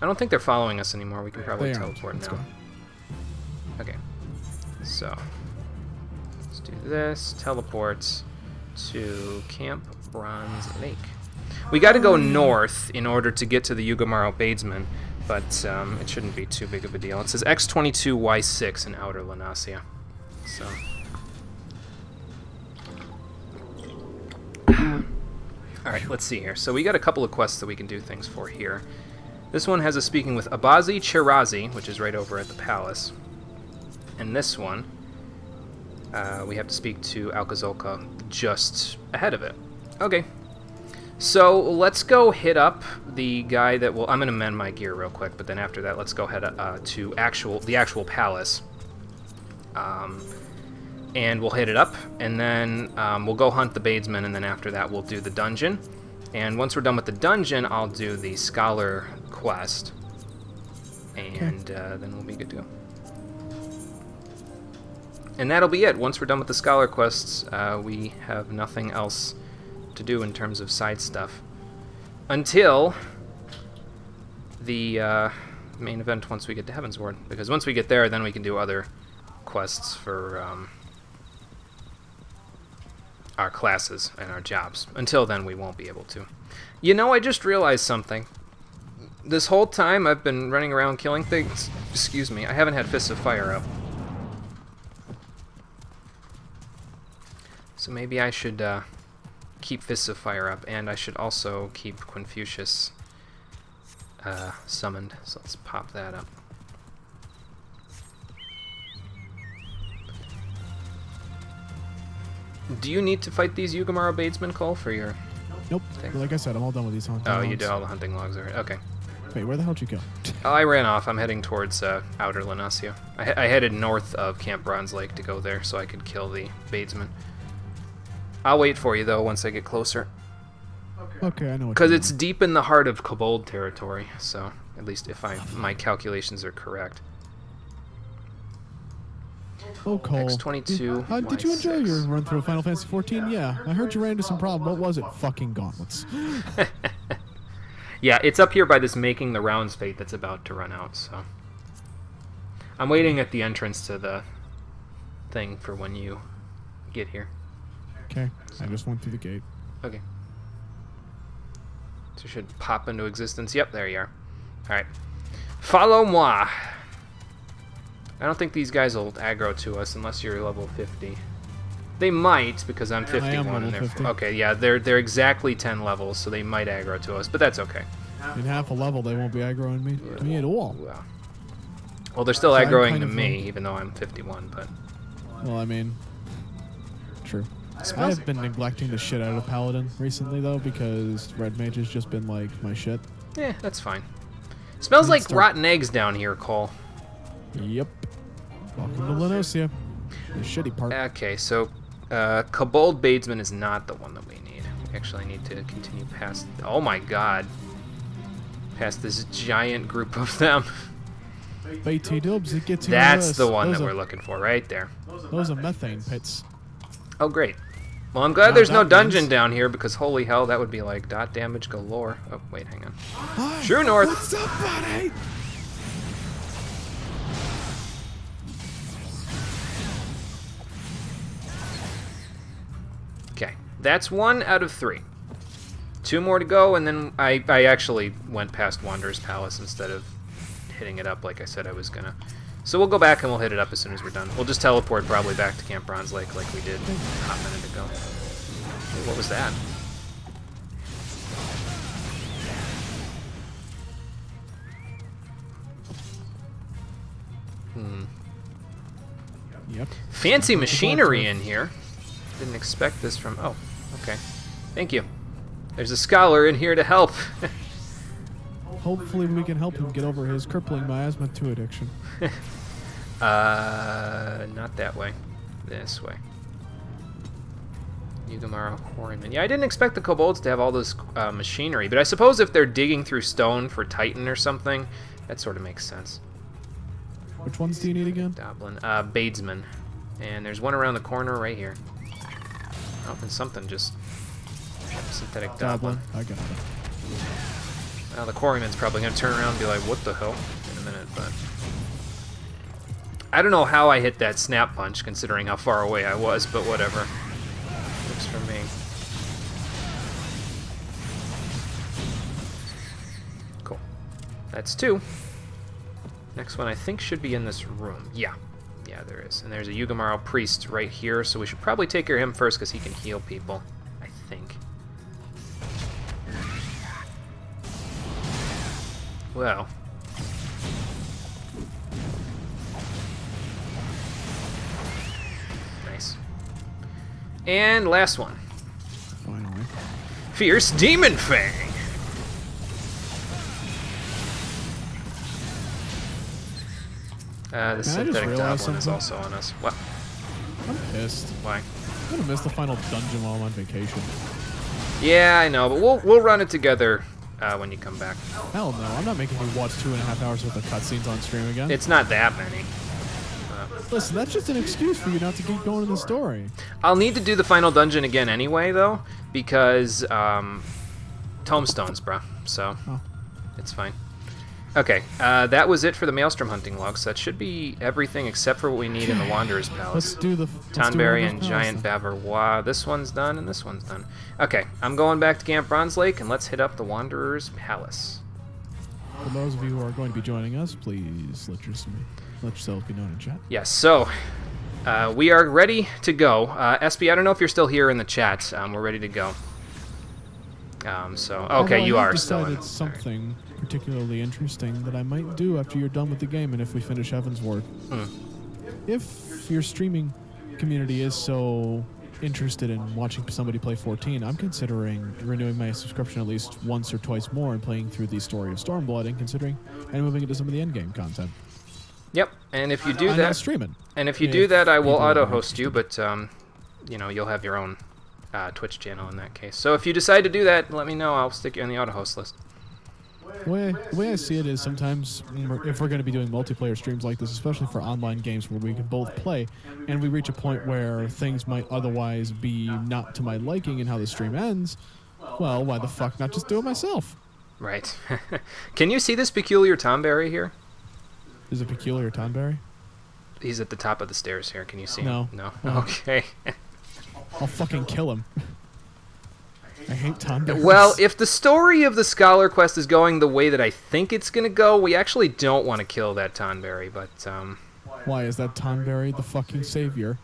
I don't think they're following us anymore. We can probably They aren't. teleport Let's now. go. Okay. So let's do this. Teleport to Camp Bronze Lake. We got to go north in order to get to the Yugamaro Badesman, but it shouldn't be too big of a deal. It says X22Y6 in Outer Lanasia. So. Alright, let's see here. So we got a couple of quests that we can do things for here. This one has us speaking with Abazi Chirazi, which is right over at the palace. And this one, we have to speak to Alcazolca just ahead of it. Okay. So let's go hit up the guy that will... I'm going to mend my gear real quick, but then after that, let's go head to the actual palace. And we'll hit it up, and then we'll go hunt the Badesman, and then after that we'll do the dungeon. And once we're done with the dungeon, I'll do the Scholar quest. And then we'll be good to go. And that'll be it. Once we're done with the Scholar quests, we have nothing else to do in terms of side stuff. Until the main event once we get to Heavensward. Because once we get there, then we can do other quests for... our classes and our jobs. Until then, we won't be able to. You know, I just realized something. This whole time I've been running around killing things, excuse me, I haven't had Fists of Fire up. So maybe I should keep Fists of Fire up, and I should also keep Quinfucius summoned. So let's pop that up. Do you need to fight these Yugamaro Badesmen, Cole, for your... Nope. Like I said, I'm all done with these hunting Oh, logs. you did all the hunting logs already. Okay. Wait, where the hell did you go? Oh, I ran off. I'm heading towards Outer Lanasia. I headed north of Camp Bronze Lake to go there so I could kill the Badesmen. I'll wait for you, though, once I get closer. Okay, I know what Because you're it's deep in the heart of Kobold territory, so at least if my calculations are correct. Oh, Cole. X22. Did you enjoy your run through Final Fantasy 14? Yeah, I heard you ran into some problem. What was it? Fucking gauntlets. Yeah, it's up here by this Making the Rounds fate that's about to run out, so... I'm waiting at the entrance to the thing for when you get here. Okay, I just went through the gate. Okay. So you should pop into existence. Yep, there you are. Alright. Follow moi. I don't think these guys will aggro to us unless you're level 50. They might, because I'm 51. I am level and they're 50. Okay, yeah, they're exactly 10 levels, so they might aggro to us, but that's okay. In half a level, they won't be aggroing me to me at all. Well, they're still So I'm aggroing kind to of me, like- even though I'm 51, but... Well, I mean, true. I have been neglecting the shit out of Paladin recently, though, because Red Mage has just been, like, my shit. Yeah, that's fine. Smells like rotten eggs down here, Cole. Yep. Welcome to Lenosia. The shitty part. Okay, so Kobold Badesman is not the one that we need. We actually need to continue past... Oh my god. Past this giant group of them. BT dubs, it gets you. That's the one that we're looking for, right there. Those are methane pits. Oh, great. Well, I'm glad there's no dungeon down here, because holy hell, that would be like dot damage galore. Oh, wait, hang on. Hi, True North. What's up, buddy? Okay, that's 1 out of 3. 2 more to go, and then I actually went past Wanderer's Palace instead of hitting it up like I said I was gonna. So we'll go back and we'll hit it up as soon as we're done. We'll just teleport probably back to Camp Bronze Lake like we did a hot minute ago. Hey, what was that? Yep. Fancy machinery in here. Didn't expect this from... Oh, okay. Thank you. There's a scholar in here to help. Hopefully we can help him get over his crippling miasma 2 addiction. Not that way. This way. Yugamaru Quarryman. Yeah, I didn't expect the kobolds to have all this machinery, but I suppose if they're digging through stone for Titan or something, that sort of makes sense. Which ones do you need again? Goblin. Badesman. And there's one around the corner right here. Oh, and something just... Synthetic Goblin. I got it. Well, the Quarryman's probably going to turn around and be like, what the hell? In a minute, but... I don't know how I hit that snap punch, considering how far away I was, but whatever. Works for me. Cool. That's 2. Next one I think should be in this room. Yeah. Yeah, there is. And there's a Yugamaru priest right here, so we should probably take care of him first because he can heal people. I think. Well. Nice. And last one. Finally. Fierce Demon Fang. The synthetic goblin is also on us. What? I'm pissed. Why? I'm gonna miss the final dungeon while I'm on vacation. Yeah, I know, but we'll run it together when you come back. Hell no, I'm not making you watch 2.5 hours worth of cutscenes on stream again. It's not that many. Listen, that's just an excuse for you not to keep going in the story. I'll need to do the final dungeon again anyway, though, because tomestones, bruh. So it's fine. Okay, that was it for the Maelstrom hunting logs. So that should be everything except for what we need in the Wanderer's Palace. Let's do the Tonberry and Giant Bavarois. This one's done, and this one's done. Okay, I'm going back to Camp Bronze Lake, and let's hit up the Wanderer's Palace. For those of you who are going to be joining us, please let yourselves be known in chat. Yes, so we are ready to go. SB, I don't know if you're still here in the chat. We're ready to go. Okay, you are still in. I decided something particularly interesting that I might do after you're done with the game and if we finish Heaven's Ward. If your streaming community is so interested in watching somebody play 14, I'm considering renewing my subscription at least once or twice more and playing through the story of Stormblood and moving into some of the endgame content. Yep, and if you do I'll that, stream it. And if you do that, I will auto-host you, but you know, you'll have your own Twitch channel in that case. So if you decide to do that, let me know. I'll stick you on the auto-host list. The way I see it is sometimes if we're going to be doing multiplayer streams like this, especially for online games where we can both play, and we reach a point where things might otherwise be not to my liking and how the stream ends, well, why the fuck not just do it myself? Right. Can you see this peculiar Tonberry here? Is it peculiar Tonberry? He's at the top of the stairs here. Can you see him? No. Oh. Okay. I'll fucking kill him. I hate Tonberries. Well, if the story of the Scholar Quest is going the way that I think it's going to go, we actually don't want to kill that Tonberry, but... Why, is that Tonberry the fucking savior?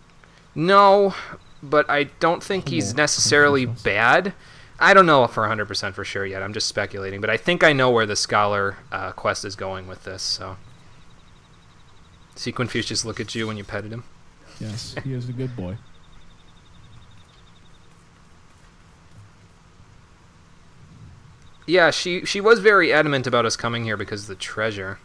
No, but I don't think he's necessarily bad. I don't know for 100% for sure yet. I'm just speculating, but I think I know where the Scholar Quest is going with this, so... See Confucius look at you when you petted him? Yes, he is a good boy. Yeah, she was very adamant about us coming here because of the treasure.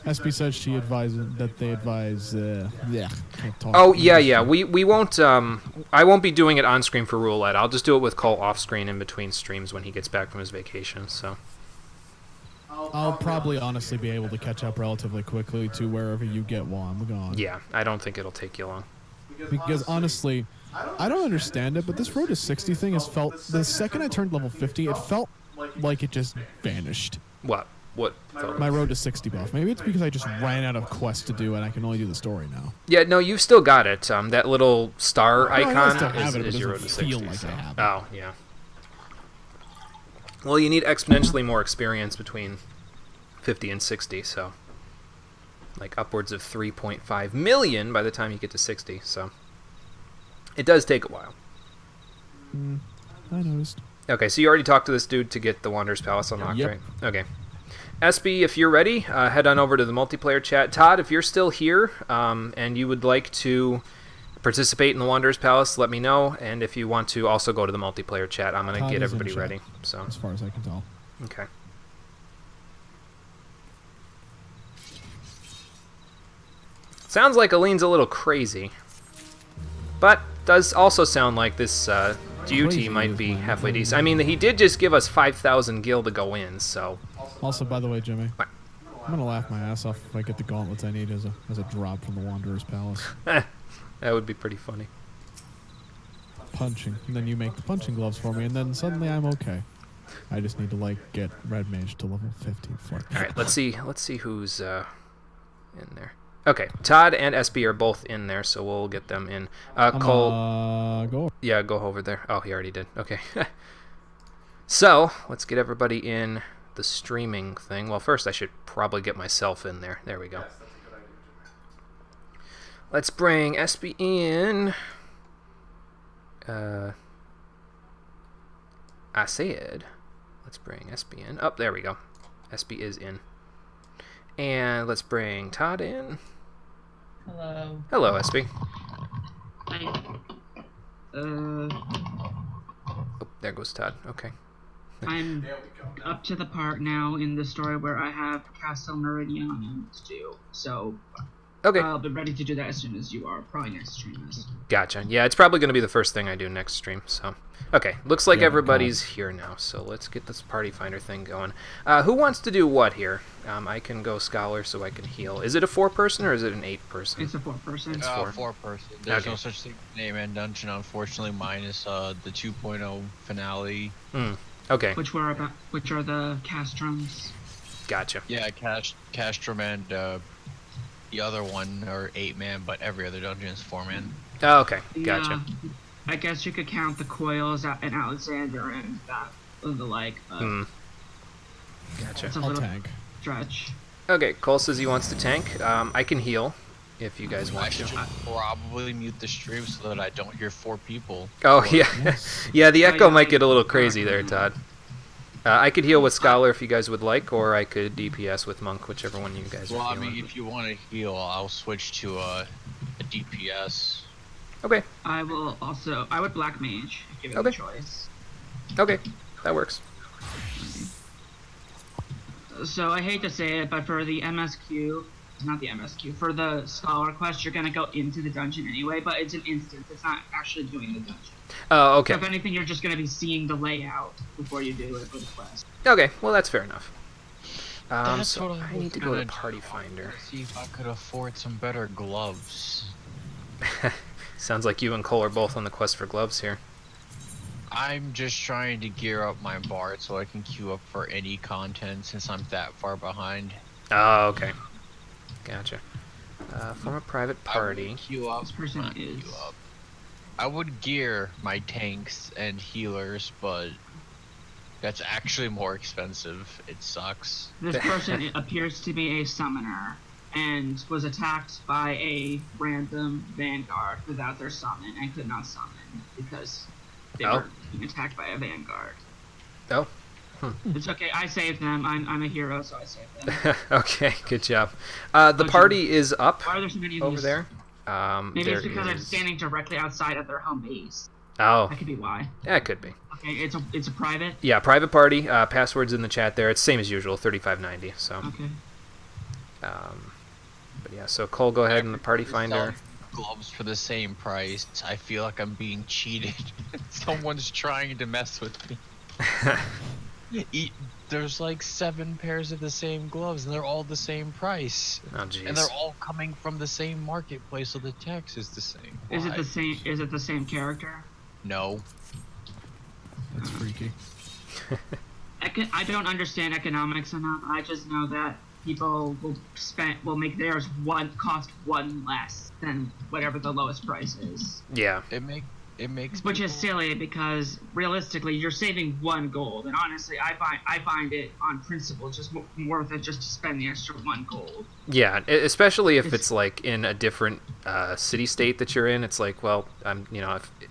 SB says she advises that they advise. Yeah, can't talk. Oh yeah. We won't. I won't be doing it on screen for roulette. I'll just do it with Cole off screen in between streams when he gets back from his vacation. So. I'll probably honestly be able to catch up relatively quickly to wherever you get while I'm gone. Yeah, I don't think it'll take you long. Because honestly, I don't understand it, but this road to 60 thing has felt. The second I turned level 50, it felt like it just vanished. What? My road to 60 buff. Maybe it's because I just ran out of quests to do and I can only do the story now. Yeah, no, you've still got it. That little star icon I still have it, is but your it road to doesn't 60. feel like So. I have it. Oh, yeah. Well, you need exponentially more experience between 50 and 60, so like upwards of 3.5 million by the time you get to 60. So it does take a while. I noticed. Okay, so you already talked to this dude to get the Wanderer's Palace unlocked, Yep. right? Okay. SB, if you're ready, head on over to the multiplayer chat. Todd, if you're still here and you would like to participate in the Wanderer's Palace, let me know. And if you want to also go to the multiplayer chat, I'm going to Todd get is in everybody chat, ready. So as far as I can tell. okay. Sounds like Aline's a little crazy, but does also sound like this duty might be halfway decent. I mean, he did just give us 5,000 gil to go in, so... Also, by the way, Jimmy, What? I'm gonna laugh my ass off if I get the gauntlets I need as a drop from the Wanderer's Palace. That would be pretty funny. Punching, and then you make the punching gloves for me, and then suddenly I'm okay. I just need to like get Red Mage to level 50 for it. All right, let's see who's in there. Okay, Todd and SB are both in there, so we'll get them in. Cole, Go. yeah, go over there. Oh, he already did. Okay. So let's get everybody in the streaming thing. Well, first I should probably get myself in there. There we go. Let's bring SB in. I said, let's bring SB in. Oh, there we go. SB is in. And let's bring Todd in. Hello. Hello, SB. Hi. Oh, there goes Todd. Okay. I'm up to the part now in the story where I have Castle Meridian to do, so Okay. I'll be ready to do that as soon as you are, probably next stream. Gotcha. Yeah, it's probably going to be the first thing I do next stream. So, okay. Looks like Yeah, everybody's here now. So let's get this party finder thing going. Who wants to do what here? I can go scholar so I can heal. Is it a 4-person or is it an 8-person? It's a 4-person. It's 4. 4-person. There's Okay. no such thing as name and dungeon, unfortunately, minus the 2.0 finale. Okay. Which are the castrums. Gotcha. Yeah, Castrum and the other one are 8-man, but every other dungeon is 4-man. Oh, okay. Gotcha. Yeah, I guess you could count the coils and Alexander and that and the like. But Gotcha. it's a I'll little tank. stretch. Okay, Cole says he wants to tank. I can heal if you guys I want should to. probably mute the stream so that I don't hear 4 people. Oh, yeah. Yes. Yeah, the echo yeah, might get a little yeah. crazy there, Todd. I could heal with Scholar if you guys would like, or I could DPS with Monk, whichever one you guys Well, are I feeling. mean, if you want to heal, I'll switch to a DPS. Okay, I would Black Mage, given Okay. the choice. okay. That works. So I hate to say it, but for the MSQ, not the MSQ, for the Scholar quest, you're gonna go into the dungeon anyway, but it's an instance, it's not actually doing the dungeon. Oh, okay. So if anything, you're just gonna be seeing the layout before you do it for the quest. Okay, well, that's fair enough. That's So what I was need to go to gonna Party do. Finder. See if I could afford some better gloves. Sounds like you and Cole are both on the quest for gloves here. I'm just trying to gear up my bard so I can queue up for any content since I'm that far behind. Oh, okay. Gotcha. Form a private I party. would queue up. This person not is- queue up. I would gear my tanks and healers, but that's actually more expensive. It sucks. This person appears to be a summoner, and was attacked by a random vanguard without their summon, and could not summon, because they Oh. were being attacked by a vanguard. Oh. It's okay, I saved them, I'm a hero, so I saved them. Okay, good job. The party is up Why are there so many of over these? there. Maybe it's There because I'm is- standing directly outside of their home base. Oh, That could be why. yeah, it could be. Okay, it's a private. Yeah, private party. Passwords in the chat there. It's same as usual, 3590. So, Okay. but yeah. So Cole, go ahead in the party finder. Gloves for the same price. I feel like I'm being cheated. Someone's trying to mess with me. There's like 7 pairs of the same gloves, and they're all the same price. Oh, jeez. And they're all coming from the same marketplace, so the tax is the same. Is it Why? the same? Is it the same character? No. That's freaky. I don't understand economics enough. I just know that people will make theirs cost 1 less than whatever the lowest price is. Yeah. It makes Which is silly because realistically, you're saving 1 gold, and honestly, I find it on principle just worth it just to spend the extra 1 gold. Yeah, especially if it's like in a different city state that you're in. It's like, well,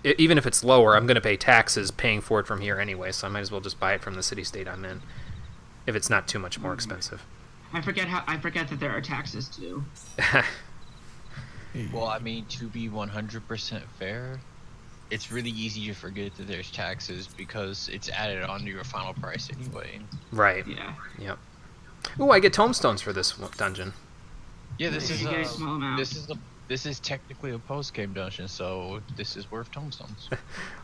even if it's lower, I'm going to pay taxes paying for it from here anyway, so I might as well just buy it from the city state I'm in. If it's not too much more expensive. I forget that there are taxes too. Well, I mean, to be 100% fair, it's really easy to forget that there's taxes because it's added onto your final price anyway. Right. Yeah. Yep. Ooh, I get tomestones for this dungeon. Yeah, this You get a small amount. this is technically a post-game dungeon, so this is worth tomestones.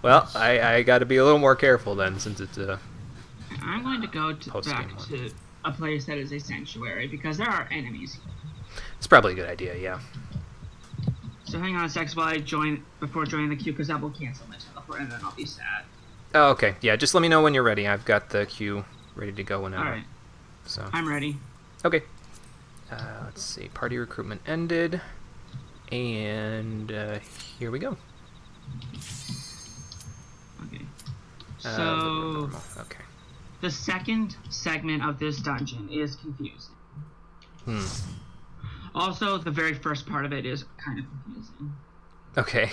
Well, I got to be a little more careful then, since it's I'm going to go Post-game back one. to a place that is a sanctuary because there are enemies. it's probably a good idea. Yeah. So hang on a sec while before joining the queue because that will cancel my teleport and then I'll be sad. Oh, okay. Yeah, just let me know when you're ready. I've got the queue ready to go whenever. All right, So. I'm ready. Okay. Let's see. Party recruitment ended, and here we go. Okay. Uh, So normal. Okay. the second segment of this dungeon is confusing. Also, the very first part of it is kind of confusing. Okay.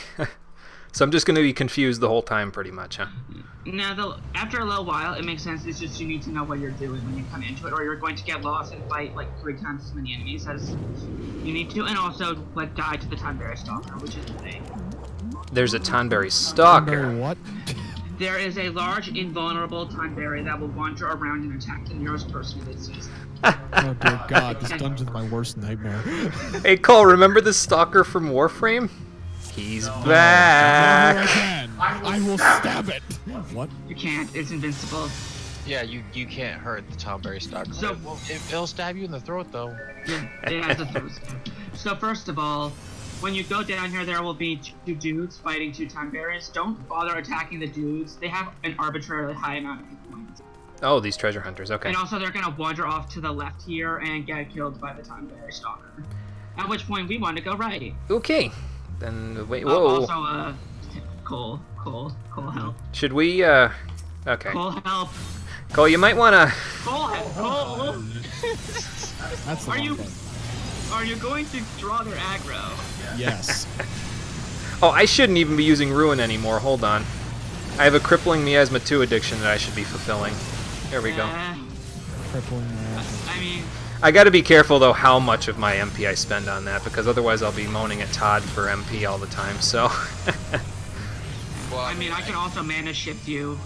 So I'm just going to be confused the whole time, pretty much, huh? Now, after a little while, it makes sense. It's just you need to know what you're doing when you come into it, or you're going to get lost and fight like 3 times as many enemies as you need to, and also like die to the Tonberry Stalker, which is the thing. There's a Tonberry Stalker. Tonberry what? There is a large, invulnerable Tonberry that will wander around and attack the nearest person that sees them. Oh dear God, this dungeon's my worst nightmare. Hey, Cole, remember this stalker from Warframe? He's back. Again, I will stab it. What? You can't. It's invincible. Yeah, you can't hurt the Tonberry Stalker. So- It'll stab you in the throat, though. It has the throws. So first of all, when you go down here, there will be 2 dudes fighting 2 Tonberries. Don't bother attacking the dudes. They have an arbitrarily high amount of hit points. Oh, these treasure hunters. Okay. And also, they're gonna wander off to the left here and get killed by the Tonberry Stalker. At which point, we want to go right. Okay. Then wait. Whoa. Also, Cole, help. Should we? Okay. Cole, help. Cole, you might wanna. Cole, Cole. That's the Are wrong you- button. Are you going to draw their aggro? Yes. Oh, I shouldn't even be using Ruin anymore. Hold on. I have a crippling miasma 2 addiction that I should be fulfilling. There we go. Crippling my ass. I mean, I gotta be careful, though, how much of my MP I spend on that, because otherwise I'll be moaning at Todd for MP all the time, so... Well, I can also mana shift you.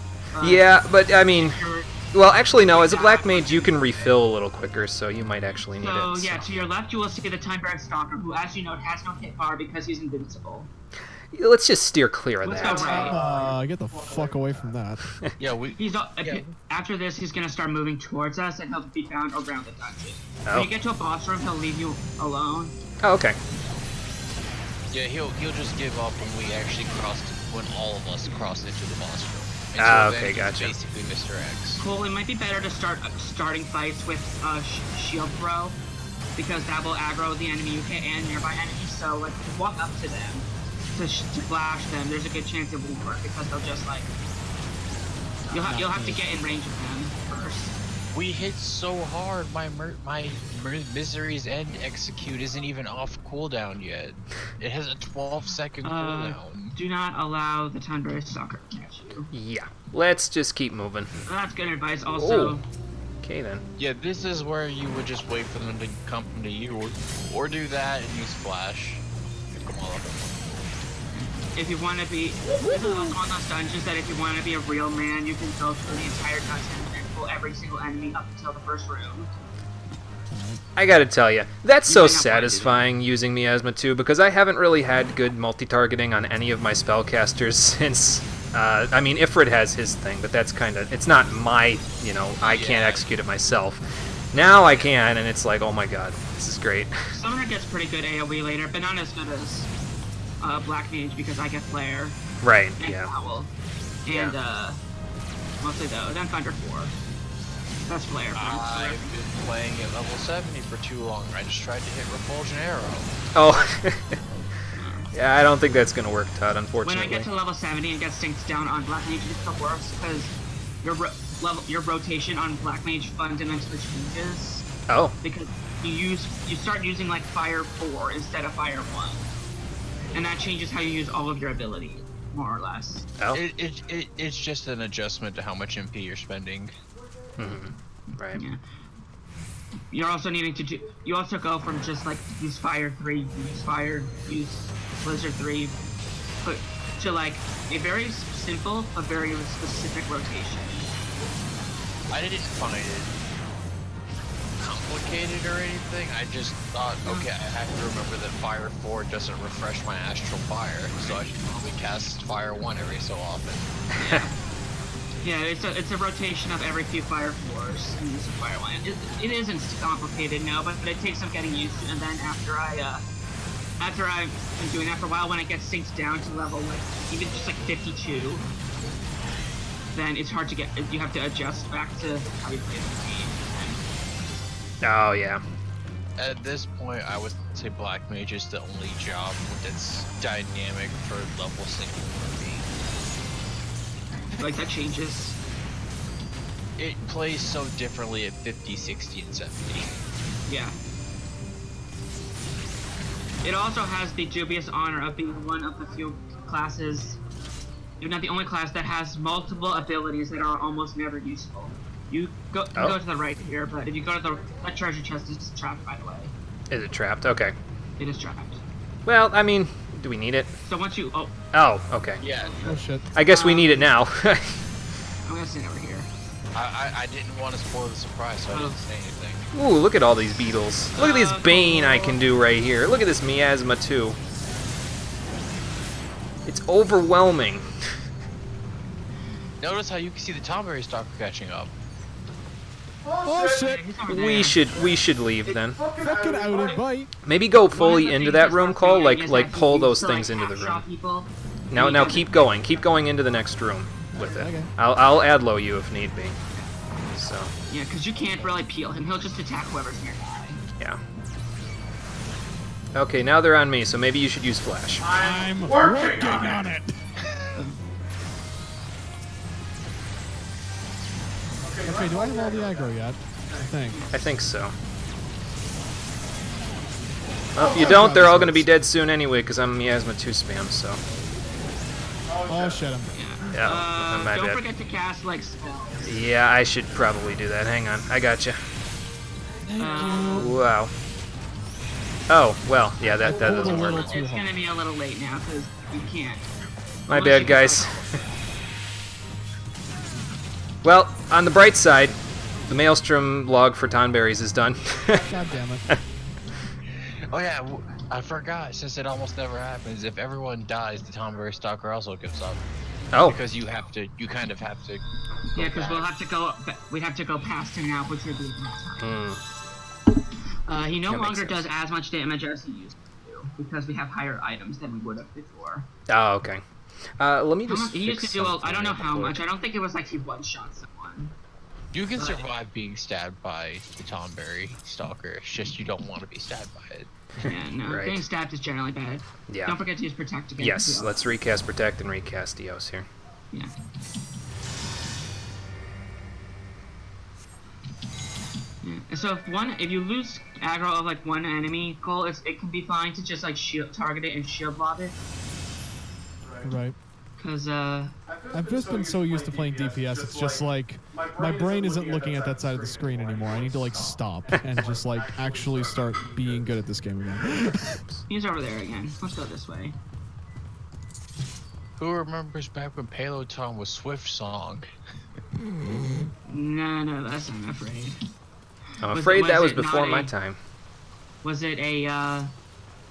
Yeah, but, I mean... You're- Well, actually, no, as a black mage, you can refill a little quicker, so you might actually need So, it. yeah, to your left, you will see the Tonberry Stalker, who, as you know, has no hit bar because he's invincible. Let's just steer clear of Let's that. go right. Get the fuck away from that. yeah, After this, he's gonna start moving towards us, and he'll be found around the dungeon. Oh. When you get to a boss room, he'll leave you alone. Oh, okay. yeah, he'll just give up when all of us cross into the boss room. Ah, Until okay, then, he's gotcha. Basically, Mr. X. Cool. It might be better to start starting fights with shield throw, because that will aggro the enemy and nearby enemies. So, like, walk up to them to flash them. There's a good chance it won't work because they'll just like you'll have to get in range of them first. We hit so hard. My Misery's End execute isn't even off cooldown yet. It has a 12-second cooldown. Do not allow the Tonberry Stalker to catch you. Yeah. Let's just keep moving. That's good advice. Also, Okay, then. Yeah, this is where you would just wait for them to come to you, or do that and use flash. Pick them all up. if you want to be, this is also one of those dungeons that if you want to be a real man, you can go through the entire dungeon and pull every single enemy up until the first room. I gotta tell you, that's so might not want to do that. satisfying using Miasma 2 because I haven't really had good multi-targeting on any of my spellcasters since. I mean, Ifrit has his thing, but that's kind of, it's not my, you know, I can't execute it myself. Now I can, and it's like, oh my god, this is great. Summoner gets pretty good AoE later, but not as good as Black Mage because I get Flare Right, and yeah. Owl. And, mostly though, then Thunder 4. That's Flare. I've been playing at level 70 for too long. I just tried to hit Refulgent Arrow. Oh. Yeah, I don't think that's gonna work, Todd, When unfortunately. I get to level 70 and get synced down on Black Mage, it's the worst because your rotation on Black Mage fundamentally changes. Oh. Because you start using like Fire 4 instead of Fire 1, and that changes how you use all of your abilities, more or less. Oh. It's just an adjustment to how much MP you're spending. Right. Yeah. You're also needing to do. You also go from just like use Fire 3, use Blizzard 3, but to like a very simple but very specific rotation. I didn't find it complicated or anything. I just thought, okay, I have to remember that Fire 4 doesn't refresh my Astral Fire, so I should probably cast Fire 1 every so often. Yeah, it's a rotation of every few Fire 4s and use a Fire 1. It isn't complicated, no, but it takes some getting used to. And then after I've been doing that for a while, when it gets synced down to level like even just like 52, then it's hard to get. You have to adjust back to how you play the game. Oh, yeah. At this point, I would say Black Mage is the only job that's dynamic for level syncing for me. Like that changes. It plays so differently at 50, 60, and 70. Yeah. It also has the dubious honor of being one of the few classes, if not the only class, that has multiple abilities that are almost never useful. You go to the right here, but if you go to that treasure chest, it's trapped, by the way. Is it trapped? Okay. It is trapped. Well, I mean, do we need it? So once you... Oh, okay. Yeah, Oh shit. I guess we need it now. I'm gonna stand over here. I didn't want to spoil the surprise, so I didn't say anything. Ooh, look at all these beetles. Look at this Bane I can do right here. Look at this Miasma 2. It's overwhelming. Notice how you can see the Tomberry Stalker catching up. Oh shit. He's over there. We should leave then. Fucking out it, bite. Maybe go One of fully the into things that that's room, not Cole. fair is Like that pull you those used to, things into the half-shot room. people. Now keep going. Keep going into the next room with it. Okay. I'll ad low you if need be. So Yeah, because you can't really peel him. He'll just attack whoever's nearby. yeah. Okay, now they're on me, so maybe you should use flash. I'm working on it. Okay, do I have all the aggro yet? I think. I think so. Well, if you don't, they're all going to be dead soon anyway, because I'm Miasma 2 spam, so. Oh shit, Yeah, my Don't bad. forget to cast like spells. Yeah, I should probably do that. Hang on, I gotcha. Wow. Oh, well, yeah, that doesn't work. It's gonna be a little late now because you can't. My Unless bad, you can guys. start- Well, on the bright side, the Maelstrom log for Tonberries is done. God damn it. Oh yeah, I forgot, since it almost never happens, if everyone dies, the Tomberry Stalker also gives up. Oh, Because you kind of have to... Yeah, because we'll have to go. We have to go past him now, which would be next time. He no That makes longer sense. does as much damage as he used to do because we have higher items than we would have before. oh, okay. Let me just. He used to fix do. I something don't know real how quick. much. I don't think it was like he one-shot someone. You can survive being stabbed by the Tomberry Stalker, it's just you don't want to be stabbed by it. Yeah, no. Right. Getting stabbed is generally bad. Yeah. Don't forget to use protect again. Yes, too. let's recast Protect and recast Eos here. Yeah. Yeah. So if you lose aggro of like one enemy, Cole, it can be fine to just like shield target it and shield blob it. Right. Cause I've just been so used to playing DPS, it's just like, my brain isn't looking at that side of the screen anymore. I need to like stop and just like actually start being good at this game again. he's over there again. Let's go this way. Who remembers back when Peloton was Swift Song? No, that's I'm afraid. I'm afraid that was it before not my a- time. Was it a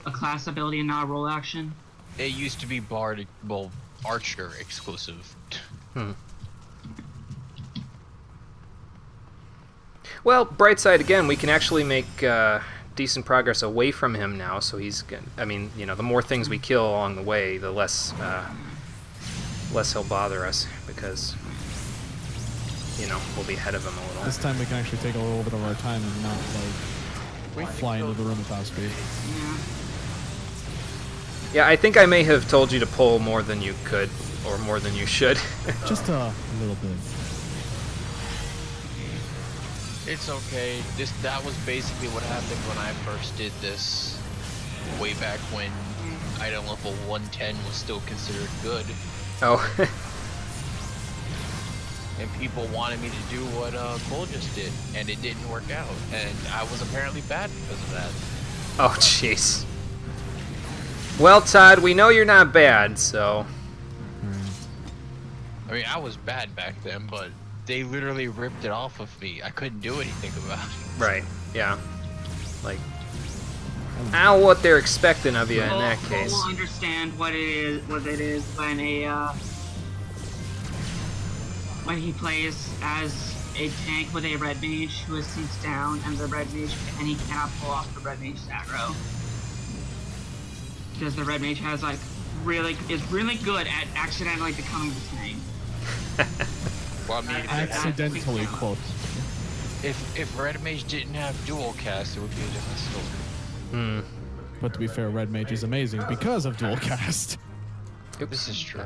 class ability and not a roll action? It used to be Bard, well, Archer exclusive. Well, bright side again, we can actually make decent progress away from him now. So he's, I mean, you know, the more things we kill along the way, the less he'll bother us because, you know, we'll be ahead of him a little. This time we can actually take a little bit of our time and not like fly into the room at top speed. Yeah. Yeah, I think I may have told you to pull more than you could, or more than you should. Just a little bit. It's okay. That was basically what happened when I first did this. Way back when item level 110 was still considered good. Oh. And people wanted me to do what Cole just did, and it didn't work out. And I was apparently bad because of that. Oh, jeez. Well, Todd, we know you're not bad, so... I mean, I was bad back then, but they literally ripped it off of me. I couldn't do anything about it. Right, yeah. Like, I don't know what they're expecting of you in that case. We'll understand what it is when he plays as a tank with a red mage who is sinks down and he cannot pull off the red mage's aggro. Because the red mage has is really good at accidentally becoming the tank. Well, I mean, Accidentally, quote. if Red Mage didn't have dual cast, it would be a different story. But to be fair, Red Mage is amazing because of dual cast. Oops. This is true.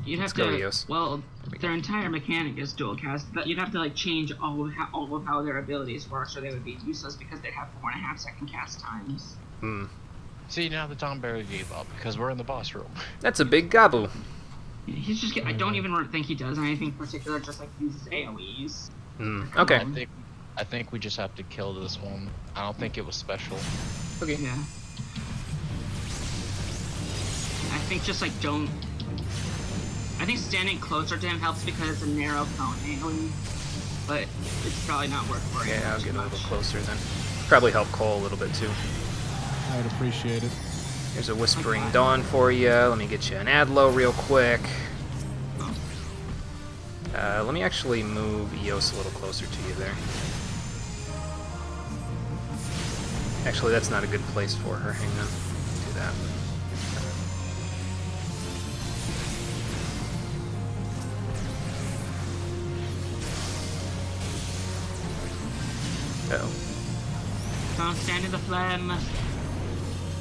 You'd have go, to, Eos. well, their entire mechanic is dual cast, but you'd have to change all of how their abilities work, so they would be useless because they have 4.5 second cast times. See, now the Tom Barry gave up because we're in the boss room. That's a big gobble. He's just, I don't even think he does anything particular, just uses AoEs. Okay. I think we just have to kill this one. I don't think it was special. Okay. Yeah. I think just don't. I think standing closer to him helps because it's a narrow cone AoE, but it's probably not worth for you. Yeah, I'll get a little closer then. Probably help Cole a little bit too. I would appreciate it. Here's a Whispering Dawn for you. Let me get you an Adlo real quick. Let me actually move Eos a little closer to you there. Actually, that's not a good place for her. Hang on. Do that. Uh-oh. Don't stand in the flame.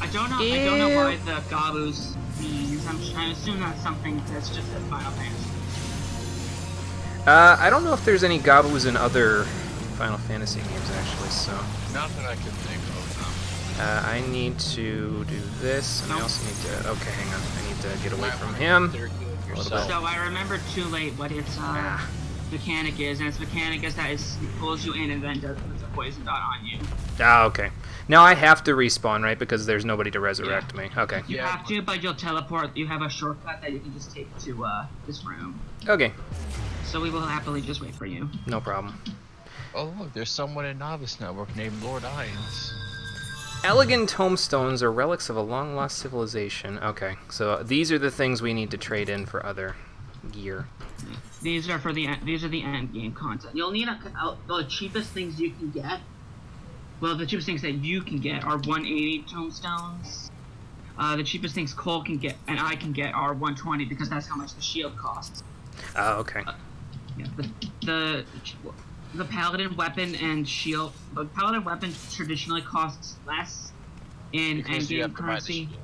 I don't know why the Gabus means. I assume that's something that's just a Final Fantasy. I don't know if there's any Gobus in other Final Fantasy games, actually, so... Not that I can think of. I need to do this, and I also need to... Okay, hang on. I need to get away from him. Yourself. So I remember too late what its mechanic is, and its mechanic is that it pulls you in and then puts a poison dot on you. Ah, okay. Now I have to respawn, right? Because there's nobody to resurrect me. Okay. You have to, but you'll teleport. You have a shortcut that you can just take to this room. Okay. So we will happily just wait for you. No problem. Oh look, there's someone in Novice Network named Lord Ines. Elegant tomestones are relics of a long-lost civilization. Okay, so these are the things we need to trade in for other gear. These are the end game content. You'll need the cheapest things you can get. Well, the cheapest things that you can get are 180 tomestones. The cheapest things Cole can get and I can get are 120 because that's how much the shield costs. Oh, okay. Yeah, the paladin weapon and shield. The paladin weapon traditionally costs less in Because you end game have to buy the currency. shield.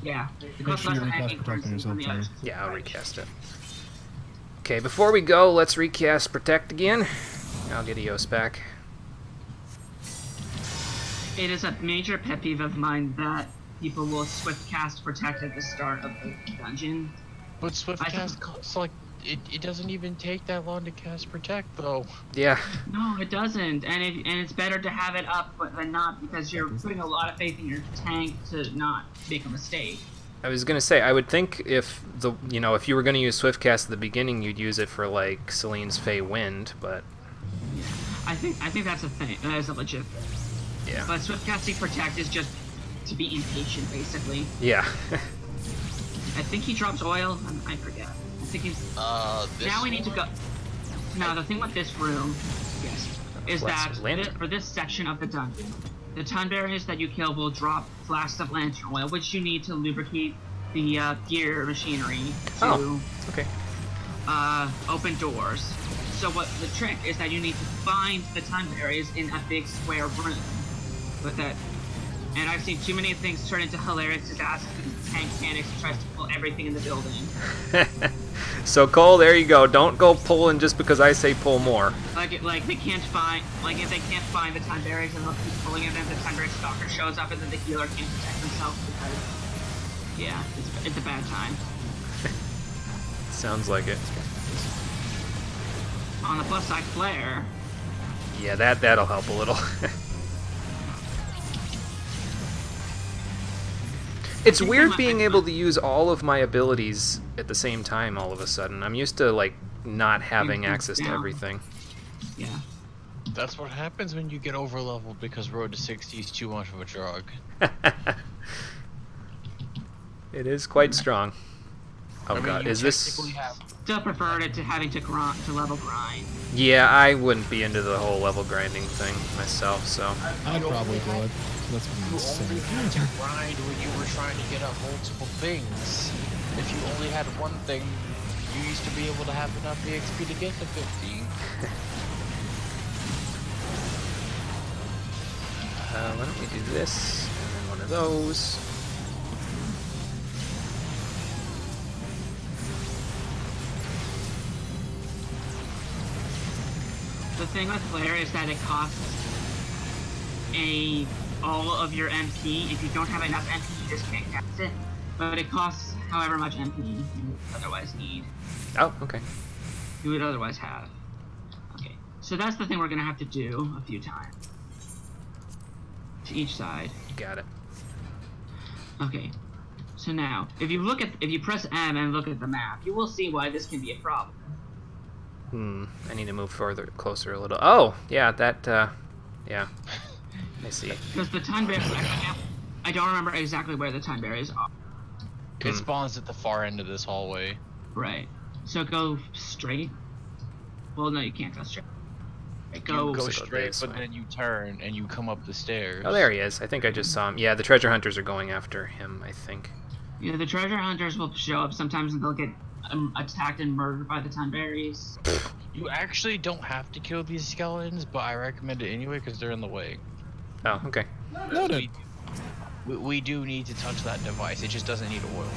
Yeah, it Make costs sure less you in recast end game protect on currency yourself, than the others. Yeah, I'll recast it. Okay, before we go, let's recast Protect again. I'll get Eos back. It is a major pet peeve of mine that people will swift cast Protect at the start of the dungeon. But Swift cast costs it doesn't even take that long to cast Protect though. Yeah. No, it doesn't, and it's better to have it up than not because you're putting a lot of faith in your tank to not make a mistake. I was gonna say, I would think if if you were gonna use Swiftcast at the beginning, you'd use it for like Celine's Fey Wind, but I think that's a thing. That is a legit thing. yeah. But Swiftcasting Protect is just to be impatient, basically. Yeah. I think he drops oil. I forget. I think he's. Now we need to go. Now the thing with this room, yes, is that for this section of the dungeon, the Tunberries that you kill will drop flasks of lantern oil, which you need to lubricate the gear machinery to open doors. So what the trick is that you need to find the Tunberries in a big square room with it. And I've seen too many things turn into hilarious disasters because the tank panics and tries to pull everything in the building. So Cole, there you go. Don't go pulling just because I say pull more. Like they can't find, if they can't find the Tunberries and they'll keep pulling it, then the Tunberry stalker shows up and then the healer can't protect himself because, yeah, it's a bad time. Sounds like it. On the plus side, flare. Yeah, that'll help a little. It's weird being able to use all of my abilities at the same time all of a sudden. I'm used to, like, not having access to everything. Yeah. That's what happens when you get overleveled because Road to 60 is too much of a drug. It is quite strong. Oh god, is this... Still preferred it to having to level grind. Yeah, I wouldn't be into the whole level grinding thing myself, so... I'd probably do it. That's You only had to grind when you were trying to get up multiple things. If you only had one thing, you used to be able to have enough EXP to get to 50. Why don't we do this, and then one of those. The thing with flare is that it costs all of your MP. If you don't have enough MP, you just can't cast it. But it costs however much MP you would otherwise need. Oh, okay. You would otherwise have. Okay, so that's the thing we're gonna have to do a few times. To each side. Got it. Okay. So now, if you press M and look at the map, you will see why this can be a problem. I need to move closer a little. Oh, yeah, yeah. I see. Because the Tunberries, I don't remember exactly where the Tunberries are. It spawns at the far end of this hallway. Right. So go straight. Well, no, you can't go straight. Go straight, but then you turn and you come up the stairs. Oh, there he is. I think I just saw him. Yeah, the treasure hunters are going after him, I think. Yeah, the treasure hunters will show up sometimes and they'll get attacked and murdered by the Tunberries. You actually don't have to kill these skeletons, but I recommend it anyway because they're in the way. Oh, okay. We do need to touch that device. It just doesn't need oil.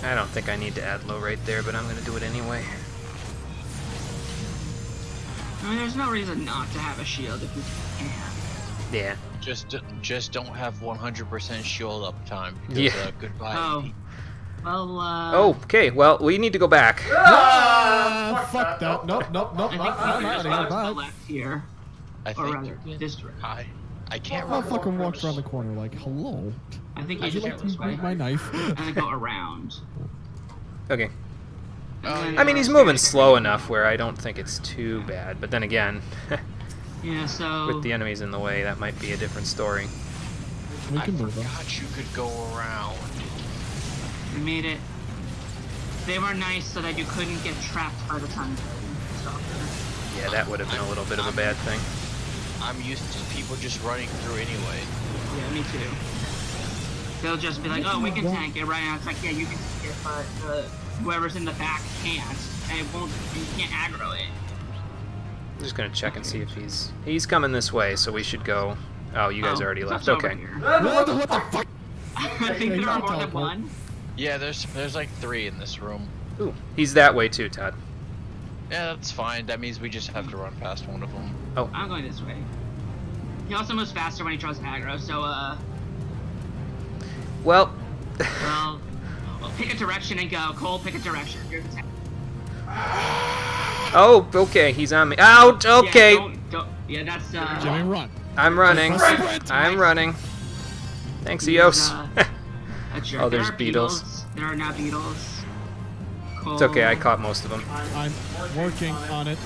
I don't think I need to add low right there, but I'm going to do it anyway. I mean, there's no reason not to have a shield if you can. Yeah. Just don't have 100% shield up time. Because, Yeah. Goodbye. Oh. Well, okay, well, we need to go back. Fuck that. Nope. I think I'm we out just of here. go to the Bye. left here. I Or think rather, this direction. I can't I remember. fucking walked around the corner like, hello. I think you Would you just like go to this way. eat my knife? And then go around. Okay. And then I mean, he's go moving straight. slow enough where I don't think it's too bad. But then again, Yeah, so... with the enemies in the way, that might be a different story. We I can move them. forgot you could go around. We made it. They were nice so that you couldn't get trapped by the Tunberry stalker. Yeah, that would have been a little bit of a bad thing. I'm used to people just running through anyway. Yeah, me too. They'll just be like, oh, we can tank it right now. It's like, yeah, you can tank it, but whoever's in the back can't. And it won't, you can't aggro it. I'm just going to check and see if he's coming this way, so we should go. Oh, you guys already left. it's over Okay. here. What the fuck? I think there are more than one. Yeah, there's like 3 in this room. Ooh, he's that way too, Todd. Yeah, that's fine. That means we just have to run past one of them. Oh, I'm going this way. He also moves faster when he draws aggro, so, Well, well, pick a direction and go. Cole, pick a direction. You're the tank. oh, okay, he's on me. Out, okay. Yeah, yeah, that's, Jimmy, run. I'm running. Sprint. I'm running. Thanks, Eos. That's your, Oh, there there's are beetles. There are now beetles. Cole, It's okay, I caught most of them. I'm working on it.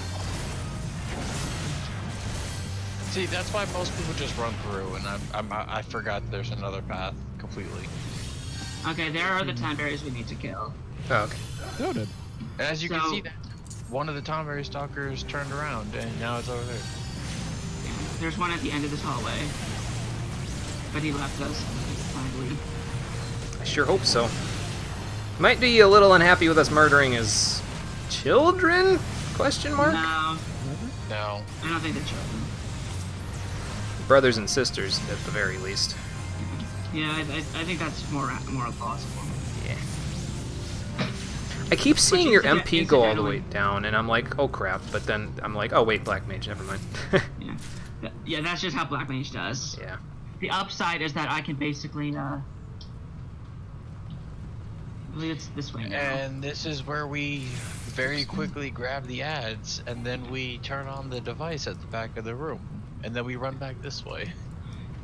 See, that's why most people just run through, and I forgot there's another path completely. Okay, there are the time berries we need to kill. Oh, okay. Noted. And as you So- can see, that one of the Tomberry stalkers turned around, and now it's over there. There's one at the end of this hallway. But he left us, finally. I sure hope so. Might be a little unhappy with us murdering his children? Question mark? No, No. I don't think they're children. Brothers and sisters, at the very least. Yeah, I think that's more plausible. Yeah. I keep seeing your MP go all the incidentally- way down, and I'm like, oh crap, but then I'm like, oh wait, Black Mage, never mind. Yeah. Yeah, that's just how Black Mage does. Yeah. The upside is that I can basically, I believe it's this way now. And this is where we very quickly grab the ads, and then we turn on the device at the back of the room, and then we run back this way.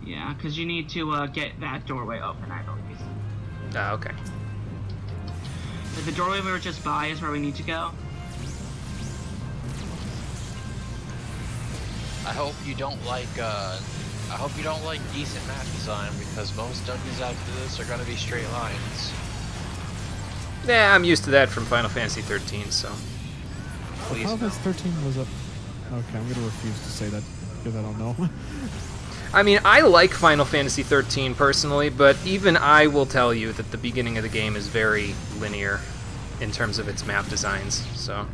Yeah, because you need to get that doorway open, I believe. Ah, okay. The doorway we were just by is where we need to go. I hope you don't like decent map design, because most dungeons after this are gonna be straight lines. Yeah, I'm used to that from Final Fantasy 13, so. Please. Final Fantasy 13 was up. Okay, I'm gonna refuse to say that because I don't know. I mean, I like Final Fantasy 13 personally, but even I will tell you that the beginning of the game is very linear in terms of its map designs, so.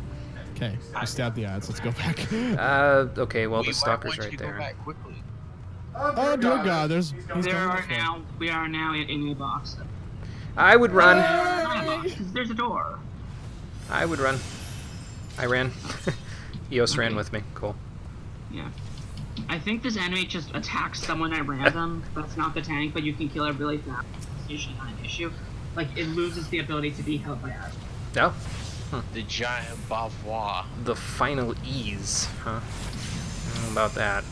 Okay, I stabbed the ads. Let's go back. Okay, well, We the might stalker's want you right to go there. back quickly. Oh dear God, he's We going are this way. now in a box. I would run. Not a box, there's a door. I would run. I ran. Eos ran with me. Cool. Yeah. I think this enemy just attacks someone at random. That's not the tank, but you can kill it really fast. It's usually not an issue. Like, it loses the ability to be held by arrows. No? The giant bavois. The final ease, huh? I don't know about that.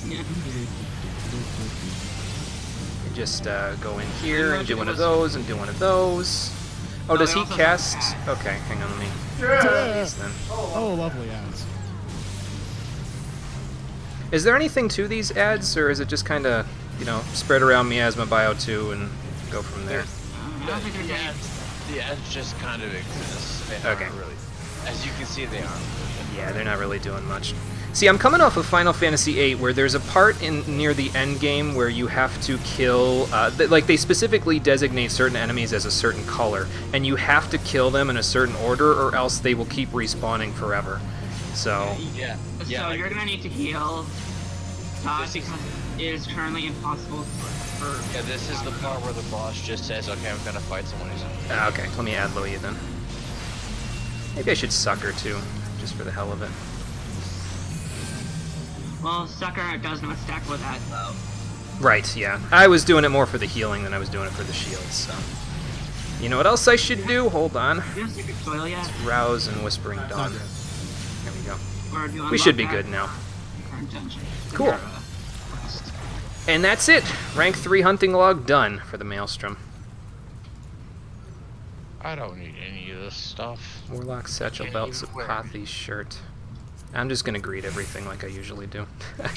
Yeah. You just go in here and do one of those and do one of those. Oh, does it he also cast? has Okay, hang on, let me. These then. Oh, lovely ads. Is there anything to these ads, or is it just kind of, you know, spread around Miasma Bio 2 and go from there? I don't think they're dead. The ads just kind of exist. They Okay. aren't really. As you can see, they aren't. Yeah, they're not really doing much. See, I'm coming off of Final Fantasy VIII, where there's a part in near the end game where you have to kill, like they specifically designate certain enemies as a certain color, and you have to kill them in a certain order, or else they will keep respawning forever. So, Yeah. So Yeah. you're gonna need to heal Todd This is- because it is currently impossible for Yeah, this is the part where the boss just says, "Okay, I'm gonna fight someone who's." okay, let me add Loya then. Maybe I should sucker too, just for the hell of it. well, Sucker does not stack with that though. Right, yeah. I was doing it more for the healing than I was doing it for the shields, so. You know what else I should do? Hold on. Do you have Secret Soil yet? Rouse and Whispering Dawn. Okay. There we go. Or do you We should be unlock good that now. current dungeon? Cool. Quest. And that's it. Rank 3 hunting log done for the Maelstrom. I don't need any of this stuff. Warlock satchel Can't belt, even wear Sapathi's shirt. I'm just gonna greet everything like I usually do. But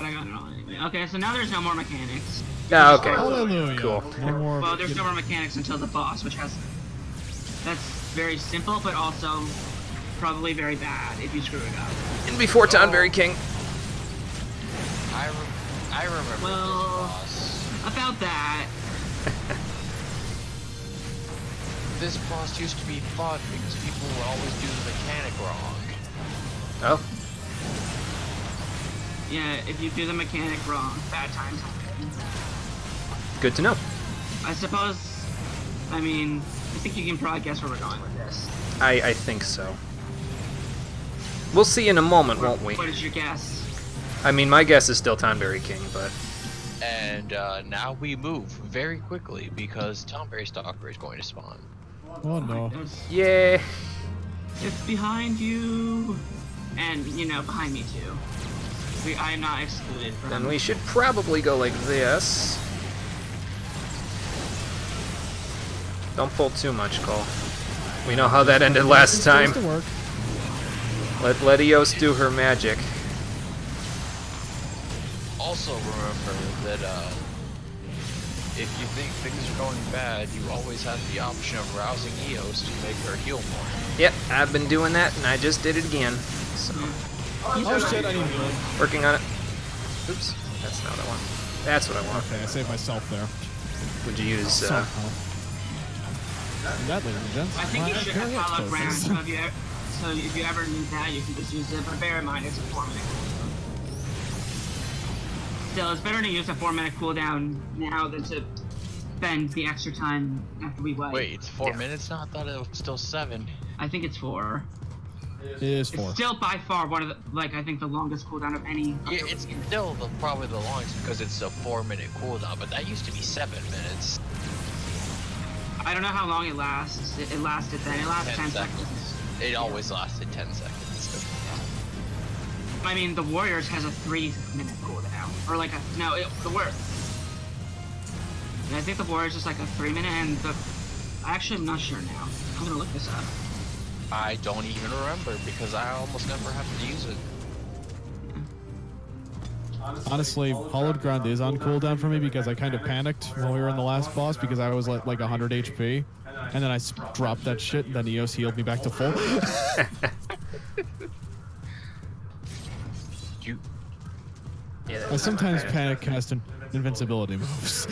I got it all anyway. Okay, so now there's no more mechanics. Ah, okay. Hallelujah. Cool. No more. Well, there's no more mechanics until the boss, which has... That's very simple, but also probably very bad if you screw it up. And before Tonberry King. I remember Well- this boss. About that, This boss used to be fun because people would always do the mechanic wrong. Oh, yeah, if you do the mechanic wrong, bad times happen. good to know. I suppose, I mean, I think you can probably guess where we're going with this. I think so. We'll see in a moment, won't we? What is your guess? I mean, my guess is still Tonberry King, but... And now we move very quickly because Tomberry Stalker is going to spawn. Oh no. Yeah. It's behind you. And, behind me too. I am not excluded from... Then we should probably go like this. Don't pull too much, Cole. We know how that ended last time. Let Eos do her magic. Also remember that if you think things are going bad, you always have the option of rousing Eos to make her heal more. Yep, I've been doing that, and I just did it again. So, Oh shit, I need healing. working on it. Oops, that's not what I want. That's what I want. Okay, I saved myself there. Would you use... Somehow. And that, ladies and gents, I think you my should have Imperial followed Brown, tokens. so if you ever need that, you can just use it, but bear in mind it's a 4-minute cooldown. Still, it's better to use a 4-minute cooldown now than to spend the extra time after we wait. Wait, it's 4 minutes now? I thought it was still 7. I think it's 4. It is 4. It's still by far one of the, I think the longest cooldown of any. Yeah, it's still probably the longest because it's a 4-minute cooldown, but that used to be 7 minutes. I don't know how long it lasts. It lasted then. It lasted 10 seconds. It always lasted 10 seconds. I mean, the Warriors has a 3-minute cooldown. Or the Warriors. I think the Warriors is like a 3-minute, and actually, I'm not sure now. I'm gonna look this up. I don't even remember because I almost never have to use it. Honestly, Hollowed Ground is on cooldown for me because I kind of panicked when we were in the last boss because I was like 100 HP. And then I dropped that shit, and then Eos healed me back to full. Yeah, I sometimes panic cast invincibility moves.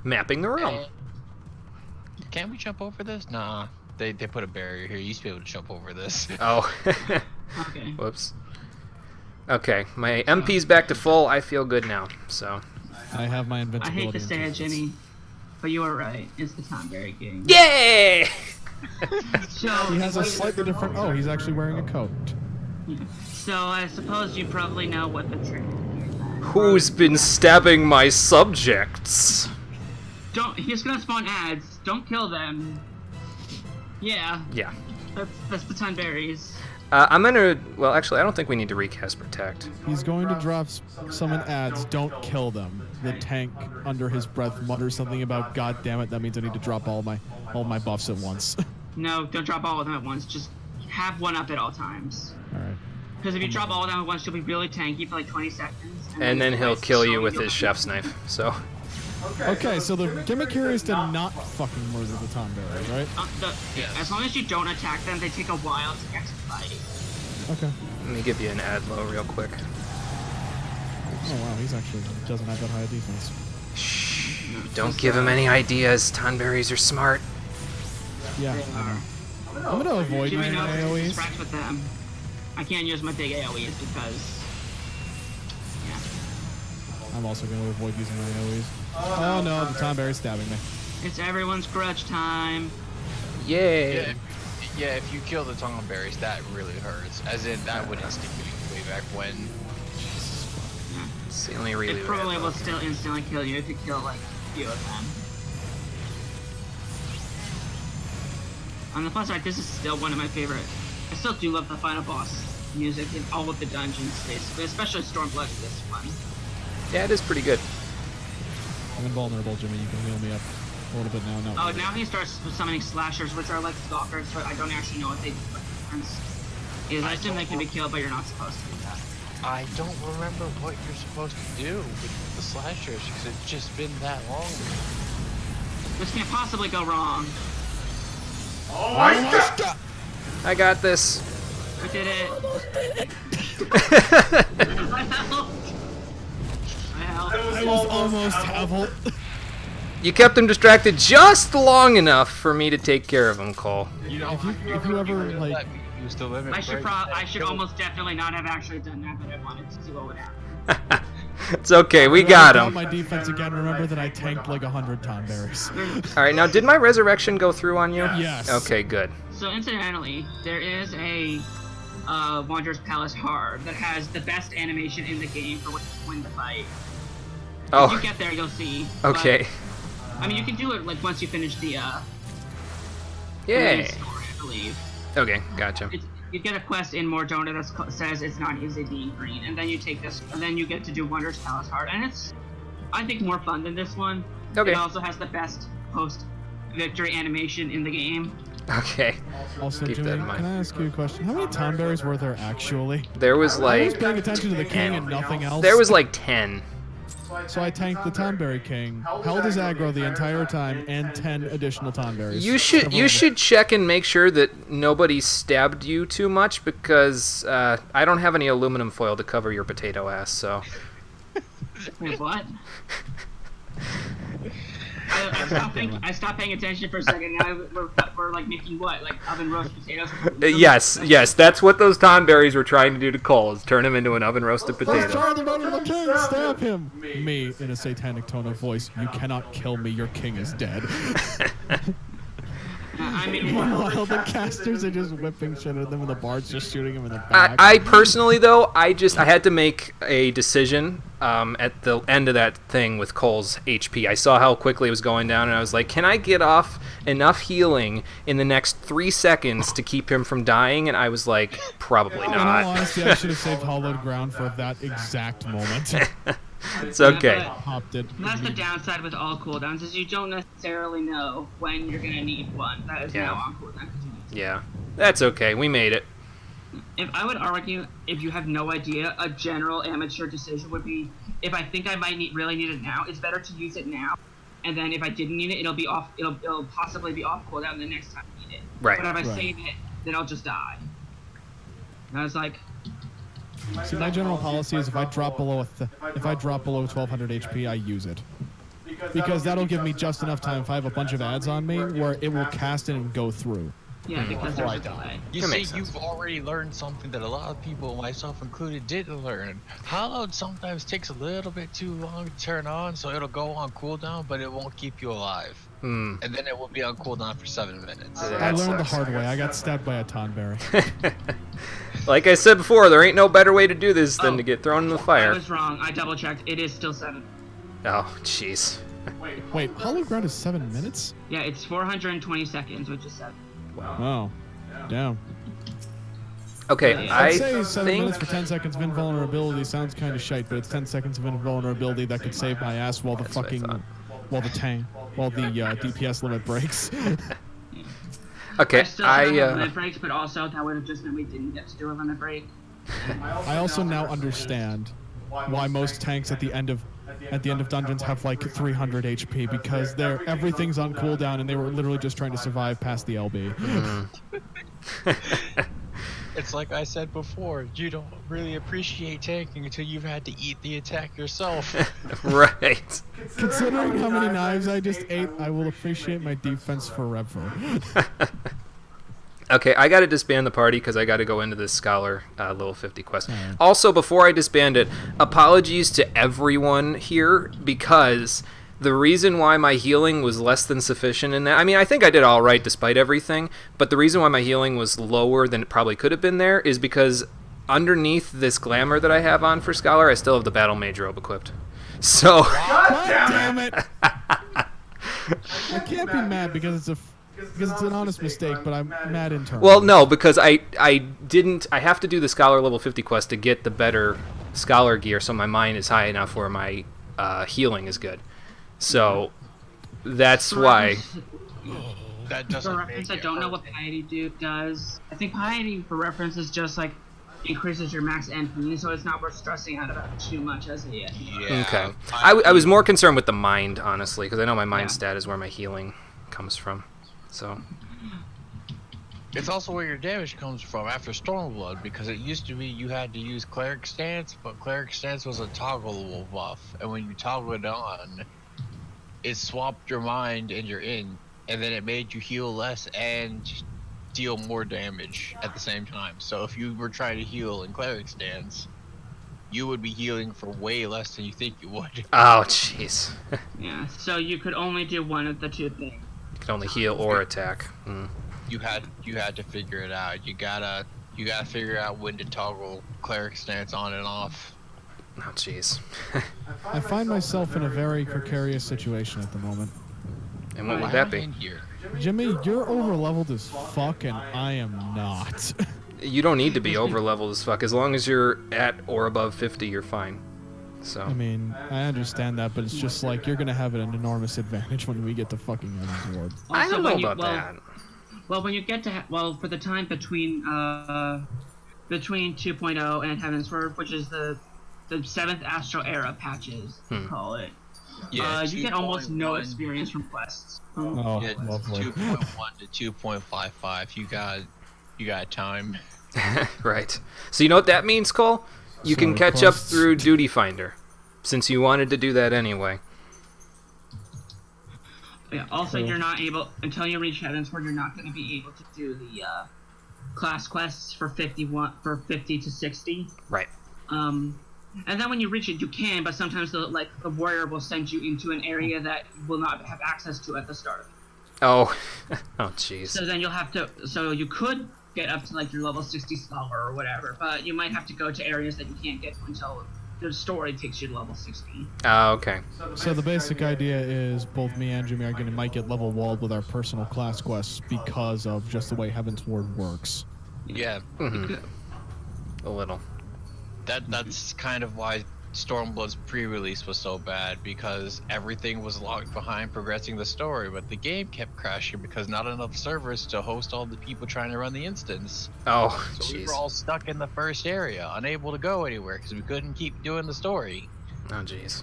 Mapping the room. Can we jump over this? Nah. They put a barrier here. You used to be able to jump over this. Oh. Okay. Whoops. Okay, my MP's back to full. I feel good now, so... I have my I invincibility. hate to say it, Jimmy, but you are right. It's the Tonberry King. Yay! So, He has a slightly different... Oh, he's actually wearing a coat. So I suppose you probably know what the trick is. Who's been stabbing my subjects? He's gonna spawn ads. Don't kill them. Yeah. Yeah. That's the Tonberries. I'm gonna... Well, actually, I don't think we need to recast Protect. He's going to drop summon ads. Don't kill them. The tank, under his breath, mutters something about, "God damn it, that means I need to drop all my buffs at once." No, don't drop all of them at once. Just have one up at all times. Alright. Because if you drop all of them at once, you'll be really tanky for like 20 seconds. And then he'll kill you with his chef's knife, so... Okay, so the gimmick here is to not fucking murder the Tonberries, right? As long as you don't attack them, they take a while to get to fight. Okay. Let me give you an ad low real quick. Oh wow, he's actually doesn't have that high a defense. Shh. Don't give him any ideas. Tonberries are smart. Yeah, They I are. know. I'm gonna avoid Jimmy using knows to AoEs. distract with them. I can't use my big AoEs because... Yeah. I'm also gonna avoid using my AoEs. Oh no, the Tonberry's stabbing me. It's everyone's grudge time. Yay! Yeah, if you kill the Tonberries, that really hurts. As in, that would instantly way back when. It's the only really It probably bad will book. still instantly kill you if you kill like a few of them. On the plus side, this is still one of my favorite. I still do love the final boss music in all of the dungeons, basically, especially Stormblood in this one. Yeah, it is pretty good. I'm invulnerable, Jimmy. You can heal me up a little bit now. No. Oh, now he starts summoning slashers, which are like stalkers, but I don't actually know what they do. What the difference is. I assume they can be killed, but you're not supposed to do that. I don't remember what you're supposed to do with the slashers because it's just been that long. This can't possibly go wrong. Oh my God! I got this. We did it. I helped. I was almost Havel. You kept him distracted just long enough for me to take care of him, Cole. You know, If you ever like, use the limit. I should almost definitely not have actually done that, but I wanted to see what would happen. It's okay, we got him. my defense again. Remember that I tanked like 100 Tonberries. Alright, now did my resurrection go through on you? Yes. Okay, good. So incidentally, there is a Wanderer's Palace hard that has the best animation in the game for when you win the fight. Oh. If you get there, you'll see. Okay. But, I mean, you can do it like once you finish the Yay. main story, I believe. Okay, gotcha. You get a quest in Mordona that says it's not easy being green, and then you take this, and then you get to do Wanderer's Palace hard, and it's, I think, more fun than this one. Okay. It also has the best post-victory animation in the game. Okay. Also, Keep Jimmy, that in mind. can I ask you a question? How many Tomberries were there actually? There was I was like paying attention to the king and nothing else. there was like 10. So I tanked the Tomberry King, held his aggro the entire time, and 10 additional Tomberries. You should check and make sure that nobody stabbed you too much because I don't have any aluminum foil to cover your potato ass. So. Wait, what? I stopped paying attention for a second. Now we're like making what? Like oven roast potatoes? Yes, that's what those Tonberries were trying to do to Cole, is turn him into an oven roasted Let's potato. try the murder of the king! Stab him! Me, in a satanic tone of voice, you cannot kill me, your king is dead. I mean, Meanwhile, the casters are just whipping shit at them and the bards just shooting him in the back. I personally, though, I had to make a decision at the end of that thing with Cole's HP. I saw how quickly it was going down, and I was like, can I get off enough healing in the next 3 seconds to keep him from dying? And I was like, probably In all not. honesty, I should have saved hollowed ground for that exact moment. It's okay. Yeah, Popped it. that's the downside with all cooldowns, is you don't necessarily know when you're gonna need one. That is now on cooldown. Yeah, that's okay. We made it. If I would argue, if you have no idea, a general amateur decision would be, if I think I might really need it now, it's better to use it now. And then if I didn't need it, it'll be off. It'll possibly be off cooldown the next time I need it. Right. But if I save it, then I'll just die. And I was like, See, my general policy is if I drop below 1200 HP, I use it. Because that'll give me just enough time if I have a bunch of ads on me where it will cast it and go through. yeah, because there's a delay. You That see, makes sense. you've already learned something that a lot of people, myself included, didn't learn. Hallowed sometimes takes a little bit too long to turn on, so it'll go on cooldown, but it won't keep you alive. Hmm. And then it will be on cooldown for 7 minutes. Yeah. I That learned the sucks. hard way. I got stabbed by a Tonberry. Like I said before, there ain't no better way to do this than Oh. to get thrown in the I fire. was wrong. I double checked. It is still 7. Oh, jeez. Wait, hollowed ground is 7 minutes? Yeah, it's 420 seconds, which is 7. Oh. Damn. Okay, Yeah. I I'd say 7 minutes for think 10 seconds of invulnerability sounds kind of shite, but it's 10 seconds of invulnerability that could save my ass while the That's what I fucking, thought. while the DPS limit breaks. okay. I still should have limit breaks, but also that would have just meant we didn't get to do a limit break. I also now understand why most tanks at the end of dungeons have like 300 HP because everything's on cooldown and they were literally just trying to survive past the LB. It's like I said before, you don't really appreciate tanking until you've had to eat the attack yourself. Right. Considering how many knives I just ate, I will appreciate my defense forever. Okay, I got to disband the party because I got to go into this Scholar level 50 quest. Alright. Also, before I disband it, apologies to everyone here because the reason why my healing was less than sufficient in that, I mean, I think I did all right despite everything, but the reason why my healing was lower than it probably could have been there is because underneath this glamour that I have on for Scholar, I still have the Battle Mage robe equipped. So, God damn it! I can't be mad because it's an honest mistake, but I'm mad internally. well, no, because I have to do the Scholar level 50 quest to get the better Scholar gear, so my mind is high enough where my healing is good. So that's For why. reference- That For doesn't reference, I make it don't know hard. what Piety does. I think Piety, for reference, is just like increases your max MP, so it's not worth stressing out about too much as a yet. Yeah, Okay. I was more concerned with the mind, honestly, because I know my mind Yeah. stat is where my healing comes from. So. It's also where your damage comes from after Stormblood, because it used to be you had to use Cleric Stance, but Cleric Stance was a toggleable buff, and when you toggle it on, it swapped your mind and you're in, and then it made you heal less and deal more damage at the same time. So if you were trying to heal in Cleric Stance, you would be healing for way less than you think you would. Oh, jeez. Yeah, so you could only do one of the two things. You can only heal or attack. Mm. You had to figure it out. You gotta You gotta figure out when to toggle cleric stance on and off. Oh, jeez. I find myself in a very precarious situation at the moment. And what Why would that am I be? in here? Jimmy, you're over-leveled as fuck, and I am not. You don't need to be over-leveled as fuck. As long as you're at or above 50, you're fine. So. I mean, I understand that, but it's just like you're gonna have an enormous advantage when we get to fucking Heaven's Ward. I don't know when you- about that. Well, when you get to for the time between 2.0 and Heaven's Word, which is the 7th Astral Era patches, they call it. Yeah, You get almost no 2.1 experience from quests. Oh, Yeah, lovely. 2.1 to 2.55. You got time. Right. So you know what that means, Cole? You can So catch up quests- through Duty Finder, since you wanted to do that anyway. Yeah. Also, Cool. you're not able until you reach Heaven's Word. You're not going to be able to do the class quests for 50 to 60. Right. And then when you reach it, you can, but sometimes the warrior will send you into an area that you will not have access to at the start. Oh. Oh, jeez. So then you'll have to. So you could get up to your level 60 scholar or whatever, but you might have to go to areas that you can't get to until the story takes you to level 60. Oh, okay. So the basic idea is both me and Jimmy might get level walled with our personal class quests because of just the way Heaven's Ward works. Yeah, Mhm. A little. that's kind of why Stormblood's pre-release was so bad, because everything was locked behind progressing the story, but the game kept crashing because not enough servers to host all the people trying to run the instance. Oh, So we jeez. were all stuck in the first area, unable to go anywhere because we couldn't keep doing the story. Oh, jeez.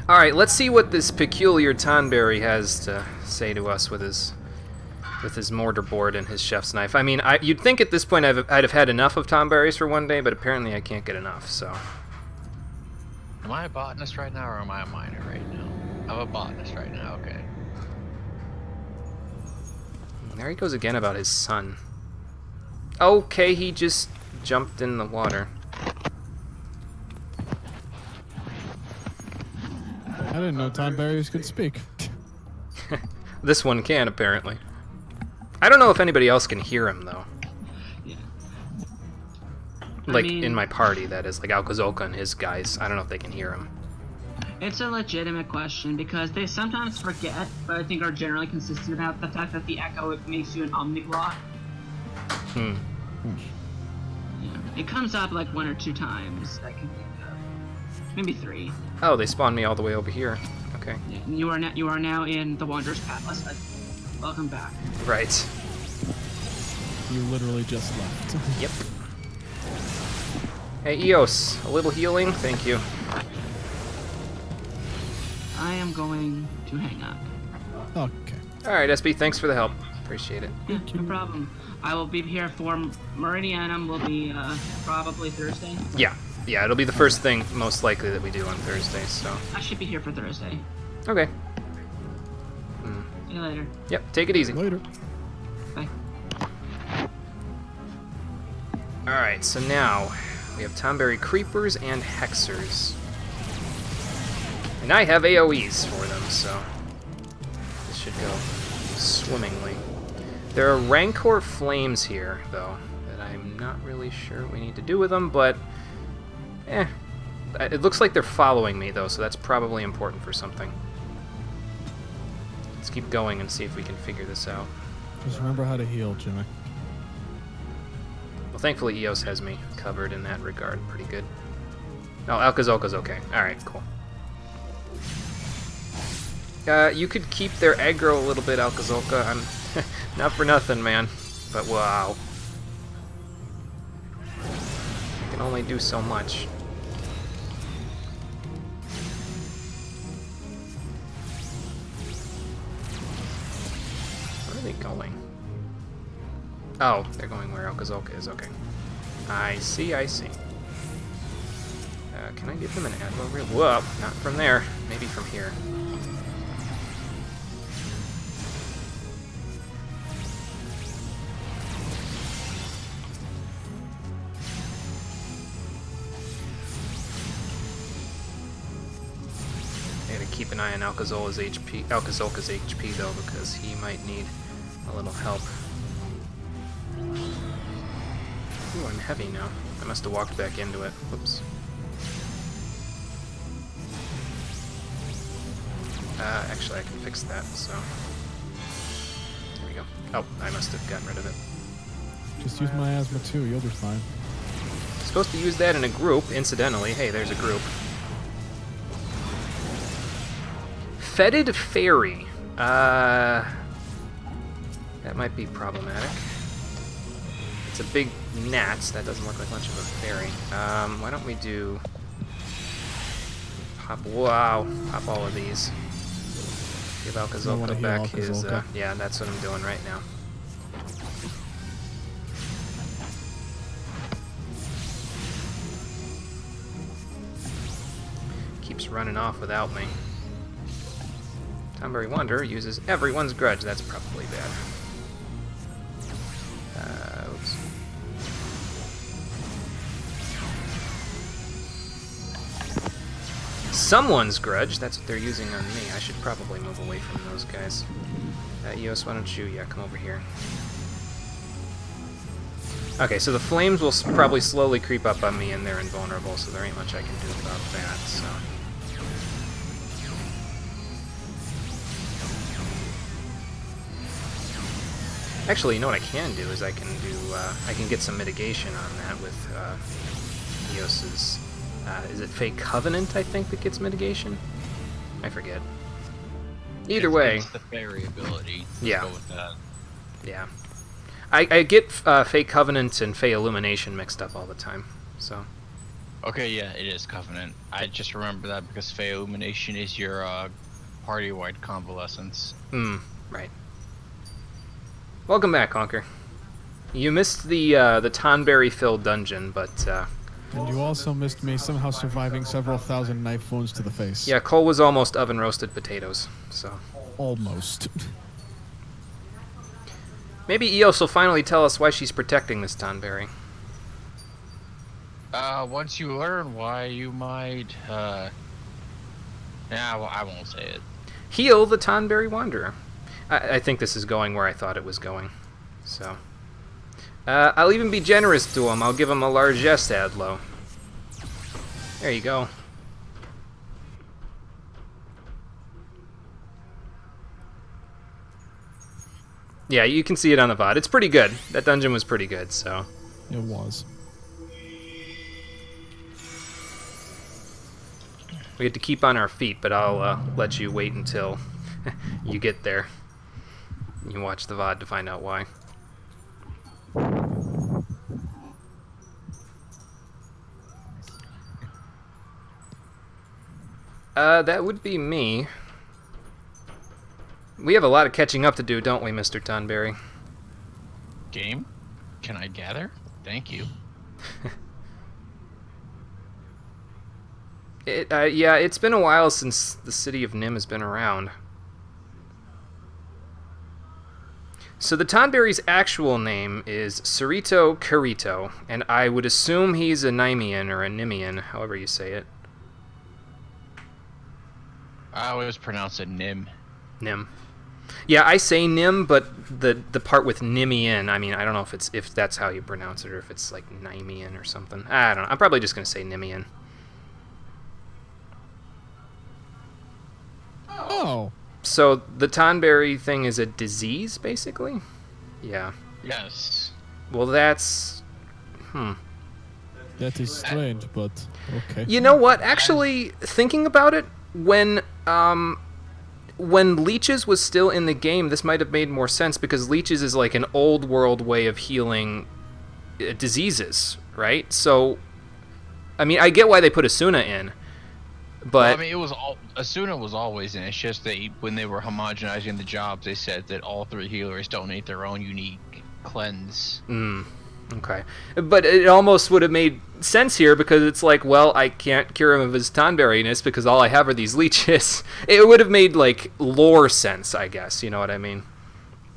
Alright, let's see what this peculiar Tonberry has to say to us with his mortar board and his chef's knife. I mean, you'd think at this point I'd have had enough of Tonberries for one day, but apparently I can't get enough, so... Am I a botanist right now, or am I a miner right now? I'm a botanist right now, okay. There he goes again about his son. Okay, he just jumped in the water. I didn't know time barriers could speak. This one can, apparently. I don't know if anybody else can hear him, though. Yeah. Like, I mean, in my party, that is. Like, Alkazolka and his guys. I don't know if they can hear him. It's a legitimate question because they sometimes forget, but I think are generally consistent about the fact that the echo makes you an omniglot. Hmm. Yeah. It comes up like 1 or 2 times. I can think of. Maybe 3. Oh, they spawned me all the way over here. Okay. Yeah. You are now in the Wanderer's Palace. Welcome back. Right. You literally just left. Yep. Hey, Eos, a little healing? Thank you. I am going to hang up. Okay. Alright, SB, thanks for the help. Appreciate it. Yeah, no problem. I will be here for Meridianum. Will be probably Thursday. Yeah. Yeah, it'll be the first thing, most likely, that we do on Thursday, so... I should be here for Thursday. Okay. See you later. Yep, take it easy. Later. Bye. Alright, so now we have Tonberry Creepers and Hexers. And I have AoEs for them, so this should go swimmingly. There are Rancor Flames here, though, that I'm not really sure what we need to do with them, but it looks like they're following me, though, so that's probably important for something. Let's keep going and see if we can figure this out. Just remember how to heal, Jimmy. Well, thankfully Eos has me covered in that regard pretty good. Oh, Alkazolka's okay. Alright, cool. You could keep their aggro a little bit, Alkazolka. I'm not for nothing, man. But wow. I can only do so much. Where are they going? Oh, they're going where Alkazolka is. Okay. I see, I see. Can I give them an aggro reel? Whoa, not from there. Maybe from here. I gotta keep an eye on Alkazolka's HP though, because he might need a little help. Ooh, I'm heavy now. I must have walked back into it. Whoops. Actually, I can fix that, so... There we go. Oh, I must have gotten rid of it. Just use miasma too, you'll be fine. Supposed to use that in a group, incidentally. Hey, there's a group. Fetid Fairy. That might be problematic. It's a big gnat. That doesn't look like much of a fairy. Why don't we do... Pop... Wow. Pop all of these. Give Alcazolka back his... yeah, that's what I'm doing right now. Keeps running off without me. Tonberry Wanderer uses everyone's grudge. That's probably bad. Oops. Someone's grudge. That's what they're using on me. I should probably move away from those guys. Eos, why don't you? Yeah, come over here. Okay, so the flames will probably slowly creep up on me, and they're invulnerable, so there ain't much I can do about that. So. Actually, you know what I can do is I can get some mitigation on that with Eos's. Is it Fey Covenant? I think that gets mitigation. I forget. Either way, it's the fairy ability. Yeah. Go with that. Yeah. I get Fey Covenant and Fey Illumination mixed up all the time. So. Okay, yeah, it is Covenant. I just remember that because Fey Illumination is your party-wide convalescence. Right. Welcome back, Conker. You missed the Tonberry-filled dungeon, but... And you also missed me somehow surviving several thousand knife wounds to the face. Yeah, Cole was almost oven-roasted potatoes, so... Almost. Maybe Eos will finally tell us why she's protecting this Tonberry. Once you learn why, you might, Nah, well, I won't say it. Heal the Tonberry Wanderer. I think this is going where I thought it was going, so... I'll even be generous to him. I'll give him a largesse, Adlo. There you go. Yeah, you can see it on the VOD. It's pretty good. That dungeon was pretty good, so... It was. We get to keep on our feet, but I'll let you wait until you get there. You watch the VOD to find out why. That would be me. We have a lot of catching up to do, don't we, Mr. Tonberry? Game? Can I gather? Thank you. Yeah, it's been a while since the city of Nim has been around. So the Tonberry's actual name is Cerrito Carito, and I would assume he's a Nymian or a Nimian, however you say it. I always pronounce it Nim. Nim. Yeah, I say Nim, but the part with Nimian, I mean, I don't know if that's how you pronounce it or if it's like Nymian or something. I don't know. I'm probably just gonna say Nimian. Oh. So the Tonberry thing is a disease, basically? Yeah. Yes. Well, that's... That is strange, but okay. You know what? Actually, thinking about it, when Leeches was still in the game, this might have made more sense, because Leeches is like an old world way of healing diseases, right? So, I mean, I get why they put Asuna in, but... Well, I mean, Asuna was always in. It's just that when they were homogenizing the jobs, they said that all three healers donate their own unique cleanse. Okay. But it almost would have made sense here, because it's like, well, I can't cure him of his Tonberryness because all I have are these leeches. It would have made, like, lore sense, I guess, you know what I mean?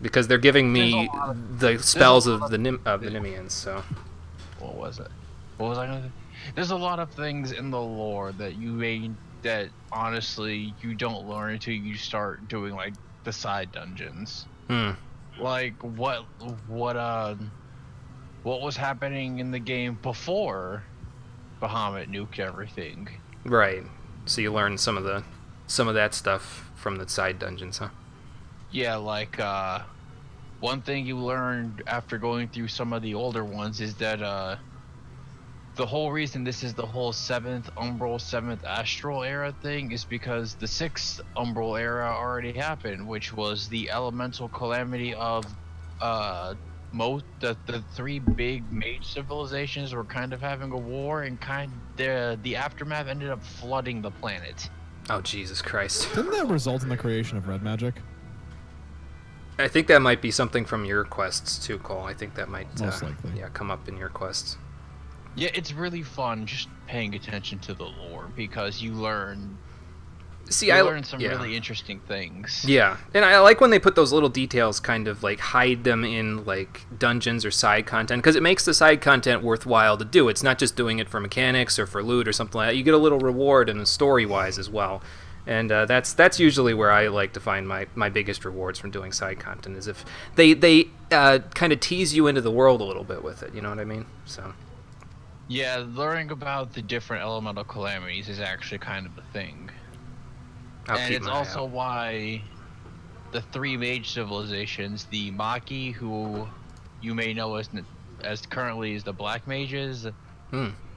Because they're giving me the spells of the Nimians, so... What was it? What was I gonna say? There's a lot of things in the lore that honestly you don't learn until you start doing, like, the side dungeons. Like, what what was happening in the game before Bahamut nuked everything. Right. So you learn some of that stuff from the side dungeons, huh? Yeah, like one thing you learned after going through some of the older ones is that the whole reason this is the whole 7th Umbral, 7th Astral era thing is because the 6th Umbral era already happened, which was the elemental calamity of the 3 big mage civilizations were kind of having a war, and the aftermath ended up flooding the planet. Oh, Jesus Christ. Didn't that result in the creation of red magic? I think that might be something from your quests too, Cole. I think that might Most likely. Yeah, come up in your quests. Yeah, it's really fun just paying attention to the lore, because you learn some really interesting things. Yeah, and I like when they put those little details, kind of like hide them in like dungeons or side content, because it makes the side content worthwhile to do. It's not just doing it for mechanics or for loot or something like that. You get a little reward and story-wise as well. And that's usually where I like to find my biggest rewards from doing side content, is if they kind of tease you into the world a little bit with it. You know what I mean? So. Yeah, learning about the different elemental calamities is actually kind of a thing. And it's also why the 3 mage civilizations, the Maki, who you may know as currently as the Black Mages,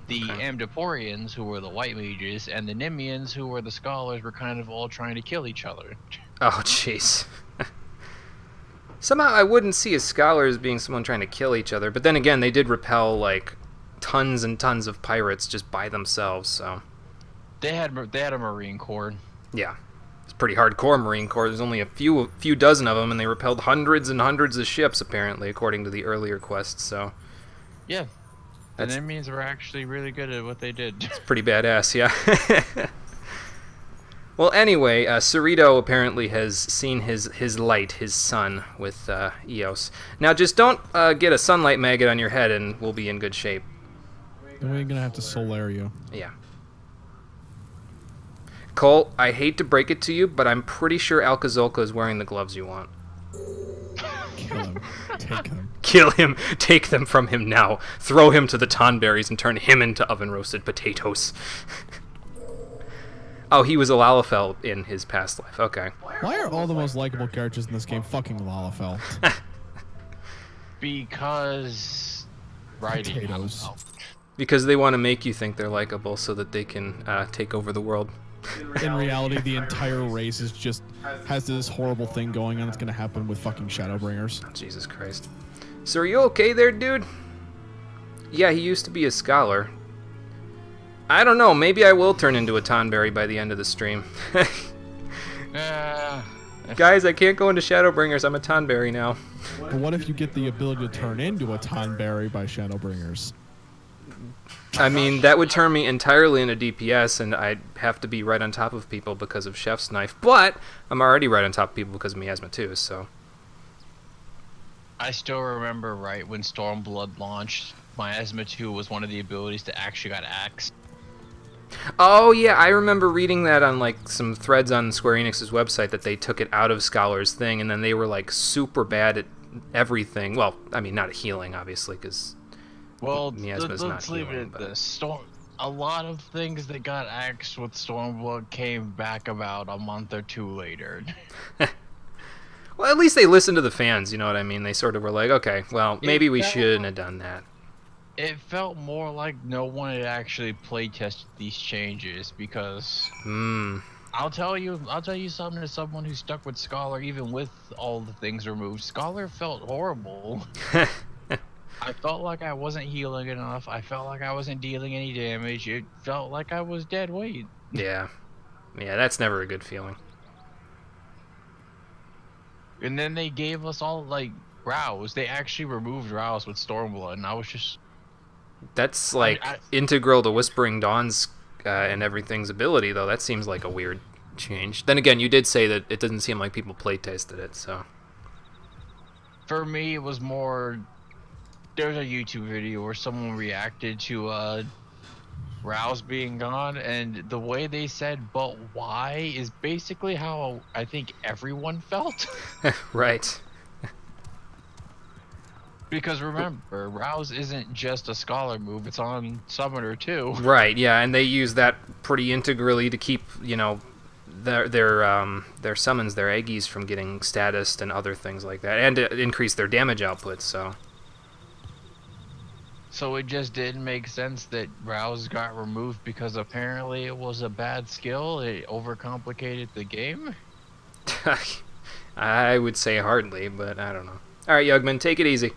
the Amdaporians, who were the White Mages, and the Nimians, who were the Scholars, were kind of all trying to kill each other. Oh, jeez. Somehow I wouldn't see a Scholar as being someone trying to kill each other, but then again, they did repel, like, tons and tons of pirates just by themselves, so... They had a Marine Corps. Yeah. It's pretty hardcore Marine Corps. There's only a few dozen of them, and they repelled hundreds and hundreds of ships, apparently, according to the earlier quests, so... Yeah. And that means we're actually really good at what they did. It's pretty badass, yeah. Well, anyway, Cerrito apparently has seen his light, his sun, with Eos. Now, just don't get a sunlight maggot on your head, and we'll be in good shape. Then we're gonna have to solare you. Yeah. Cole, I hate to break it to you, but I'm pretty sure Alcazolka is wearing the gloves you want. Kill him. Take him. Kill him. Take them from him now. Throw him to the tonberries and turn him into oven-roasted potatoes. Oh, he was a Lalafell in his past life. Okay. Why are all the most likable characters in this game fucking Lalafell? Because... writing. Potatoes. Because they want to make you think they're likable so that they can take over the world. In reality, the entire race has this horrible thing going on that's gonna happen with fucking Shadowbringers. Jesus Christ. So are you okay there, dude? Yeah, he used to be a scholar. I don't know, maybe I will turn into a Tonberry by the end of the stream. Guys, I can't go into Shadowbringers, I'm a Tonberry now. But what if you get the ability to turn into a Tonberry by Shadowbringers? I mean, that would turn me entirely into DPS, and I'd have to be right on top of people because of Chef's Knife. But I'm already right on top of people because of Miasma too, so... I still remember right when Stormblood launched, Miasma 2 was one of the abilities that actually got axed. Oh yeah, I remember reading that on like some threads on Square Enix's website that they took it out of Scholar's thing, and then they were like super bad at everything. Well, I mean, not at healing, obviously, because Miasma's not let's leave healing. it at this. A lot of things that got axed with Stormblood came back about a month or 2 later. Well, at least they listened to the fans, you know what I mean? They sort of were like, okay, well, maybe we shouldn't have done that. It felt more like no one had actually play tested these changes, because I'll tell you something, as someone who stuck with Scholar even with all the things removed. Scholar felt horrible. I felt like I wasn't healing enough. I felt like I wasn't dealing any damage. It felt like I was dead weight. Yeah, that's never a good feeling. And then they gave us all like Rouse. They actually removed Rouse with Stormblood, and I was just... That's like integral to Whispering Dawn's and everything's ability, though. That seems like a weird change. Then again, you did say that it doesn't seem like people play tested it, so... For me, it was more... There's a YouTube video where someone reacted to Rouse being gone, and the way they said, but why, is basically how I think everyone felt. Right. Because remember, Rouse isn't just a scholar move; it's on Summoner too. Right, yeah, and they use that pretty integrally to keep, you know, their summons, their Aggies from getting statused and other things like that, and to increase their damage output, so... So it just didn't make sense that Rouse got removed because apparently it was a bad skill? It overcomplicated the game? I would say hardly, but I don't know. Alright, Yugman, take it easy.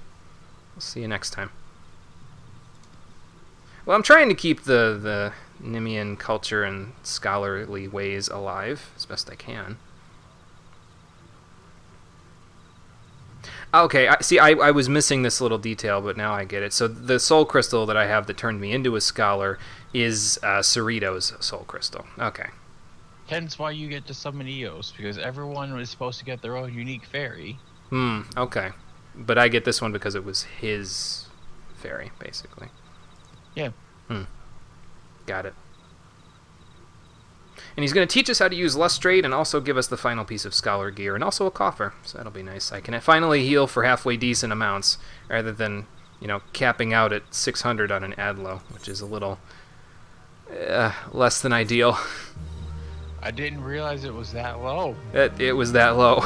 We'll see you next time. Well, I'm trying to keep the Nimian culture and scholarly ways alive as best I can. Okay, I was missing this little detail, but now I get it. So the soul crystal that I have that turned me into a scholar is Cerrito's soul crystal. Okay. Hence why you get to summon Eos, because everyone is supposed to get their own unique fairy. Okay. But I get this one because it was his fairy, basically. Yeah. Got it. And he's going to teach us how to use Lustrate and also give us the final piece of Scholar gear and also a coffer, so that'll be nice. I can finally heal for halfway decent amounts rather than, you know, capping out at 600 on an Adlo, which is a little less than ideal. I didn't realize it was that low. It was that low.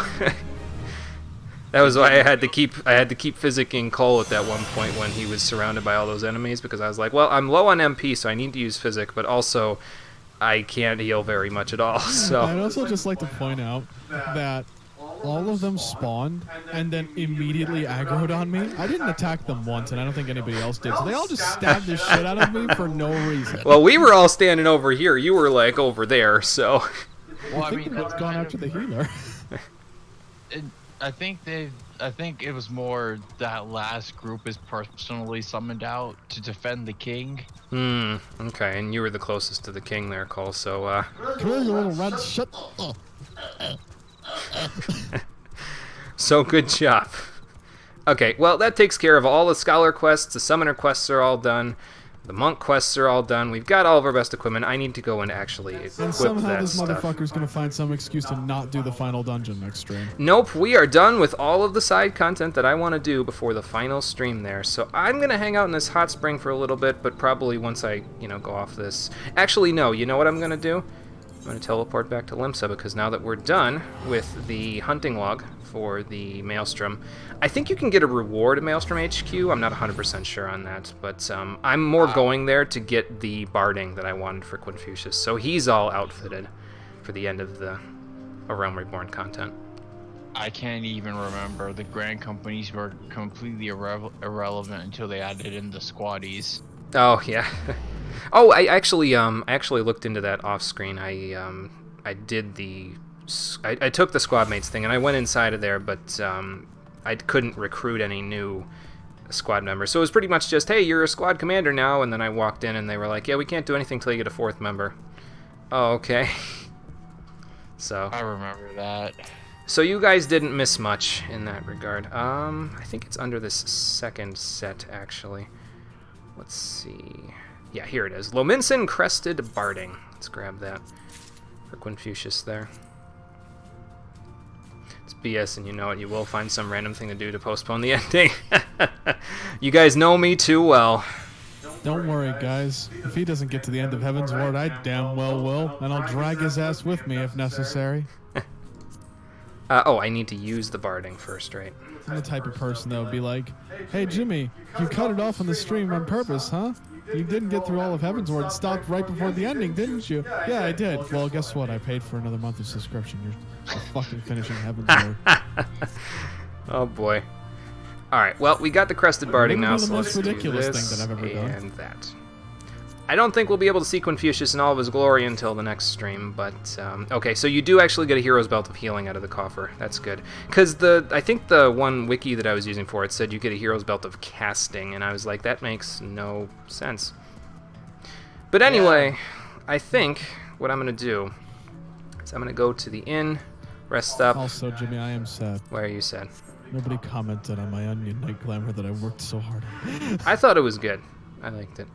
That was why I had to keep physicking Cole at that one point when he was surrounded by all those enemies, because I was like, well, I'm low on MP, so I need to use physic, but also I can't heal very much at all. So I'd also just like to point out that all of them spawned and then immediately aggroed on me. I didn't attack them once, and I don't think anybody else did, so they all just stabbed the shit out of me for no reason. Well, we were all standing over here. You were like over there, so. Well, I think that's gone after the healer. I think it was more that last group is personally summoned out to defend the king. Okay, and you were the closest to the king there, Cole, so, Come here, you little red shit. Oh. So good job. Okay, well, that takes care of all the scholar quests. The summoner quests are all done. The monk quests are all done. We've got all of our best equipment. I need to go and actually equip And somehow that this stuff. motherfucker's gonna find some excuse to not do the final dungeon next stream. Nope, we are done with all of the side content that I want to do before the final stream there. So I'm going to hang out in this hot spring for a little bit, but probably once I, go off this... Actually, no, you know what I'm going to do? I'm going to teleport back to Limsa, because now that we're done with the hunting log for the Maelstrom, I think you can get a reward at Maelstrom HQ. I'm not 100% sure on that, but I'm more going there to get the barding that I wanted for Quinfucius. So he's all outfitted for the end of the A Realm Reborn content. I can't even remember. The Grand Companies were completely irrelevant until they added in the squaddies. Oh, yeah. Oh, I actually looked into that off screen. I did I took the squad mates thing and I went inside of there, but I couldn't recruit any new squad members. So it was pretty much just, hey, you're a squad commander now, and then I walked in and they were like, yeah, we can't do anything till you get a 4th member. Oh, okay. So I remember that. So you guys didn't miss much in that regard. I think it's under this second set, actually. Let's see. Yeah, here it is. Lominson Crested Barding. Let's grab that for Quinfucius there. It's BS, and you know it. You will find some random thing to do to postpone the ending. You guys know me too well. Don't worry, guys. If he doesn't get to the end of Heaven's Ward, I damn well will, and I'll drag his ass with me if necessary. Oh, I need to use the barding first, right? I'm the type of person that would be like, hey, Jimmy, you cut it off on the stream on purpose, huh? You didn't get through all of Heaven's Ward and stopped right before the ending, didn't you? Yeah, I did. Well, guess what? I paid for another month of subscription. You're fucking finishing Heaven's Ward. Oh, boy. Alright, well, we got the Crested Barding now, the so most let's ridiculous do this thing that I've ever done. and that. I don't think we'll be able to see Quinfucius in all of his glory until the next stream, but, okay, so you do actually get a Hero's Belt of Healing out of the coffer. That's good. Because I think the one wiki that I was using for it said you get a Hero's Belt of Casting, and I was like, that makes no sense. But anyway, yeah. I think what I'm going to do is I'm going to go to the inn, rest up. Also, Jimmy, I am sad. Why are you sad? Nobody commented on my Onion Night Glamour that I worked so hard on. I thought it was good. I liked it.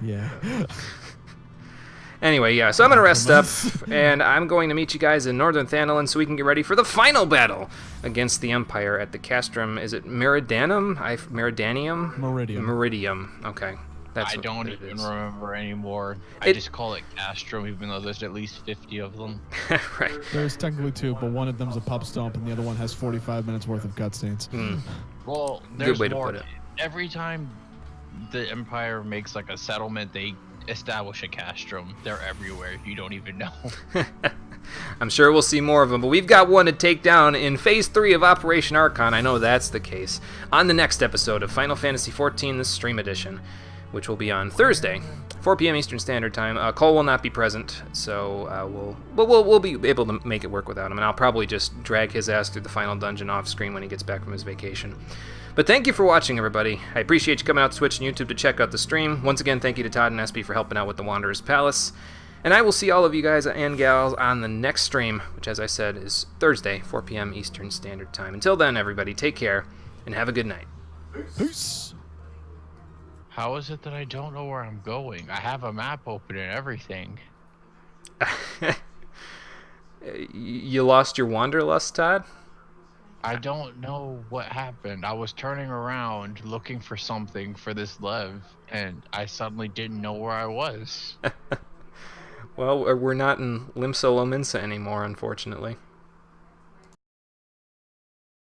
Yeah. Anyway, yeah, so I'm going to rest up, and I'm going to meet you guys in Northern Thanalan so we can get ready for the final battle against the Empire at the Castrum. Is it Meridianum? Meridanium? Meridium. Okay. I don't even remember anymore. I just call it Castrum, even though there's at least 50 of them. Right. There's technically 2, but one of them's a pub stomp, and the other one has 45 minutes worth of cutscenes. Well, there's Good way more. to put it. Every time the Empire makes like a settlement, they establish a castrum. They're everywhere. You don't even know. I'm sure we'll see more of them, but we've got one to take down in Phase 3 of Operation Archon. I know that's the case. On the next episode of Final Fantasy XIV, the Stream Edition, which will be on Thursday, 4 p.m. Eastern Standard Time. Cole will not be present, so we'll be able to make it work without him, and I'll probably just drag his ass through the final dungeon off screen when he gets back from his vacation. But thank you for watching, everybody. I appreciate you coming out to Twitch and YouTube to check out the stream. Once again, thank you to Todd and SP for helping out with the Wanderer's Palace. And I will see all of you guys and gals on the next stream, which, as I said, is Thursday, 4 p.m. Eastern Standard Time. Until then, everybody, take care and have a good night. Peace. How is it that I don't know where I'm going? I have a map open and everything. You lost your Wanderlust, Todd? I don't know what happened. I was turning around looking for something for this Lev, and I suddenly didn't know where I was. Well, we're not in Limsa Lominsa anymore, unfortunately.